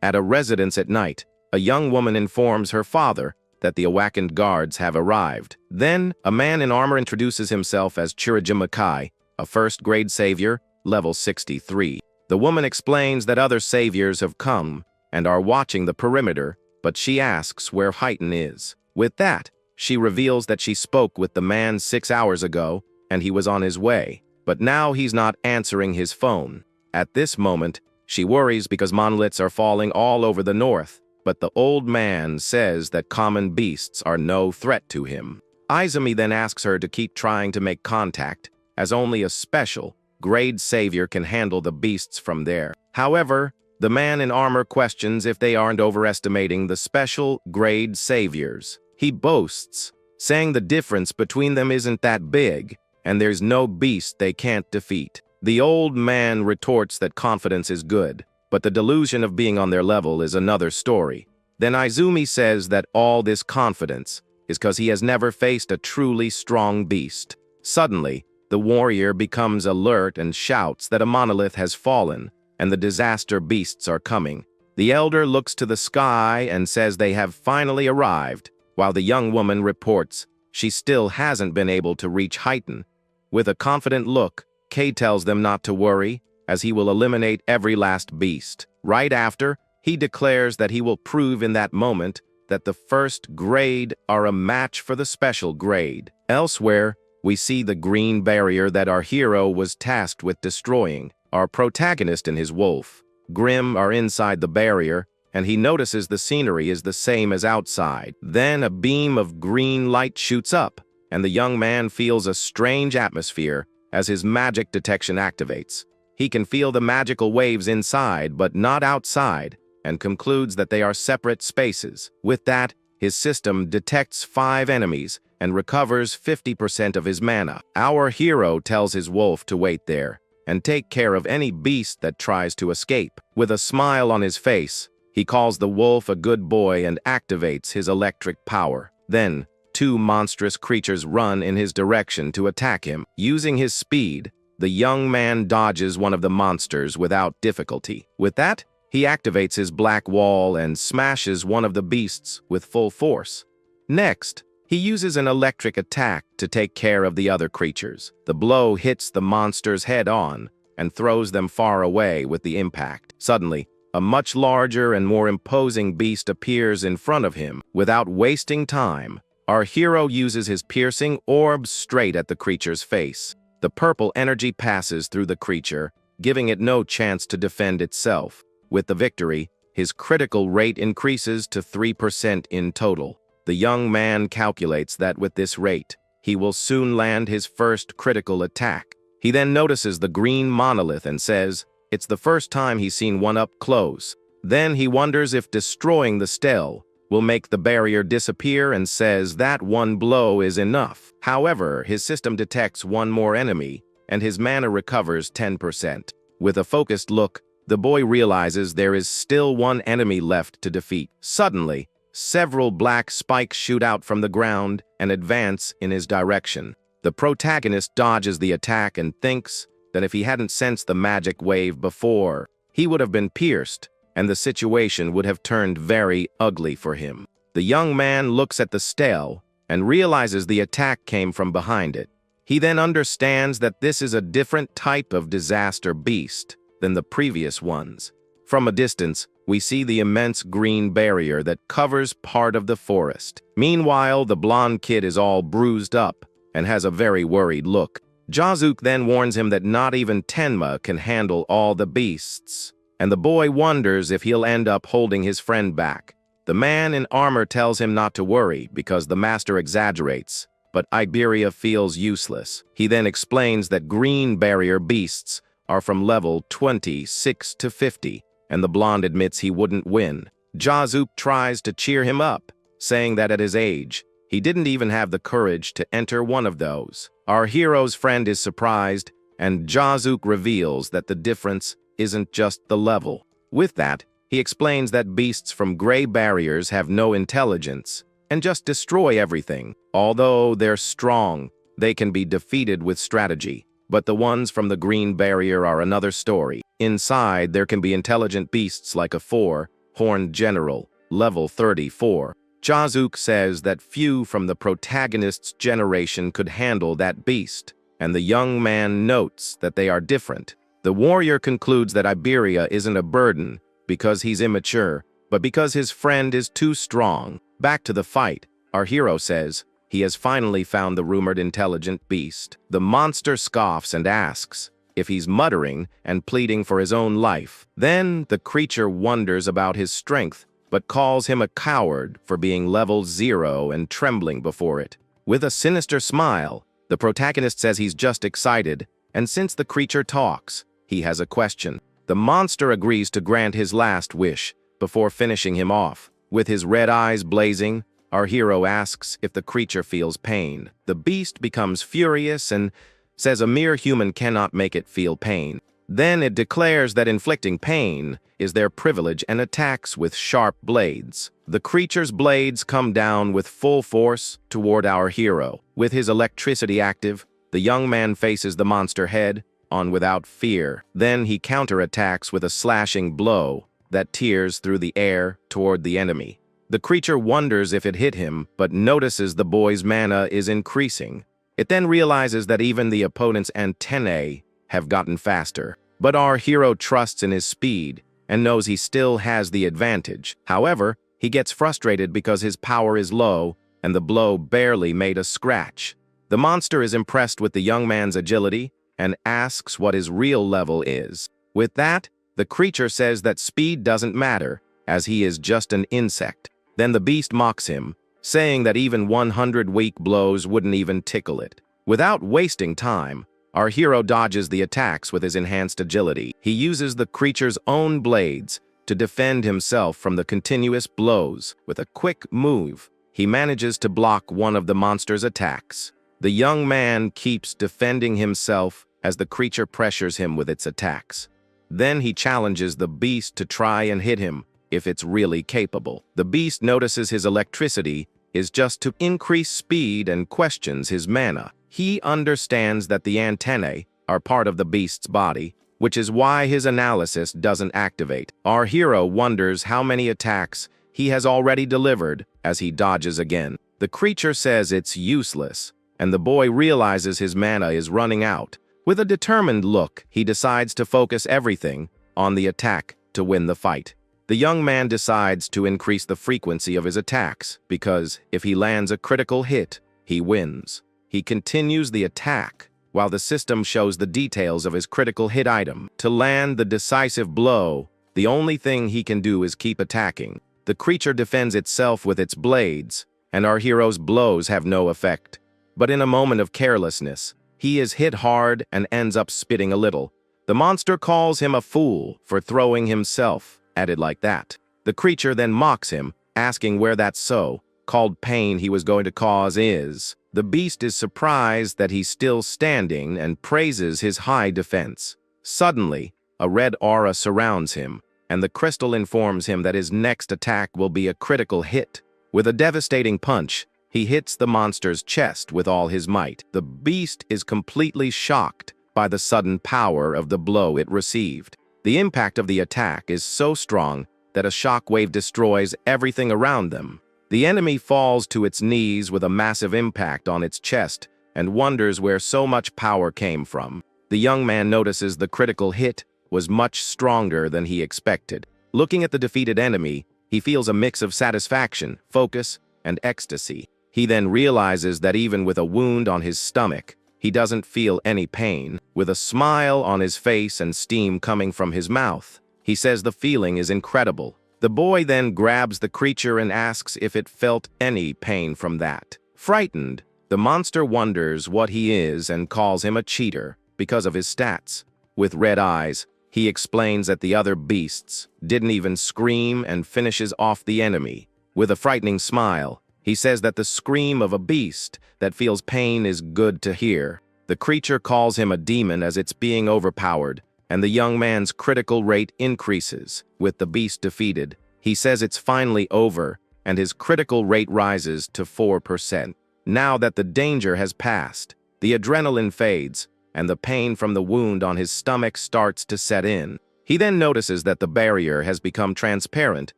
At a residence at night, a young woman informs her father that the awakened guards have arrived. Then, a man in armor introduces himself as Chirajima Kai, a first-grade savior, level 63. The woman explains that other saviors have come and are watching the perimeter, but she asks where Heighten is. With that, she reveals that she spoke with the man 6 hours ago, and he was on his way. But now he's not answering his phone. At this moment, she worries because monoliths are falling all over the north, but the old man says that common beasts are no threat to him. Izumi then asks her to keep trying to make contact, as only a special, grade savior can handle the beasts from there. However, the man in armor questions if they aren't overestimating the special, grade saviors. He boasts, saying the difference between them isn't that big, and there's no beast they can't defeat. The old man retorts that confidence is good, but the delusion of being on their level is another story. Then Izumi says that all this confidence is because he has never faced a truly strong beast. Suddenly, the warrior becomes alert and shouts that a monolith has fallen, and the disaster beasts are coming. The elder looks to the sky and says they have finally arrived, while the young woman reports she still hasn't been able to reach Heighten. With a confident look, Kay tells them not to worry, as he will eliminate every last beast. Right after, he declares that he will prove in that moment that the first grade are a match for the special grade. Elsewhere, we see the green barrier that our hero was tasked with destroying. Our protagonist and his wolf, Grim, are inside the barrier, and he notices the scenery is the same as outside. Then a beam of green light shoots up, and the young man feels a strange atmosphere as his magic detection activates. He can feel the magical waves inside but not outside, and concludes that they are separate spaces. With that, his system detects 5 enemies and recovers 50% of his mana. Our hero tells his wolf to wait there and take care of any beast that tries to escape. With a smile on his face, he calls the wolf a good boy and activates his electric power. Then, 2 monstrous creatures run in his direction to attack him. Using his speed, the young man dodges one of the monsters without difficulty. With that, he activates his black wall and smashes one of the beasts with full force. Next, he uses an electric attack to take care of the other creatures. The blow hits the monsters head-on and throws them far away with the impact. Suddenly, a much larger and more imposing beast appears in front of him. Without wasting time, our hero uses his piercing orb straight at the creature's face. The purple energy passes through the creature, giving it no chance to defend itself. With the victory, his critical rate increases to 3% in total. The young man calculates that with this rate, he will soon land his first critical attack. He then notices the green monolith and says it's the first time he's seen one up close. Then he wonders if destroying the stele will make the barrier disappear and says that one blow is enough. However, his system detects one more enemy, and his mana recovers 10%. With a focused look, the boy realizes there is still one enemy left to defeat. Suddenly, several black spikes shoot out from the ground and advance in his direction. The protagonist dodges the attack and thinks that if he hadn't sensed the magic wave before, he would have been pierced, and the situation would have turned very ugly for him. The young man looks at the stele and realizes the attack came from behind it. He then understands that this is a different type of disaster beast than the previous ones. From a distance, we see the immense green barrier that covers part of the forest. Meanwhile, the blonde kid is all bruised up and has a very worried look. Jazuke then warns him that not even Tenma can handle all the beasts, and the boy wonders if he'll end up holding his friend back. The man in armor tells him not to worry because the master exaggerates, but Iberia feels useless. He then explains that green barrier beasts are from level 26 to 50, and the blonde admits he wouldn't win. Jazuke tries to cheer him up, saying that at his age, he didn't even have the courage to enter one of those. Our hero's friend is surprised, and Jazuke reveals that the difference isn't just the level. With that, he explains that beasts from gray barriers have no intelligence and just destroy everything. Although they're strong, they can be defeated with strategy. But the ones from the green barrier are another story. Inside, there can be intelligent beasts like a 4-horned general, level 34. Jazuke says that few from the protagonist's generation could handle that beast, and the young man notes that they are different. The warrior concludes that Iberia isn't a burden because he's immature, but because his friend is too strong. Back to the fight, our hero says he has finally found the rumored intelligent beast. The monster scoffs and asks if he's muttering and pleading for his own life. Then the creature wonders about his strength, but calls him a coward for being level 0 and trembling before it. With a sinister smile, the protagonist says he's just excited, and since the creature talks, he has a question. The monster agrees to grant his last wish before finishing him off. With his red eyes blazing, our hero asks if the creature feels pain. The beast becomes furious and says a mere human cannot make it feel pain. Then it declares that inflicting pain is their privilege and attacks with sharp blades. The creature's blades come down with full force toward our hero. With his electricity active, the young man faces the monster head on without fear. Then he counterattacks with a slashing blow that tears through the air toward the enemy. The creature wonders if it hit him, but notices the boy's mana is increasing. It then realizes that even the opponent's antennae have gotten faster. But our hero trusts in his speed and knows he still has the advantage. However, he gets frustrated because his power is low and the blow barely made a scratch. The monster is impressed with the young man's agility and asks what his real level is. With that, the creature says that speed doesn't matter, as he is just an insect. Then the beast mocks him, saying that even 100 weak blows wouldn't even tickle it. Without wasting time, our hero dodges the attacks with his enhanced agility. He uses the creature's own blades to defend himself from the continuous blows. With a quick move, he manages to block one of the monster's attacks. The young man keeps defending himself as the creature pressures him with its attacks. Then he challenges the beast to try and hit him if it's really capable. The beast notices his electricity is just to increase speed and questions his mana. He understands that the antennae are part of the beast's body, which is why his analysis doesn't activate. Our hero wonders how many attacks he has already delivered as he dodges again. The creature says it's useless, and the boy realizes his mana is running out. With a determined look, he decides to focus everything on the attack to win the fight. The young man decides to increase the frequency of his attacks, because if he lands a critical hit, he wins. He continues the attack, while the system shows the details of his critical hit item. To land the decisive blow, the only thing he can do is keep attacking. The creature defends itself with its blades, and our hero's blows have no effect. But in a moment of carelessness, he is hit hard and ends up spitting a little. The monster calls him a fool for throwing himself at it like that. The creature then mocks him asking where that so-called pain he was going to cause is. The beast is surprised that he's still standing and praises his high defense. Suddenly, a red aura surrounds him, and the crystal informs him that his next attack will be a critical hit. With a devastating punch, he hits the monster's chest with all his might. The beast is completely shocked by the sudden power of the blow it received. The impact of the attack is so strong that a shockwave destroys everything around them. The enemy falls to its knees with a massive impact on its chest and wonders where so much power came from. The young man notices the critical hit was much stronger than he expected. Looking at the defeated enemy, he feels a mix of satisfaction, focus, and ecstasy. He then realizes that even with a wound on his stomach, he doesn't feel any pain. With a smile on his face and steam coming from his mouth, he says the feeling is incredible. The boy then grabs the creature and asks if it felt any pain from that. Frightened, the monster wonders what he is and calls him a cheater because of his stats. With red eyes, he explains that the other beasts didn't even scream and finishes off the enemy. With a frightening smile, he says that the scream of a beast that feels pain is good to hear. The creature calls him a demon as it's being overpowered, and the young man's critical rate increases. With the beast defeated, he says it's finally over, and his critical rate rises to 4%. Now that the danger has passed, the adrenaline fades, and the pain from the wound on his stomach starts to set in. He then notices that the barrier has become transparent,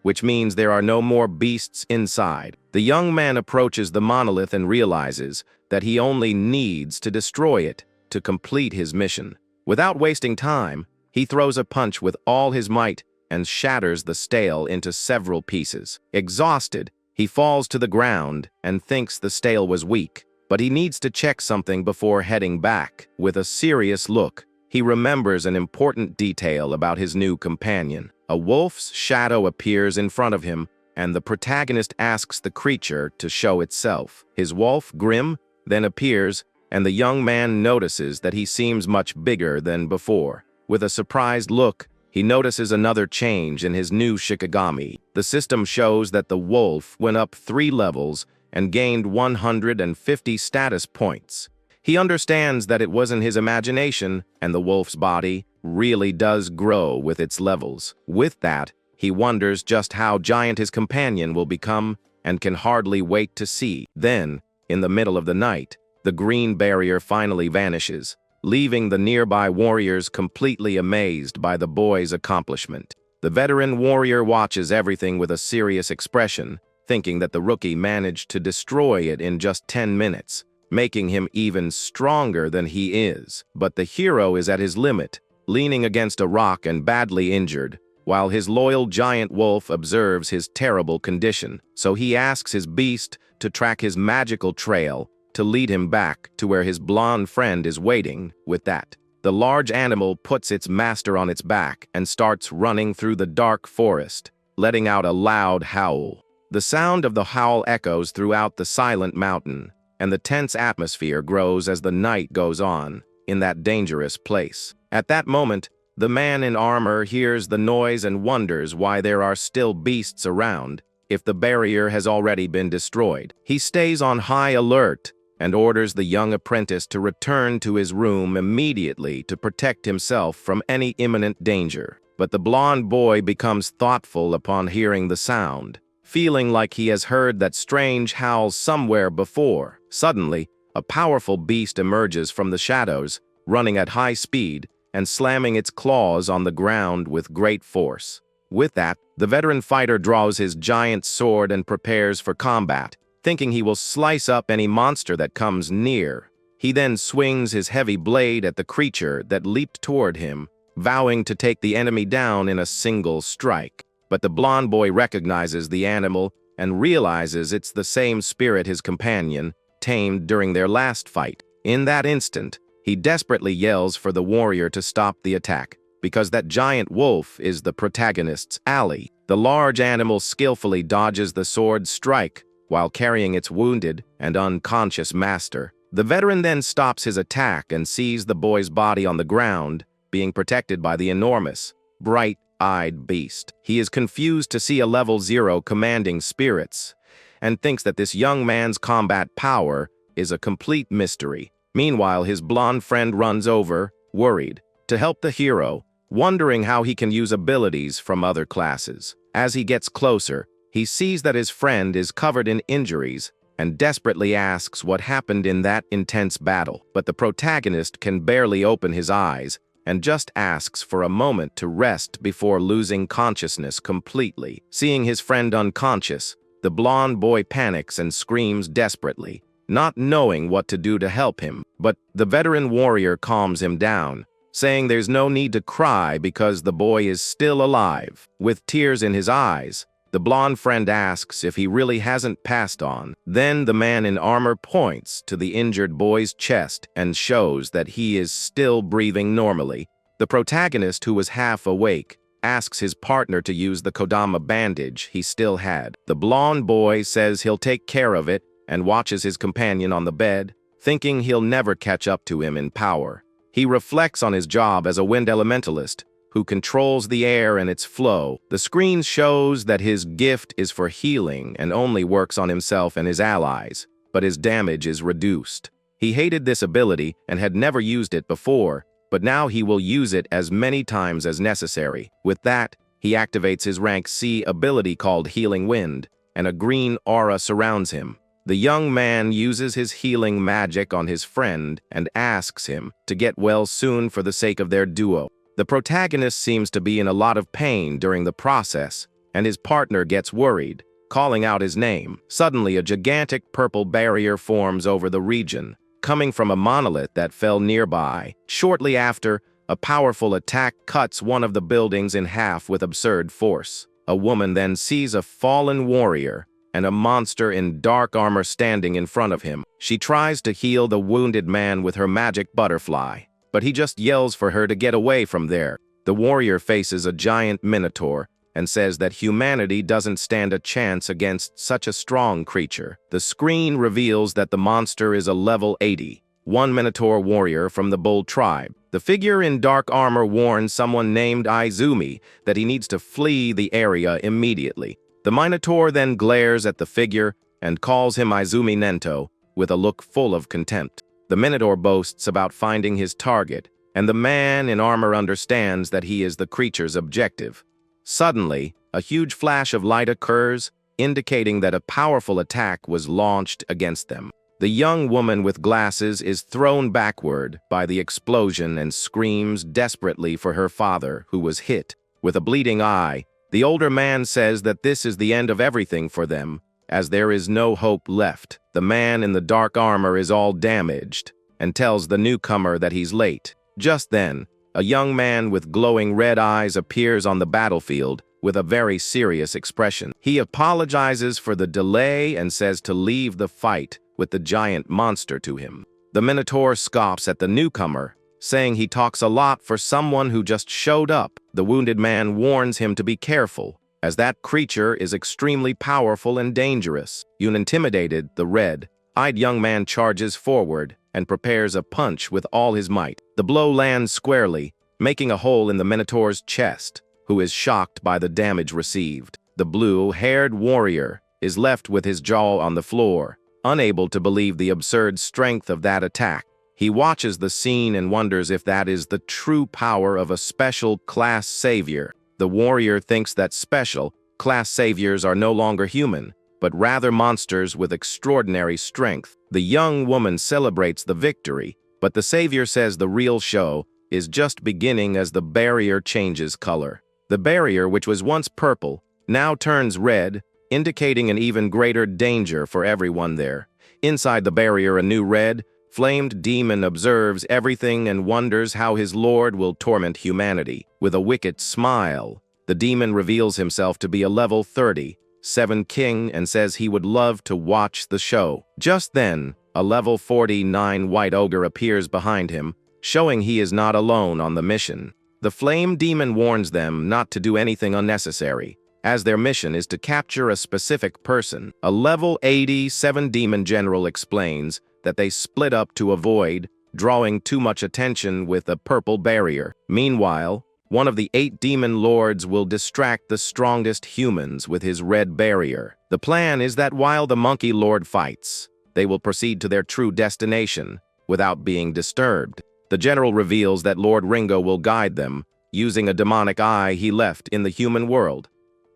which means there are no more beasts inside. The young man approaches the monolith and realizes that he only needs to destroy it to complete his mission. Without wasting time, he throws a punch with all his might and shatters the stele into several pieces. Exhausted, he falls to the ground and thinks the stele was weak, but he needs to check something before heading back. With a serious look, he remembers an important detail about his new companion. A wolf's shadow appears in front of him, and the protagonist asks the creature to show itself. His wolf, Grim, then appears, and the young man notices that he seems much bigger than before. With a surprised look, he notices another change in his new Shikigami. The system shows that the wolf went up 3 levels and gained 150 status points. He understands that it wasn't his imagination, and the wolf's body really does grow with its levels. With that, he wonders just how giant his companion will become and can hardly wait to see. Then, in the middle of the night, the green barrier finally vanishes, leaving the nearby warriors completely amazed by the boy's accomplishment. The veteran warrior watches everything with a serious expression, thinking that the rookie managed to destroy it in just 10 minutes, making him even stronger than he is. But the hero is at his limit, leaning against a rock and badly injured, while his loyal giant wolf observes his terrible condition. So he asks his beast to track his magical trail to lead him back to where his blonde friend is waiting. With that, the large animal puts its master on its back and starts running through the dark forest, letting out a loud howl. The sound of the howl echoes throughout the silent mountain, and the tense atmosphere grows as the night goes on in that dangerous place. At that moment, the man in armor hears the noise and wonders why there are still beasts around if the barrier has already been destroyed. He stays on high alert and orders the young apprentice to return to his room immediately to protect himself from any imminent danger. But the blonde boy becomes thoughtful upon hearing the sound, feeling like he has heard that strange howl somewhere before. Suddenly, a powerful beast emerges from the shadows, running at high speed and slamming its claws on the ground with great force. With that, the veteran fighter draws his giant sword and prepares for combat, thinking he will slice up any monster that comes near. He then swings his heavy blade at the creature that leaped toward him, vowing to take the enemy down in a single strike. But the blonde boy recognizes the animal and realizes it's the same spirit his companion tamed during their last fight. In that instant, he desperately yells for the warrior to stop the attack, because that giant wolf is the protagonist's ally. The large animal skillfully dodges the sword's strike while carrying its wounded and unconscious master. The veteran then stops his attack and sees the boy's body on the ground, being protected by the enormous, bright eyed beast. He is confused to see a level 0 commanding spirits, and thinks that this young man's combat power is a complete mystery. Meanwhile, his blonde friend runs over, worried, to help the hero, wondering how he can use abilities from other classes. As he gets closer, he sees that his friend is covered in injuries and desperately asks what happened in that intense battle. But the protagonist can barely open his eyes and just asks for a moment to rest before losing consciousness completely. Seeing his friend unconscious, the blonde boy panics and screams desperately, not knowing what to do to help him. But the veteran warrior calms him down, saying there's no need to cry because the boy is still alive. With tears in his eyes, the blonde friend asks if he really hasn't passed on. Then the man in armor points to the injured boy's chest and shows that he is still breathing normally. The protagonist, who was half awake, asks his partner to use the Kodama bandage he still had. The blonde boy says he'll take care of it and watches his companion on the bed, thinking he'll never catch up to him in power. He reflects on his job as a wind elementalist, who controls the air and its flow. The screen shows that his gift is for healing and only works on himself and his allies, but his damage is reduced. He hated this ability and had never used it before, but now he will use it as many times as necessary. With that, he activates his rank C ability called Healing Wind, and a green aura surrounds him. The young man uses his healing magic on his friend and asks him to get well soon for the sake of their duo. The protagonist seems to be in a lot of pain during the process, and his partner gets worried, calling out his name. Suddenly, a gigantic purple barrier forms over the region, coming from a monolith that fell nearby. Shortly after, a powerful attack cuts one of the buildings in half with absurd force. A woman then sees a fallen warrior and a monster in dark armor standing in front of him. She tries to heal the wounded man with her magic butterfly, but he just yells for her to get away from there. The warrior faces a giant minotaur and says that humanity doesn't stand a chance against such a strong creature. The screen reveals that the monster is a level 80, one minotaur warrior from the bull tribe. The figure in dark armor warns someone named Izumi that he needs to flee the area immediately. The minotaur then glares at the figure and calls him Izumi Nento with a look full of contempt. The Minotaur boasts about finding his target, and the man in armor understands that he is the creature's objective. Suddenly, a huge flash of light occurs, indicating that a powerful attack was launched against them. The young woman with glasses is thrown backward by the explosion and screams desperately for her father, who was hit. With a bleeding eye, the older man says that this is the end of everything for them, as there is no hope left. The man in the dark armor is all damaged and tells the newcomer that he's late. Just then, a young man with glowing red eyes appears on the battlefield with a very serious expression. He apologizes for the delay and says to leave the fight with the giant monster to him. The Minotaur scoffs at the newcomer, saying he talks a lot for someone who just showed up. The wounded man warns him to be careful, as that creature is extremely powerful and dangerous. Intimidated, the red-eyed young man charges forward and prepares a punch with all his might. The blow lands squarely, making a hole in the Minotaur's chest, who is shocked by the damage received. The blue-haired warrior is left with his jaw on the floor, unable to believe the absurd strength of that attack. He watches the scene and wonders if that is the true power of a special class savior. The warrior thinks that special class saviors are no longer human, but rather monsters with extraordinary strength. The young woman celebrates the victory, but the savior says the real show is just beginning as the barrier changes color. The barrier, which was once purple, now turns red, indicating an even greater danger for everyone there. Inside the barrier, a new red-flamed demon observes everything and wonders how his lord will torment humanity. With a wicked smile, the demon reveals himself to be a level 37 king and says he would love to watch the show. Just then, a level 49 white ogre appears behind him, showing he is not alone on the mission. The flame demon warns them not to do anything unnecessary, as their mission is to capture a specific person. A level 87 demon general explains that they split up to avoid drawing too much attention with a purple barrier. Meanwhile, one of the 8 demon lords will distract the strongest humans with his red barrier. The plan is that while the monkey lord fights, they will proceed to their true destination without being disturbed. The general reveals that Lord Ringo will guide them, using a demonic eye he left in the human world.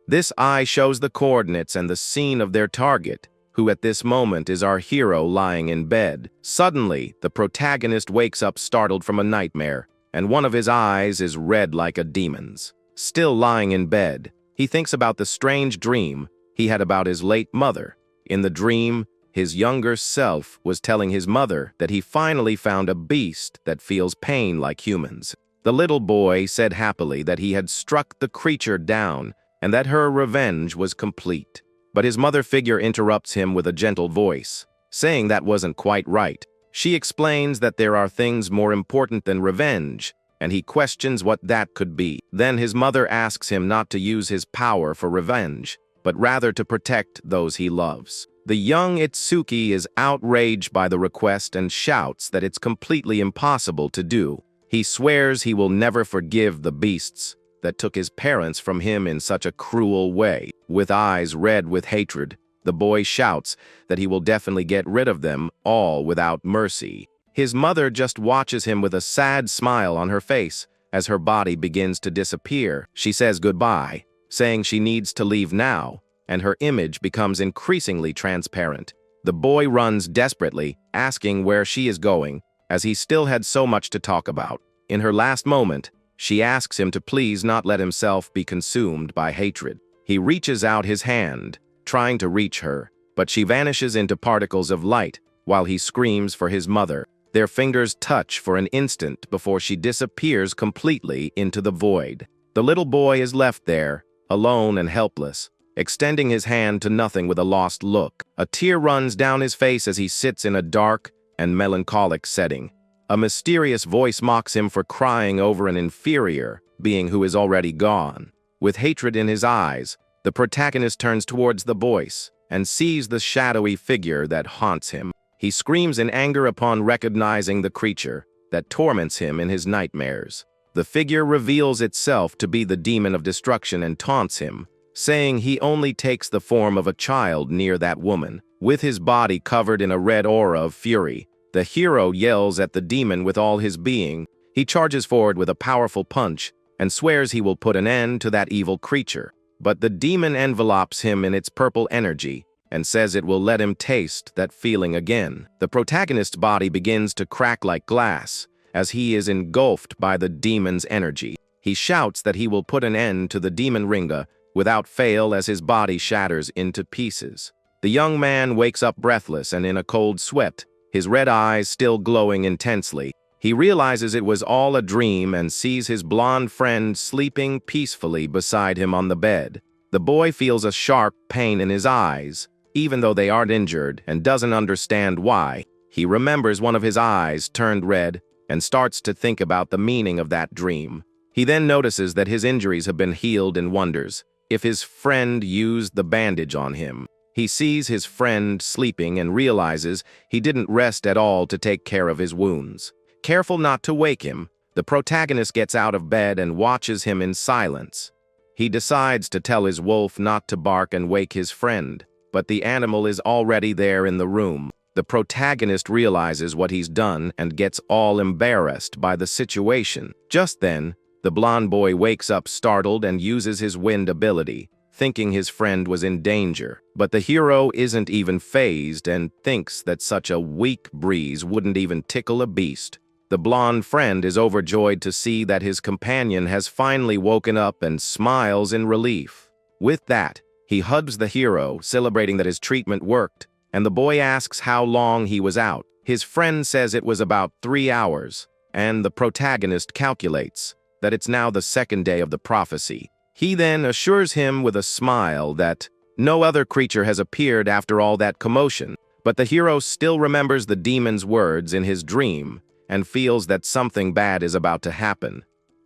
This eye shows the coordinates and the scene of their target, who at this moment is our hero lying in bed. Suddenly, the protagonist wakes up startled from a nightmare, and one of his eyes is red like a demon's. Still lying in bed, he thinks about the strange dream he had about his late mother. In the dream, his younger self was telling his mother that he finally found a beast that feels pain like humans. The little boy said happily that he had struck the creature down and that her revenge was complete. But his mother figure interrupts him with a gentle voice, saying that wasn't quite right. She explains that there are things more important than revenge, and he questions what that could be. Then his mother asks him not to use his power for revenge, but rather to protect those he loves. The young Itsuki is outraged by the request and shouts that it's completely impossible to do. He swears he will never forgive the beasts that took his parents from him in such a cruel way. With eyes red with hatred, the boy shouts that he will definitely get rid of them all without mercy. His mother just watches him with a sad smile on her face as her body begins to disappear. She says goodbye, saying she needs to leave now, and her image becomes increasingly transparent. The boy runs desperately, asking where she is going, as he still had so much to talk about. In her last moment, she asks him to please not let himself be consumed by hatred. He reaches out his hand, trying to reach her, but she vanishes into particles of light while he screams for his mother. Their fingers touch for an instant before she disappears completely into the void. The little boy is left there, alone and helpless, extending his hand to nothing with a lost look. A tear runs down his face as he sits in a dark and melancholic setting. A mysterious voice mocks him for crying over an inferior being who is already gone. With hatred in his eyes, the protagonist turns towards the voice and sees the shadowy figure that haunts him. He screams in anger upon recognizing the creature that torments him in his nightmares. The figure reveals itself to be the demon of destruction and taunts him, saying he only takes the form of a child near that woman. With his body covered in a red aura of fury, the hero yells at the demon with all his being. He charges forward with a powerful punch and swears he will put an end to that evil creature. But the demon envelopes him in its purple energy and says it will let him taste that feeling again. The protagonist's body begins to crack like glass as he is engulfed by the demon's energy. He shouts that he will put an end to the demon Ringa without fail as his body shatters into pieces. The young man wakes up breathless and in a cold sweat, his red eyes still glowing intensely. He realizes it was all a dream and sees his blonde friend sleeping peacefully beside him on the bed. The boy feels a sharp pain in his eyes, even though they aren't injured, and doesn't understand why. He remembers one of his eyes turned red and starts to think about the meaning of that dream. He then notices that his injuries have been healed and wonders if his friend used the bandage on him. He sees his friend sleeping and realizes he didn't rest at all to take care of his wounds. Careful not to wake him, the protagonist gets out of bed and watches him in silence. He decides to tell his wolf not to bark and wake his friend, but the animal is already there in the room. The protagonist realizes what he's done and gets all embarrassed by the situation. Just then, the blonde boy wakes up startled and uses his wind ability, thinking his friend was in danger. But the hero isn't even fazed and thinks that such a weak breeze wouldn't even tickle a beast. The blonde friend is overjoyed to see that his companion has finally woken up and smiles in relief. With that, he hugs the hero, celebrating that his treatment worked, and the boy asks how long he was out. His friend says it was about 3 hours, and the protagonist calculates that it's now the second day of the prophecy. He then assures him with a smile that no other creature has appeared after all that commotion, but the hero still remembers the demon's words in his dream and feels that something bad is about to happen.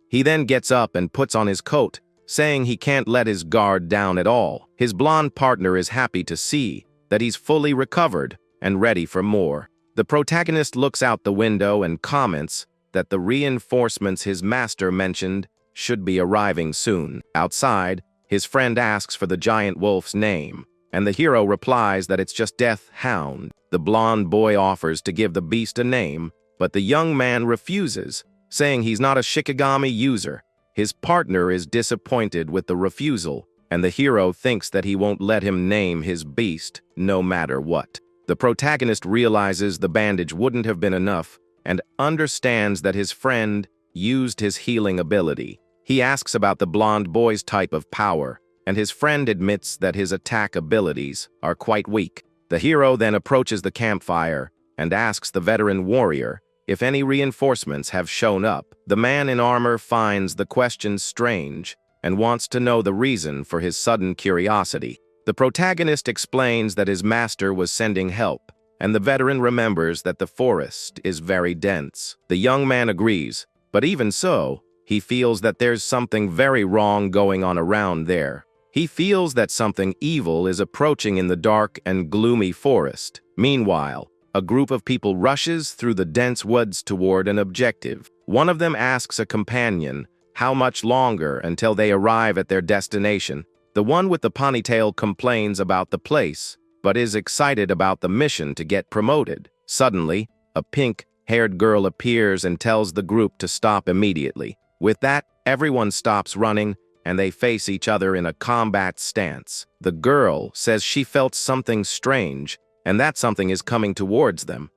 He then gets up and puts on his coat, saying he can't let his guard down at all. His blonde partner is happy to see that he's fully recovered and ready for more. The protagonist looks out the window and comments that the reinforcements his master mentioned should be arriving soon. Outside, his friend asks for the giant wolf's name, and the hero replies that it's just Death Hound. The blonde boy offers to give the beast a name, but the young man refuses, saying he's not a Shikigami user. His partner is disappointed with the refusal, and the hero thinks that he won't let him name his beast no matter what. The protagonist realizes the bandage wouldn't have been enough and understands that his friend used his healing ability. He asks about the blonde boy's type of power, and his friend admits that his attack abilities are quite weak. The hero then approaches the campfire and asks the veteran warrior if any reinforcements have shown up. The man in armor finds the question strange and wants to know the reason for his sudden curiosity. The protagonist explains that his master was sending help, and the veteran remembers that the forest is very dense. The young man agrees, but even so, he feels that there's something very wrong going on around there. He feels that something evil is approaching in the dark and gloomy forest. Meanwhile, a group of people rushes through the dense woods toward an objective. One of them asks a companion how much longer until they arrive at their destination. The one with the ponytail complains about the place, but is excited about the mission to get promoted. Suddenly, a pink-haired girl appears and tells the group to stop immediately. With that, everyone stops running, and they face each other in a combat stance. The girl says she felt something strange, and that something is coming towards them.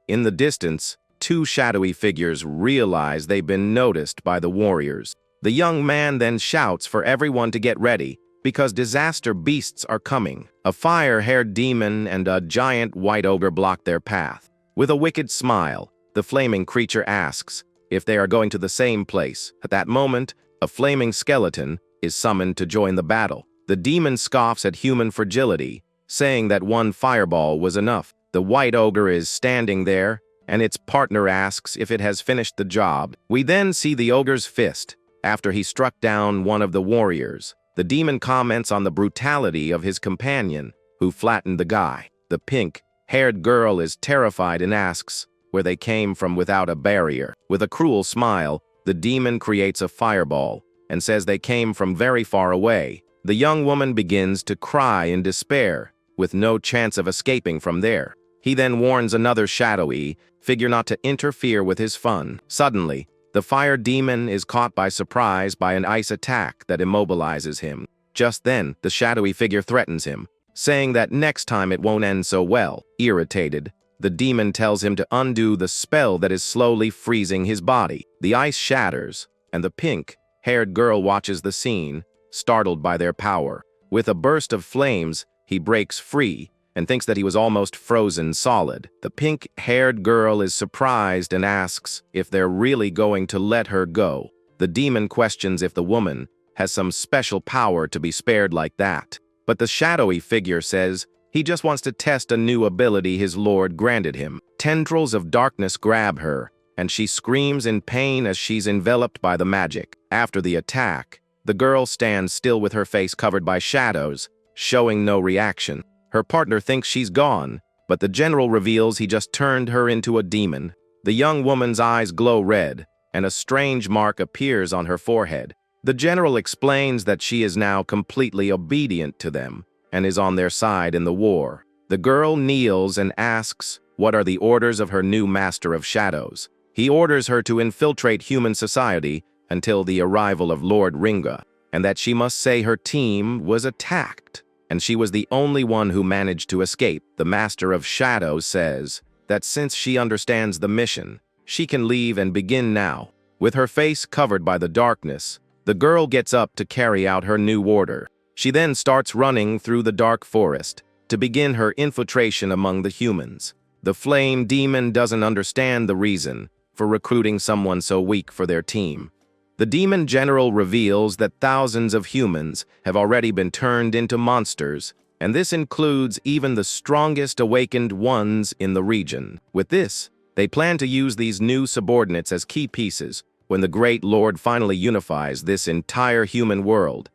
In the distance, two shadowy figures realize they've been noticed by the warriors. The young man then shouts for everyone to get ready, because disaster beasts are coming. A fire-haired demon and a giant white ogre block their path. With a wicked smile, the flaming creature asks if they are going to the same place. At that moment, a flaming skeleton is summoned to join the battle. The demon scoffs at human fragility, saying that one fireball was enough. The white ogre is standing there, and its partner asks if it has finished the job. We then see the ogre's fist after he struck down one of the warriors. The demon comments on the brutality of his companion, who flattened the guy. The pink-haired girl is terrified and asks where they came from without a barrier. With a cruel smile, the demon creates a fireball and says they came from very far away. The young woman begins to cry in despair, with no chance of escaping from there. He then warns another shadowy figure not to interfere with his fun. Suddenly, the fire demon is caught by surprise by an ice attack that immobilizes him. Just then, the shadowy figure threatens him, saying that next time it won't end so well. Irritated, the demon tells him to undo the spell that is slowly freezing his body. The ice shatters, and the pink-haired girl watches the scene, startled by their power. With a burst of flames, he breaks free and thinks that he was almost frozen solid. The pink-haired girl is surprised and asks if they're really going to let her go. The demon questions if the woman has some special power to be spared like that. But the shadowy figure says he just wants to test a new ability his lord granted him. Tendrils of darkness grab her, and she screams in pain as she's enveloped by the magic. After the attack, the girl stands still with her face covered by shadows, showing no reaction. Her partner thinks she's gone, but the general reveals he just turned her into a demon. The young woman's eyes glow red, and a strange mark appears on her forehead. The general explains that she is now completely obedient to them and is on their side in the war. The girl kneels and asks what are the orders of her new master of shadows. He orders her to infiltrate human society until the arrival of Lord Ringa, and that she must say her team was attacked, and she was the only one who managed to escape. The Master of Shadows says that since she understands the mission, she can leave and begin now. With her face covered by the darkness, the girl gets up to carry out her new order. She then starts running through the dark forest to begin her infiltration among the humans. The flame demon doesn't understand the reason for recruiting someone so weak for their team. The demon general reveals that thousands of humans have already been turned into monsters, and this includes even the strongest awakened ones in the region. With this, they plan to use these new subordinates as key pieces when the Great Lord finally unifies this entire human world.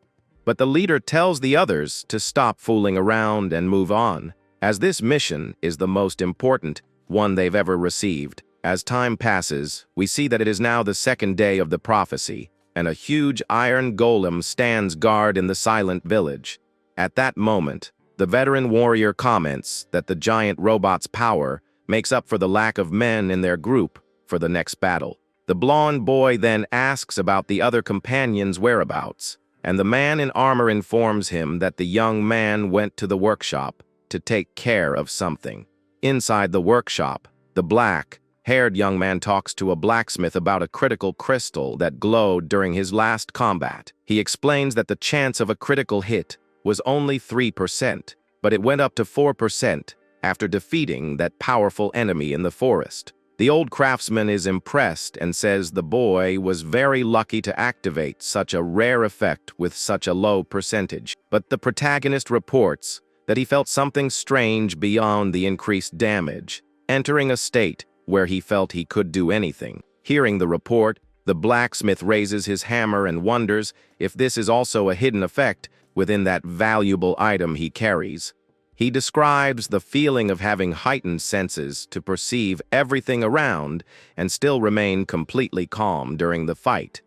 But the leader tells the others to stop fooling around and move on, as this mission is the most important one they've ever received. As time passes, we see that it is now the second day of the prophecy, and a huge iron golem stands guard in the silent village. At that moment, the veteran warrior comments that the giant robot's power makes up for the lack of men in their group for the next battle. The blonde boy then asks about the other companion's whereabouts, and the man in armor informs him that the young man went to the workshop to take care of something. Inside the workshop, the black-haired young man talks to a blacksmith about a critical crystal that glowed during his last combat. He explains that the chance of a critical hit was only 3%, but it went up to 4% after defeating that powerful enemy in the forest. The old craftsman is impressed and says the boy was very lucky to activate such a rare effect with such a low percentage. But the protagonist reports that he felt something strange beyond the increased damage, entering a state where he felt he could do anything. Hearing the report, the blacksmith raises his hammer and wonders if this is also a hidden effect within that valuable item he carries. He describes the feeling of having heightened senses to perceive everything around and still remain completely calm during the fight.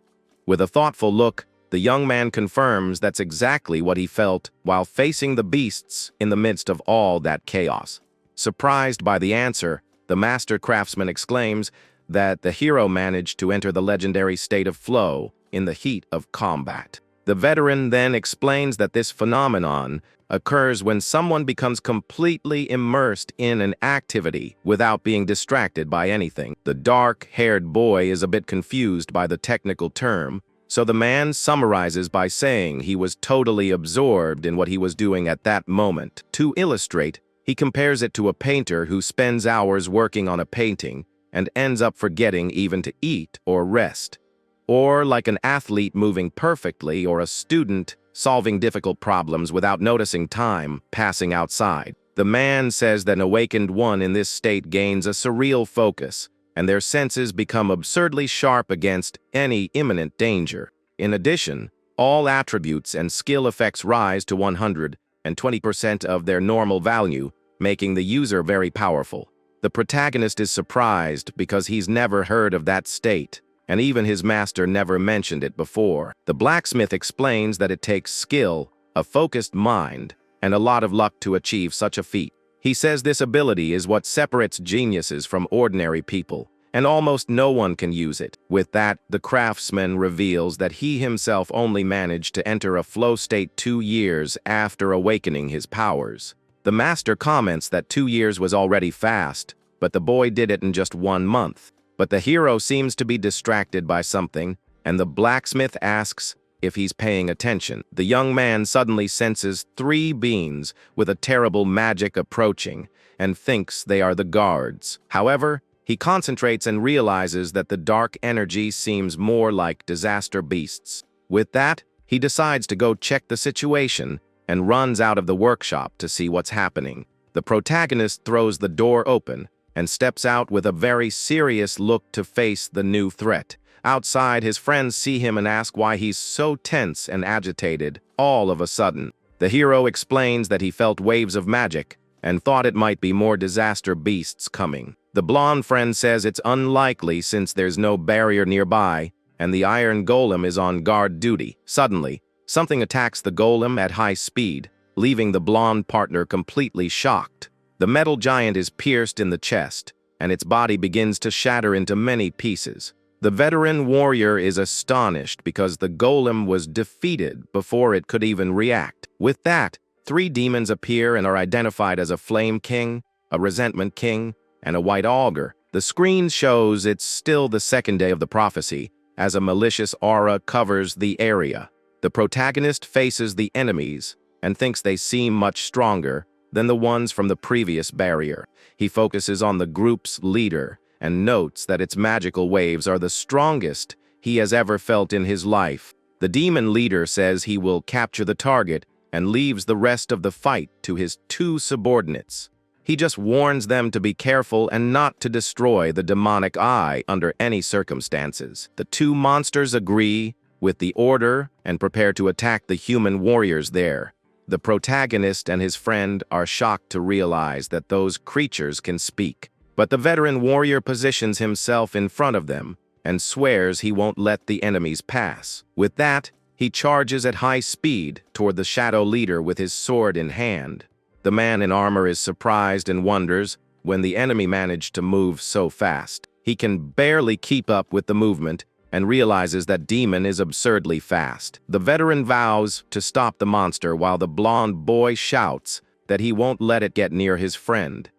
With a thoughtful look, the young man confirms that's exactly what he felt while facing the beasts in the midst of all that chaos. Surprised by the answer, the master craftsman exclaims that the hero managed to enter the legendary state of flow in the heat of combat. The veteran then explains that this phenomenon occurs when someone becomes completely immersed in an activity without being distracted by anything. The dark-haired boy is a bit confused by the technical term, so the man summarizes by saying he was totally absorbed in what he was doing at that moment. To illustrate, he compares it to a painter who spends hours working on a painting and ends up forgetting even to eat or rest. Or like an athlete moving perfectly or a student solving difficult problems without noticing time passing outside. The man says that an awakened one in this state gains a surreal focus, and their senses become absurdly sharp against any imminent danger. In addition, all attributes and skill effects rise to 120% of their normal value, making the user very powerful. The protagonist is surprised because he's never heard of that state, and even his master never mentioned it before. The blacksmith explains that it takes skill, a focused mind, and a lot of luck to achieve such a feat. He says this ability is what separates geniuses from ordinary people, and almost no one can use it. With that, the craftsman reveals that he himself only managed to enter a flow state 2 years after awakening his powers. The master comments that 2 years was already fast, but the boy did it in just 1 month. But the hero seems to be distracted by something, and the blacksmith asks if he's paying attention. The young man suddenly senses 3 beings with a terrible magic approaching and thinks they are the guards. However, he concentrates and realizes that the dark energy seems more like disaster beasts. With that, he decides to go check the situation and runs out of the workshop to see what's happening. The protagonist throws the door open and steps out with a very serious look to face the new threat. Outside, his friends see him and ask why he's so tense and agitated all of a sudden. The hero explains that he felt waves of magic and thought it might be more disaster beasts coming. The blonde friend says it's unlikely since there's no barrier nearby and the iron golem is on guard duty. Suddenly, something attacks the golem at high speed, leaving the blonde partner completely shocked. The metal giant is pierced in the chest, and its body begins to shatter into many pieces. The veteran warrior is astonished because the golem was defeated before it could even react. With that, 3 demons appear and are identified as a flame king, a resentment king, and a white augur. The screen shows it's still the 2nd day of the prophecy, as a malicious aura covers the area. The protagonist faces the enemies and thinks they seem much stronger than the ones from the previous barrier. He focuses on the group's leader and notes that its magical waves are the strongest he has ever felt in his life. The demon leader says he will capture the target and leaves the rest of the fight to his 2 subordinates. He just warns them to be careful and not to destroy the demonic eye under any circumstances. The 2 monsters agree with the order and prepare to attack the human warriors there. The protagonist and his friend are shocked to realize that those creatures can speak, but the veteran warrior positions himself in front of them and swears he won't let the enemies pass. With that, he charges at high speed toward the shadow leader with his sword in hand. The man in armor is surprised and wonders when the enemy managed to move so fast. He can barely keep up with the movement and realizes that demon is absurdly fast. The veteran vows to stop the monster while the blonde boy shouts that he won't let it get near his friend.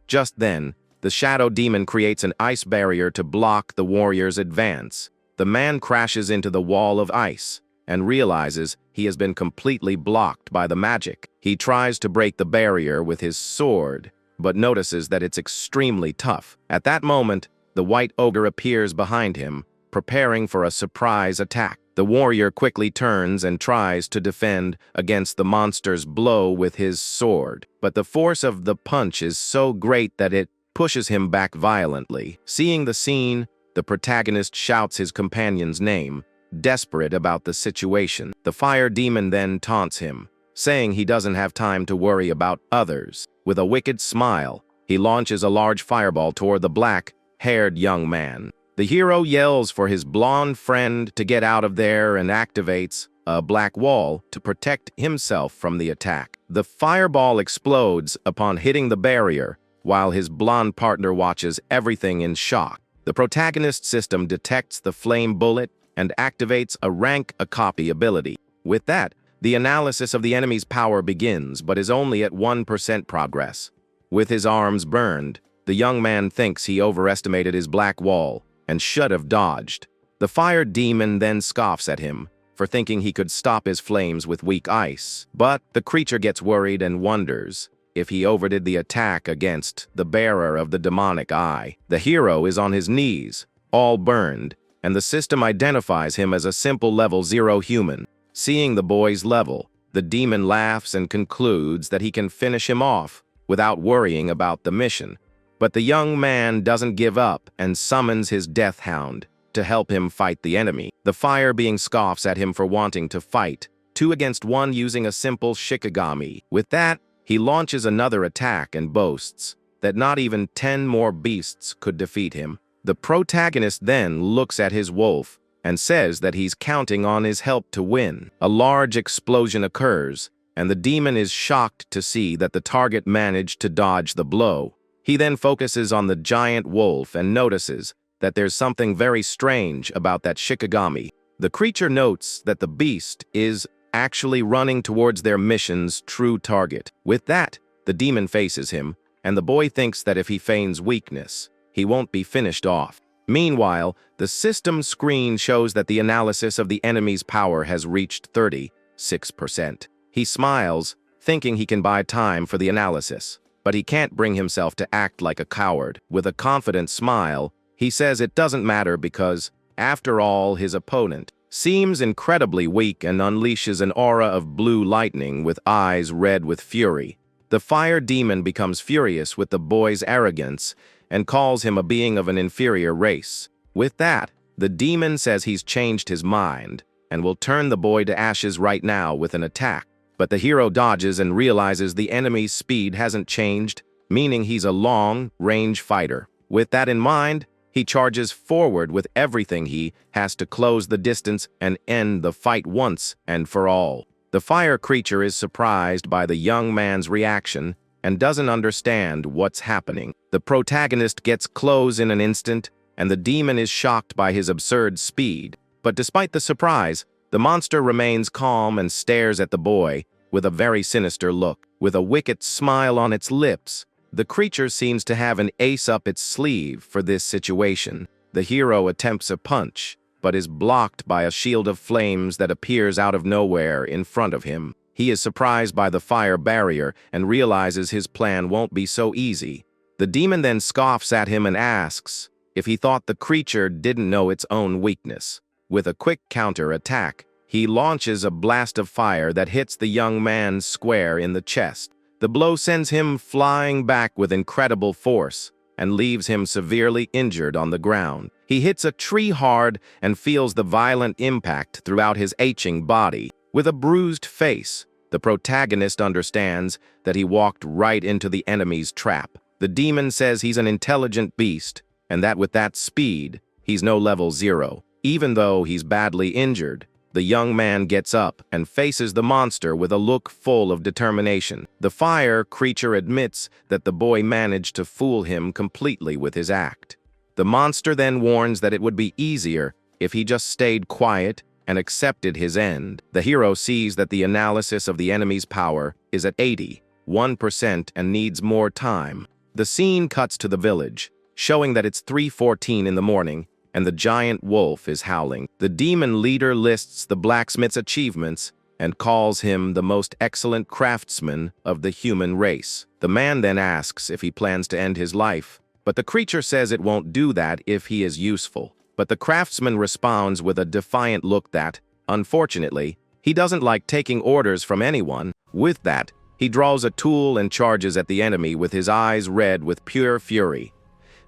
Just then, the shadow demon creates an ice barrier to block the warrior's advance. The man crashes into the wall of ice and realizes he has been completely blocked by the magic. He tries to break the barrier with his sword, but notices that it's extremely tough. At that moment, the white ogre appears behind him, preparing for a surprise attack. The warrior quickly turns and tries to defend against the monster's blow with his sword, but the force of the punch is so great that it pushes him back violently. Seeing the scene, the protagonist shouts his companion's name, desperate about the situation. The fire demon then taunts him, saying he doesn't have time to worry about others. With a wicked smile, he launches a large fireball toward the black-haired young man. The hero yells for his blonde friend to get out of there and activates a black wall to protect himself from the attack. The fireball explodes upon hitting the barrier, while his blonde partner watches everything in shock. The protagonist system detects the flame bullet and activates a rank a copy ability. With that, the analysis of the enemy's power begins, but is only at 1% progress. With his arms burned, the young man thinks he overestimated his black wall and should have dodged. The fire demon then scoffs at him for thinking he could stop his flames with weak ice. But the creature gets worried and wonders if he overdid the attack against the bearer of the demonic eye. The hero is on his knees, all burned, and the system identifies him as a simple level 0 human. Seeing the boy's level, the demon laughs and concludes that he can finish him off without worrying about the mission. But the young man doesn't give up and summons his death hound to help him fight the enemy. The fire being scoffs at him for wanting to fight 2 against 1 using a simple shikigami. With that, he launches another attack and boasts that not even 10 more beasts could defeat him. The protagonist then looks at his wolf and says that he's counting on his help to win. A large explosion occurs, and the demon is shocked to see that the target managed to dodge the blow. He then focuses on the giant wolf and notices that there's something very strange about that shikigami. The creature notes that the beast is actually running towards their mission's true target. With that, the demon faces him, and the boy thinks that if he feigns weakness, he won't be finished off. Meanwhile, the system screen shows that the analysis of the enemy's power has reached 36%. He smiles, thinking he can buy time for the analysis, but he can't bring himself to act like a coward. With a confident smile, he says it doesn't matter because, after all, his opponent seems incredibly weak and unleashes an aura of blue lightning with eyes red with fury. The fire demon becomes furious with the boy's arrogance and calls him a being of an inferior race. With that, the demon says he's changed his mind and will turn the boy to ashes right now with an attack. But the hero dodges and realizes the enemy's speed hasn't changed, meaning he's a long-range fighter. With that in mind, he charges forward with everything he has to close the distance and end the fight once and for all. The fire creature is surprised by the young man's reaction and doesn't understand what's happening. The protagonist gets close in an instant, and the demon is shocked by his absurd speed. But despite the surprise, the monster remains calm and stares at the boy with a very sinister look. With a wicked smile on its lips, the creature seems to have an ace up its sleeve for this situation. The hero attempts a punch, but is blocked by a shield of flames that appears out of nowhere in front of him. He is surprised by the fire barrier and realizes his plan won't be so easy. The demon then scoffs at him and asks if he thought the creature didn't know its own weakness. With a quick counter-attack, he launches a blast of fire that hits the young man square in the chest. The blow sends him flying back with incredible force and leaves him severely injured on the ground. He hits a tree hard and feels the violent impact throughout his aching body. With a bruised face, the protagonist understands that he walked right into the enemy's trap. The demon says he's an intelligent beast, and that with that speed, He's no level 0. Even though he's badly injured, the young man gets up and faces the monster with a look full of determination. The fire creature admits that the boy managed to fool him completely with his act. The monster then warns that it would be easier if he just stayed quiet and accepted his end. The hero sees that the analysis of the enemy's power is at 81% and needs more time. The scene cuts to the village, showing that it's 3:14 in the morning and the giant wolf is howling. The demon leader lists the blacksmith's achievements and calls him the most excellent craftsman of the human race. The man then asks if he plans to end his life, but the creature says it won't do that if he is useful. But the craftsman responds with a defiant look that, unfortunately, he doesn't like taking orders from anyone. With that, he draws a tool and charges at the enemy with his eyes red with pure fury.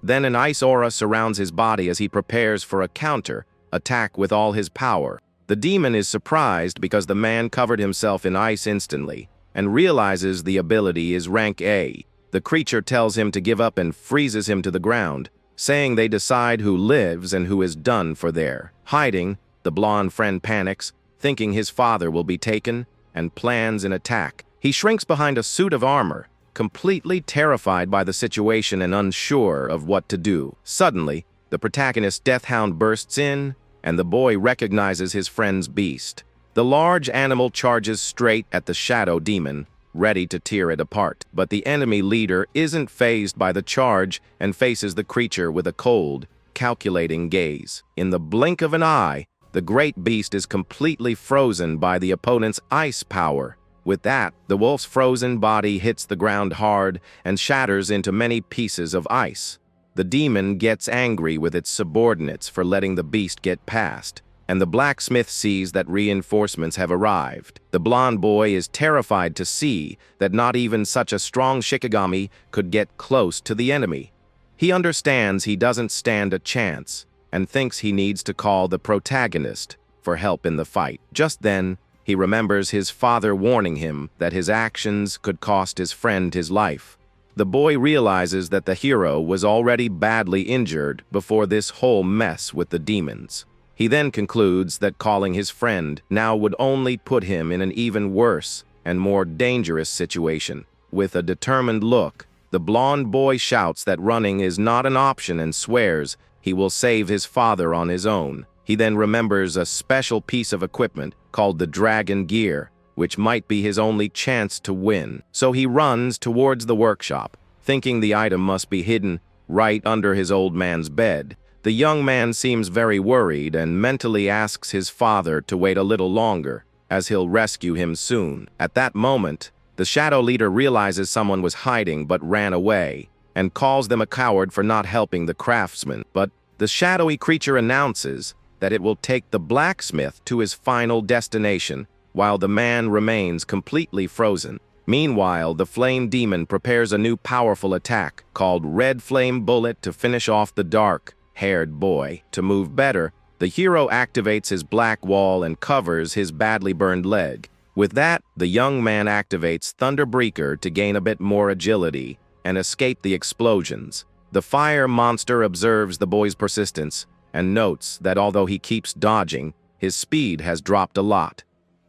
Then an ice aura surrounds his body as he prepares for a counter attack with all his power. The demon is surprised because the man covered himself in ice instantly and realizes the ability is rank A. The creature tells him to give up and freezes him to the ground, saying they decide who lives and who is done for there. Hiding, the blonde friend panics, thinking his father will be taken, and plans an attack. He shrinks behind a suit of armor, completely terrified by the situation and unsure of what to do. Suddenly, the protagonist's deathhound bursts in, and the boy recognizes his friend's beast. The large animal charges straight at the shadow demon, ready to tear it apart. But the enemy leader isn't fazed by the charge and faces the creature with a cold, calculating gaze. In the blink of an eye, the great beast is completely frozen by the opponent's ice power. With that, the wolf's frozen body hits the ground hard and shatters into many pieces of ice. The demon gets angry with its subordinates for letting the beast get past, and the blacksmith sees that reinforcements have arrived. The blonde boy is terrified to see that not even such a strong Shikigami could get close to the enemy. He understands he doesn't stand a chance and thinks he needs to call the protagonist for help in the fight. Just then, he remembers his father warning him that his actions could cost his friend his life. The boy realizes that the hero was already badly injured before this whole mess with the demons. He then concludes that calling his friend now would only put him in an even worse and more dangerous situation. With a determined look, the blonde boy shouts that running is not an option and swears he will save his father on his own. He then remembers a special piece of equipment called the Dragon Gear, which might be his only chance to win. So he runs towards the workshop, thinking the item must be hidden right under his old man's bed. The young man seems very worried and mentally asks his father to wait a little longer, as he'll rescue him soon. At that moment, the shadow leader realizes someone was hiding but ran away, and calls them a coward for not helping the craftsman. But the shadowy creature announces that it will take the blacksmith to his final destination, while the man remains completely frozen. Meanwhile, the flame demon prepares a new powerful attack called Red Flame Bullet to finish off the dark-haired boy. To move better, the hero activates his black wall and covers his badly burned leg. With that, the young man activates Thunderbreaker to gain a bit more agility and escape the explosions. The fire monster observes the boy's persistence and notes that although he keeps dodging, his speed has dropped a lot.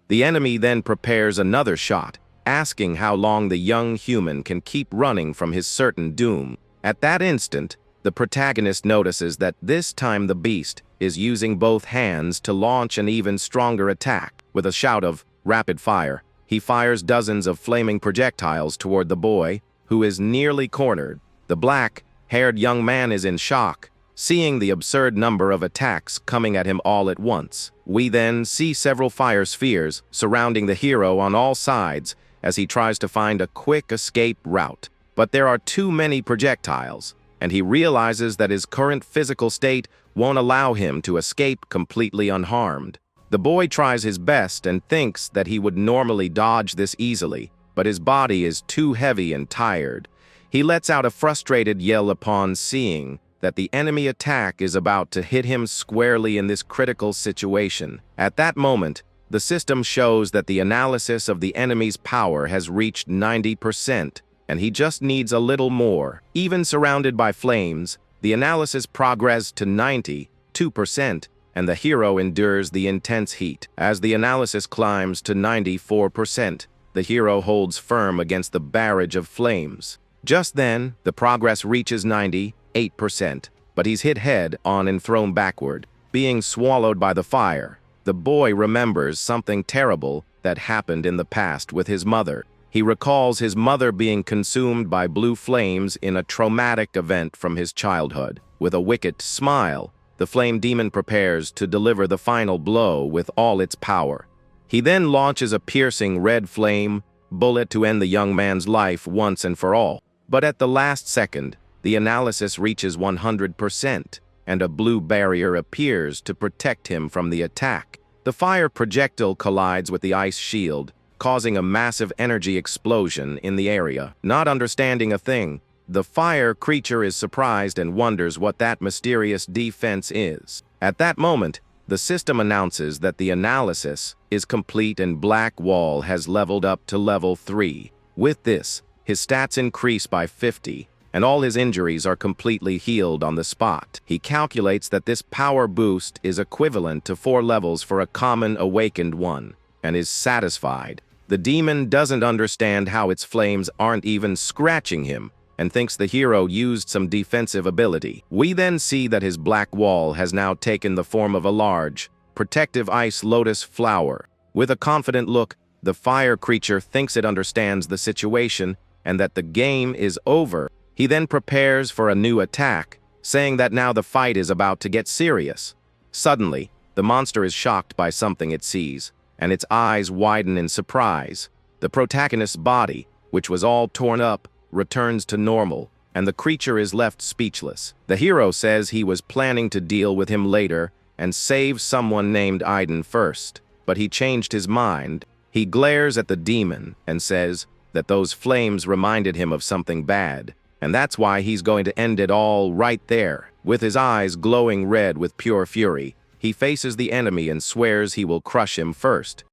The enemy then prepares another shot, asking how long the young human can keep running from his certain doom. At that instant, the protagonist notices that this time the beast is using both hands to launch an even stronger attack. With a shout of rapid fire, he fires dozens of flaming projectiles toward the boy, who is nearly cornered. The black-haired young man is in shock, seeing the absurd number of attacks coming at him all at once. We then see several fire spheres surrounding the hero on all sides as he tries to find a quick escape route. But there are too many projectiles, and he realizes that his current physical state won't allow him to escape completely unharmed. The boy tries his best and thinks that he would normally dodge this easily, but his body is too heavy and tired. He lets out a frustrated yell upon seeing that the enemy attack is about to hit him squarely in this critical situation. At that moment, the system shows that the analysis of the enemy's power has reached 90%, and he just needs a little more. Even surrounded by flames, the analysis progressed to 90 2%, and the hero endures the intense heat. As the analysis climbs to 94%, the hero holds firm against the barrage of flames. Just then, the progress reaches 98%, but he's hit head-on and thrown backward, being swallowed by the fire. The boy remembers something terrible that happened in the past with his mother. He recalls his mother being consumed by blue flames in a traumatic event from his childhood. With a wicked smile, the flame demon prepares to deliver the final blow with all its power. He then launches a piercing red flame bullet to end the young man's life once and for all. But at the last second, the analysis reaches 100%, and a blue barrier appears to protect him from the attack. The fire projectile collides with the ice shield, causing a massive energy explosion in the area. Not understanding a thing, the fire creature is surprised and wonders what that mysterious defense is. At that moment, the system announces that the analysis is complete and Black Wall has leveled up to level 3. With this, his stats increase by 50, and all his injuries are completely healed on the spot. He calculates that this power boost is equivalent to 4 levels for a common awakened one, and is satisfied. The demon doesn't understand how its flames aren't even scratching him, and thinks the hero used some defensive ability. We then see that his black wall has now taken the form of a large, protective ice lotus flower. With a confident look, the fire creature thinks it understands the situation and that the game is over. He then prepares for a new attack, saying that now the fight is about to get serious. Suddenly, the monster is shocked by something it sees, and its eyes widen in surprise. The protagonist's body, which was all torn up, returns to normal, and the creature is left speechless. The hero says he was planning to deal with him later and save someone named Aiden first, but he changed his mind. He glares at the demon and says that those flames reminded him of something bad, and that's why he's going to end it all right there. With his eyes glowing red with pure fury, he faces the enemy and swears he will crush him first.